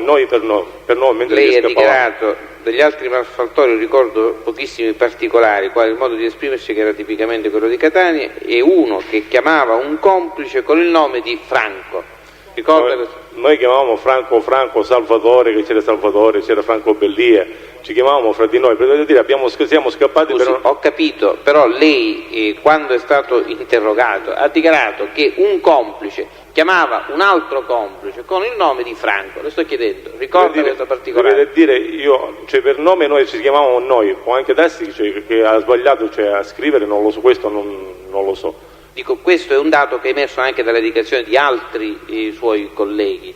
mentre lei ha scappavamo. dichiarato degli altri malfattori, ricordo pochissimi particolari, quali il modo di esprimersi che era tipicamente quello di Catania, e uno che chiamava un complice con il nome di Franco. Ricorda? Noi chiamavamo Franco Salvatore, che c'era Salvatore, c'era Franco Bellia, ci chiamavamo fra di noi, per dire siamo scappati. Scusi, ho capito, però lei quando è stato interrogato ha dichiarato che un complice chiamava un altro complice con il nome di Franco. Le sto chiedendo, ricorda questo particolare? Deve dire io, cioè per nome noi ci chiamavamo noi, può anche darsi che ha sbagliato, cioè, a scrivere, non lo so, questo non lo so. Dico, questo è un dato che è emerso anche dalle dichiarazioni di altri suoi colleghi.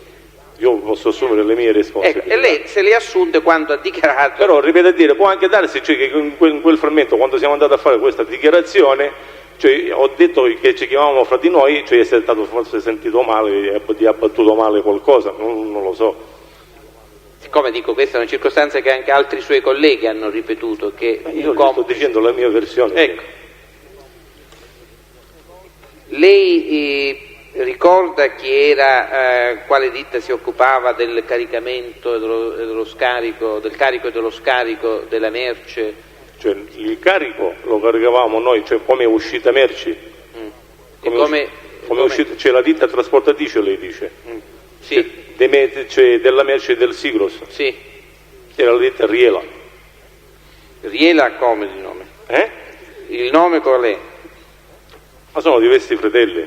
Io posso assumere le mie responsabilità. Ecco, e lei se le ha assunte quando ha dichiarato... Però, ripeto a dire, può anche darsi, cioè, che in quel frammento, quando siamo andati a fare questa dichiarazione, cioè, ho detto che ci chiamavamo fra di noi, cioè è stato forse sentito male, ti ha battuto male qualcosa, non lo so. Siccome dico, questa è una circostanza che anche altri suoi colleghi hanno ripetuto, che... Io sto dicendo la mia versione. Ecco. Lei ricorda chi era, quale ditta si occupava del caricamento e dello scarico, del carico e dello scarico della merce? Cioè il carico lo caricavamo noi, cioè come uscita merci. Come uscita, c'è la ditta trasportatrice, lei dice? Sì. Cioè, della merce del Sigros? Sì. Era la ditta Riela. Riela come il nome? Il nome qual è? Ma sono diversi fratelli.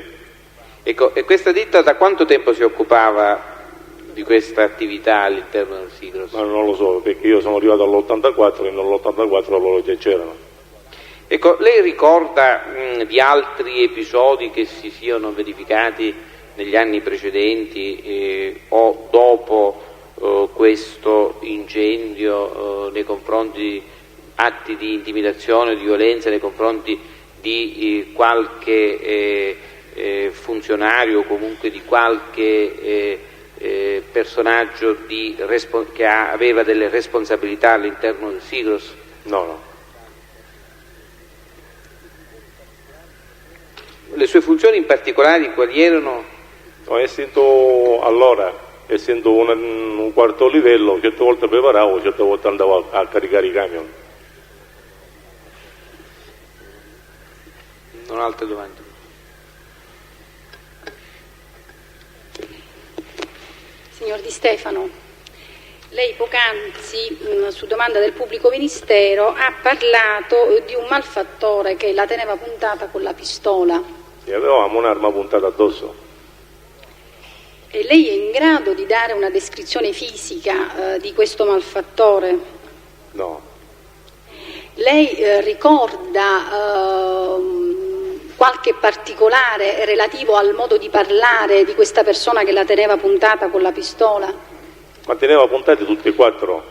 Ecco, e questa ditta da quanto tempo si occupava di questa attività all'interno del Sigros? Ma non lo so, perché io sono arrivato all'84 e nell'84 loro già c'erano. Ecco, lei ricorda di altri episodi che si siano verificati negli anni precedenti o dopo questo incendio nei confronti di atti di intimidazione, di violenza nei confronti di qualche funzionario o comunque di qualche personaggio che aveva delle responsabilità all'interno del Sigros? No. Le sue funzioni in particolare quali erano? No, essendo un quarto livello, certe volte preparavo, certe volte andavo a caricare i camion. Non ho altre domande. Signor Di Stefano, lei poc'anzi, su domanda del pubblico ministero, ha parlato di un malfattore che la teneva puntata con la pistola. E avevamo un'arma puntata addosso. E lei è in grado di dare una descrizione fisica di questo malfattore? No. Lei ricorda qualche particolare relativo al modo di parlare di questa persona che la teneva puntata con la pistola? Ma teneva puntate tutte e quattro,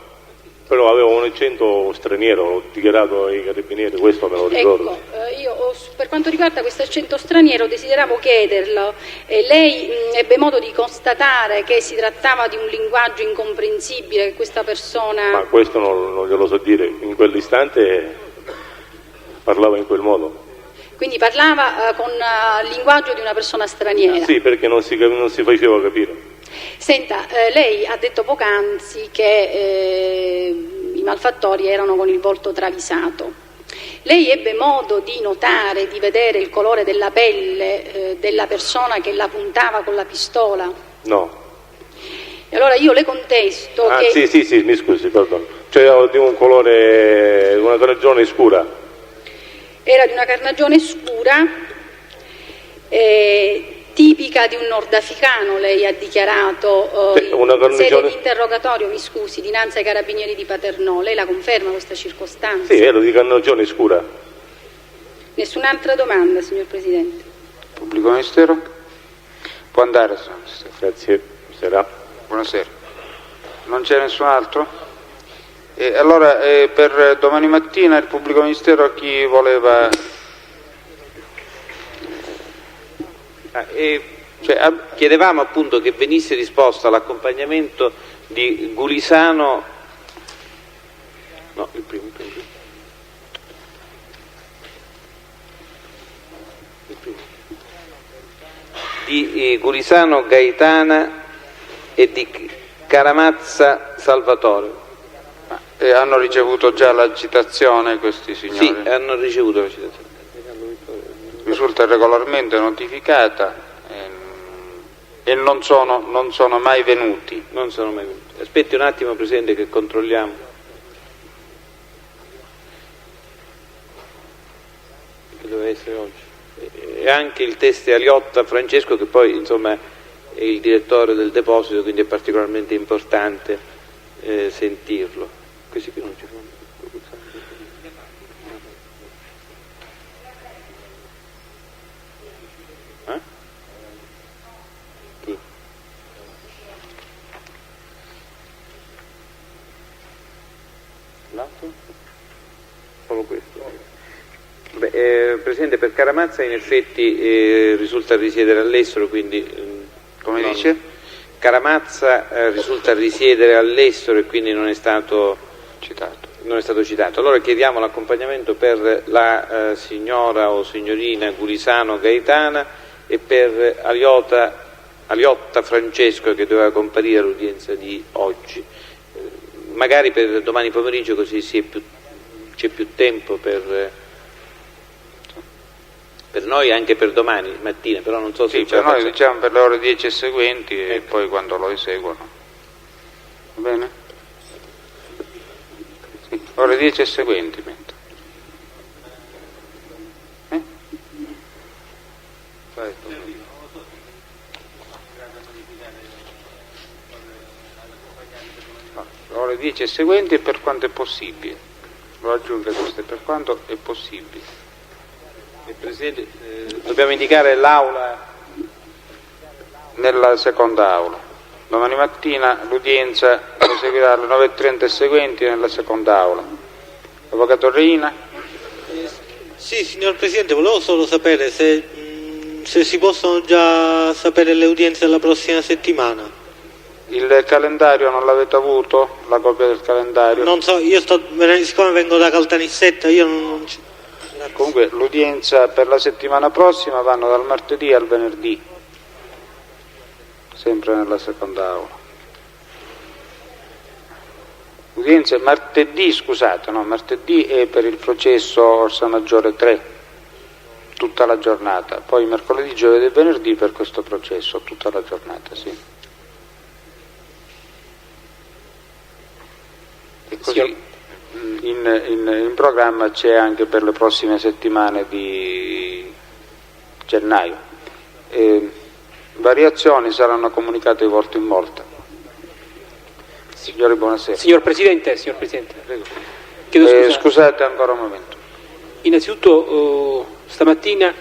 però aveva un accento straniero, l'ho dichiarato ai carabinieri, questo me lo ricordo. Ecco, io per quanto riguarda questo accento straniero desideravo chiederlo, lei ebbe modo di constatare che si trattava di un linguaggio incomprensibile, che questa persona... Ma questo non glielo so dire, in quell'istante parlava in quel modo. Quindi parlava con il linguaggio di una persona straniera? Sì, perché non si faceva capire. Senta, lei ha detto poc'anzi che i malfattori erano con il volto travisato. Lei ebbe modo di notare, di vedere il colore della pelle della persona che la puntava con la pistola? No. E allora io le contesto che... Sì, mi scusi, perdono. Cioè di un colore, una carnagione scura. Era di una carnagione scura, tipica di un nordafricano, lei ha dichiarato in sede di interrogatorio, mi scusi, dinanzi ai carabinieri di Paternò. Lei la conferma questa circostanza? Sì, era di carnagione scura. Nessun'altra domanda, signor Presidente. Pubblico Ministero? Può andare, signor Ministero. Grazie. Buonasera. Non c'è nessun altro? Allora, per domani mattina il Pubblico Ministero chi voleva... chiedevamo appunto che venisse disposto l'accompagnamento di Gulisano, no, il primo. Di Gulisano Gaetana e di Caramazza Salvatore. hanno ricevuto già la citazione questi signori? Sì, hanno ricevuto la citazione. Risulta regolarmente notificata e non sono mai venuti. Non sono mai venuti. Aspetti un attimo, Presidente, che controlliamo. Che doveva essere oggi. E anche il test Aliotta Francesco, che poi insomma è il direttore del deposito, quindi è particolarmente importante sentirlo. Questi qui non ci sono. Chi? L'altro? Solo questo. Presidente, per Caramazza in effetti risulta risiedere all'estero, quindi... Come dice? Caramazza risulta risiedere all'estero e quindi non è stato citato. Allora chiediamo l'accompagnamento per la signora o signorina Gulisano Gaetana e per Aliotta Francesco, che doveva comparire all'udienza di oggi. Magari per domani pomeriggio, così c'è più tempo per noi e anche per domani mattina, però non so se sì, per noi diciamo per le ore 10 e seguenti e poi quando lo eseguono. Va bene? Sì, ore 10 e seguenti metto. Ore 10 e seguenti e per quanto è possibile. Lo aggiungo questo, per quanto è possibile. Presidente, dobbiamo indicare l'aula nella seconda aula. Domani mattina l'udienza proseguirà alle 9:30 e seguenti nella seconda aula. Avvocato Reina? Sì, signor Presidente, volevo solo sapere se si possono già sapere le udienze della prossima settimana. Il calendario non l'avete avuto? La copia del calendario? Non so, siccome vengo da Caltanissetta, io non ci... Comunque l'udienza per la settimana prossima vanno dal martedì al venerdì, sempre nella seconda aula. Udienza martedì, scusate, no, martedì è per il processo Orsa Maggiore 3, tutta la giornata, poi mercoledì, giovedì e venerdì per questo processo, tutta la giornata, sì. E così in programma c'è anche per le prossime settimane di gennaio. Variazioni saranno comunicate di volta in volta. Signori, buonasera. Signor Presidente. Prego. Chiedo scusa. Scusate ancora un momento. Innanzitutto stamattina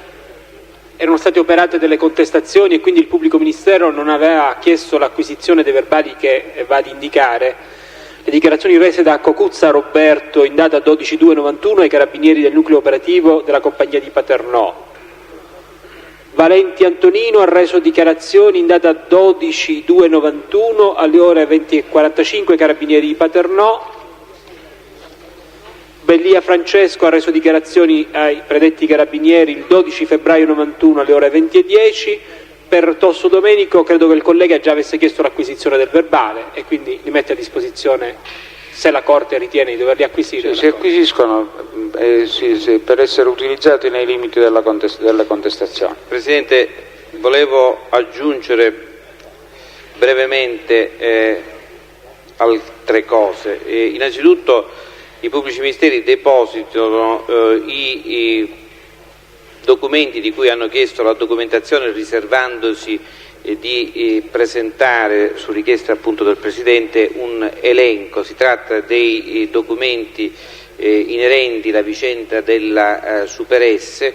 erano state operate delle contestazioni e quindi il pubblico ministero non aveva chiesto l'acquisizione dei verbali che va ad indicare. Le dichiarazioni rese da Cocuzza Roberto in data 12/2/91 ai carabinieri del nucleo operativo della compagnia di Paternò. Valenti Antonino ha reso dichiarazioni in data 12/2/91 alle ore 20:45 ai carabinieri di Paternò. Bellia Francesco ha reso dichiarazioni ai predetti carabinieri il 12 febbraio 91 alle ore 20:10. Per Tosso Domenico credo che il collega già avesse chiesto l'acquisizione del verbale e quindi li mette a disposizione se la Corte ritiene di doverli acquisire. Si acquisiscono per essere utilizzati nei limiti delle contestazioni. Presidente, volevo aggiungere brevemente altre cose. Innanzitutto i pubblici ministeri depositano i documenti di cui hanno chiesto la documentazione riservandosi di presentare su richiesta appunto del Presidente un elenco. Si tratta dei documenti inerenti la vicenda della Super S.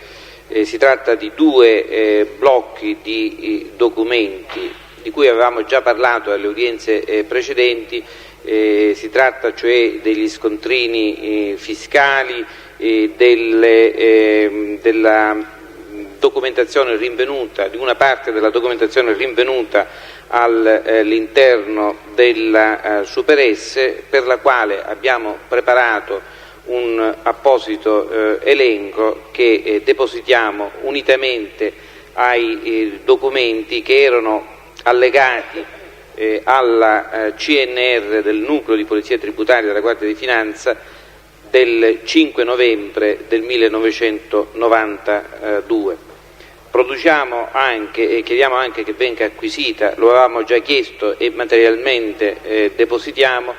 Si tratta di due blocchi di documenti di cui avevamo già parlato alle udienze precedenti. Si tratta cioè degli scontrini fiscali, della documentazione rinvenuta, di una parte della documentazione rinvenuta all'interno della Super S, per la quale abbiamo preparato un apposito elenco che depositiamo unitamente ai documenti che erano allegati alla CNR del Nucleo di Polizia Tributaria della Guardia di Finanza del 5 novembre del 1992. Produciamo anche e chiediamo anche che venga acquisita, lo avevamo già chiesto e materialmente depositiamo,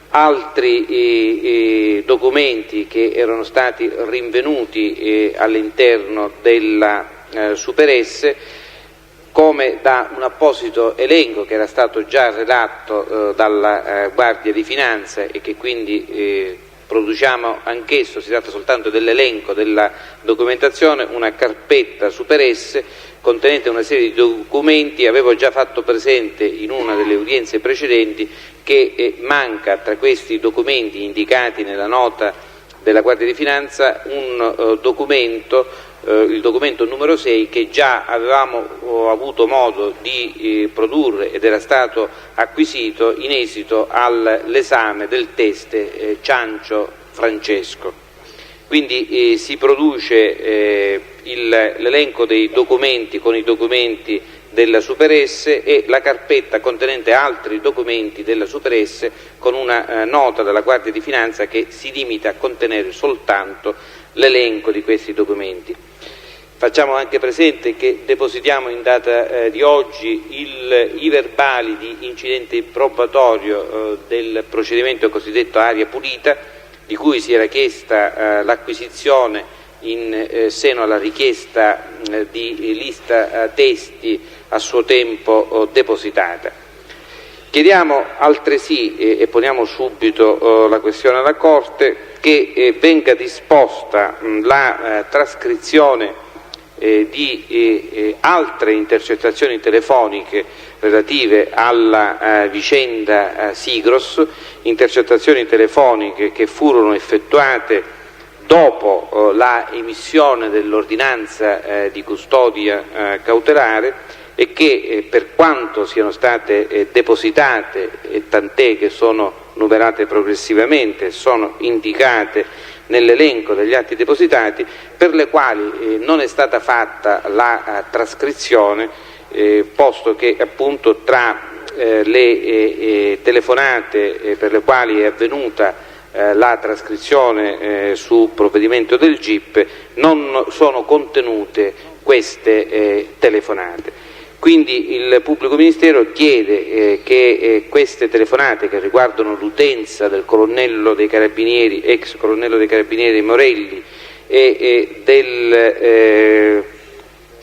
altri documenti che erano stati rinvenuti all'interno della Super S, come da un apposito elenco che era stato già redatto dalla Guardia di Finanza e che quindi produciamo anch'esso. Si tratta soltanto dell'elenco della documentazione, una carpetta Super S contenente una serie di documenti. Avevo già fatto presente in una delle udienze precedenti che manca tra questi documenti indicati nella nota della Guardia di Finanza un documento, il documento numero 6, che già avevamo avuto modo di produrre ed era stato acquisito in esito all'esame del test Ciancio Francesco. Quindi si produce l'elenco dei documenti con i documenti della Super S e la carpetta contenente altri documenti della Super S con una nota della Guardia di Finanza che si limita a contenere soltanto l'elenco di questi documenti. Facciamo anche presente che depositiamo in data di oggi i verbali di incidente probatorio del procedimento cosiddetto Aria Pulita, di cui si era chiesta l'acquisizione in seno alla richiesta di lista testi a suo tempo depositata. Chiediamo altresì, e poniamo subito la questione alla Corte, che venga disposta la trascrizione di altre intercettazioni telefoniche relative alla vicenda Sigros, intercettazioni telefoniche che furono effettuate dopo la emissione dell'ordinanza di custodia cautelare e che per quanto siano state depositate, e tant'è che sono numerate progressivamente, sono indicate nell'elenco degli atti depositati, per le quali non è stata fatta la trascrizione, posto che appunto tra le telefonate per le quali è avvenuta la trascrizione su provvedimento del GIP non sono contenute queste telefonate. Quindi il Pubblico Ministero chiede che queste telefonate, che riguardano l'utenza del colonnello dei Carabinieri, ex colonnello dei Carabinieri Morelli, e del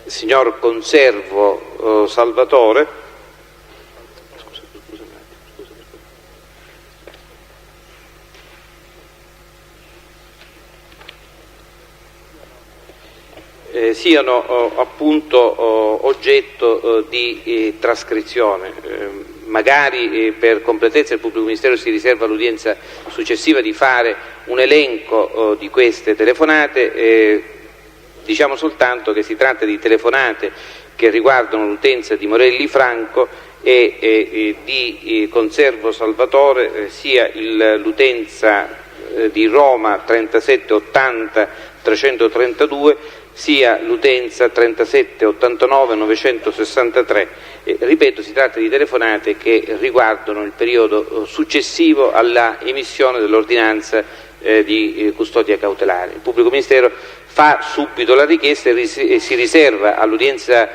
signor Conservo Salvatore, siano appunto oggetto di trascrizione. Magari per completezza il Pubblico Ministero si riserva all'udienza successiva di fare un elenco di queste telefonate. Diciamo soltanto che si tratta di telefonate che riguardano l'utenza di Morelli Franco e di Conservo Salvatore, sia l'utenza di Roma 3780-332, sia l'utenza 3789-963. Ripeto, si tratta di telefonate che riguardano il periodo successivo alla emissione dell'ordinanza di custodia cautelare. Il Pubblico Ministero fa subito la richiesta e si riserva all'udienza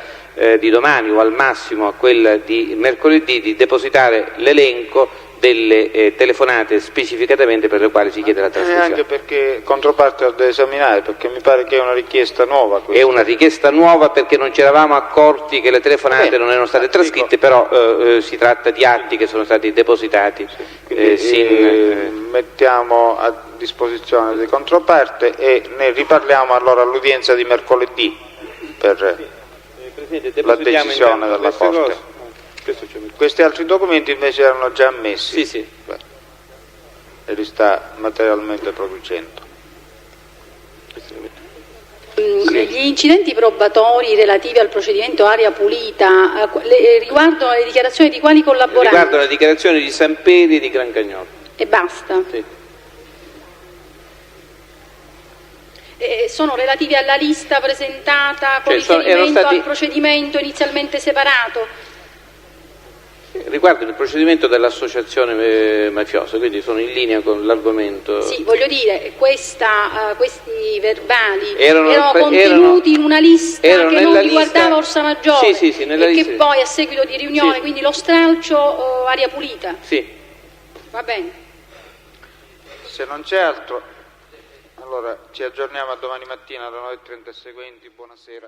di domani o al massimo a quella di mercoledì di depositare l'elenco delle telefonate specificatamente per le quali si chiede la trascrizione. Anche perché controparte da esaminare, perché mi pare che è una richiesta nuova. È una richiesta nuova perché non ci eravamo accorti che le telefonate non erano state trascritte, però si tratta di atti che sono stati depositati. Mettiamo a disposizione di controparte e ne riparliamo allora all'udienza di mercoledì per la decisione della Corte. Questi altri documenti invece erano già ammessi. Sì. E li sta materialmente producendo. Gli incidenti probatori relativi al procedimento Aria Pulita riguardano le dichiarazioni di quali collaboranti? Riguardano le dichiarazioni di Samperi e di Grancagnolo. E basta? Sì. Sono relativi alla lista presentata con riferimento al procedimento inizialmente separato? Riguardano il procedimento dell'associazione mafiosa, quindi sono in linea con l'argomento. Sì, voglio dire, questi verbali erano contenuti in una lista che non riguardava Orsa Maggiore nella lista. Che poi a seguito di riunione, quindi lo stralcio Aria Pulita. Sì. Va bene. Se non c'è altro, allora ci aggiorniamo a domani mattina alle 9:30 seguenti. Buonasera.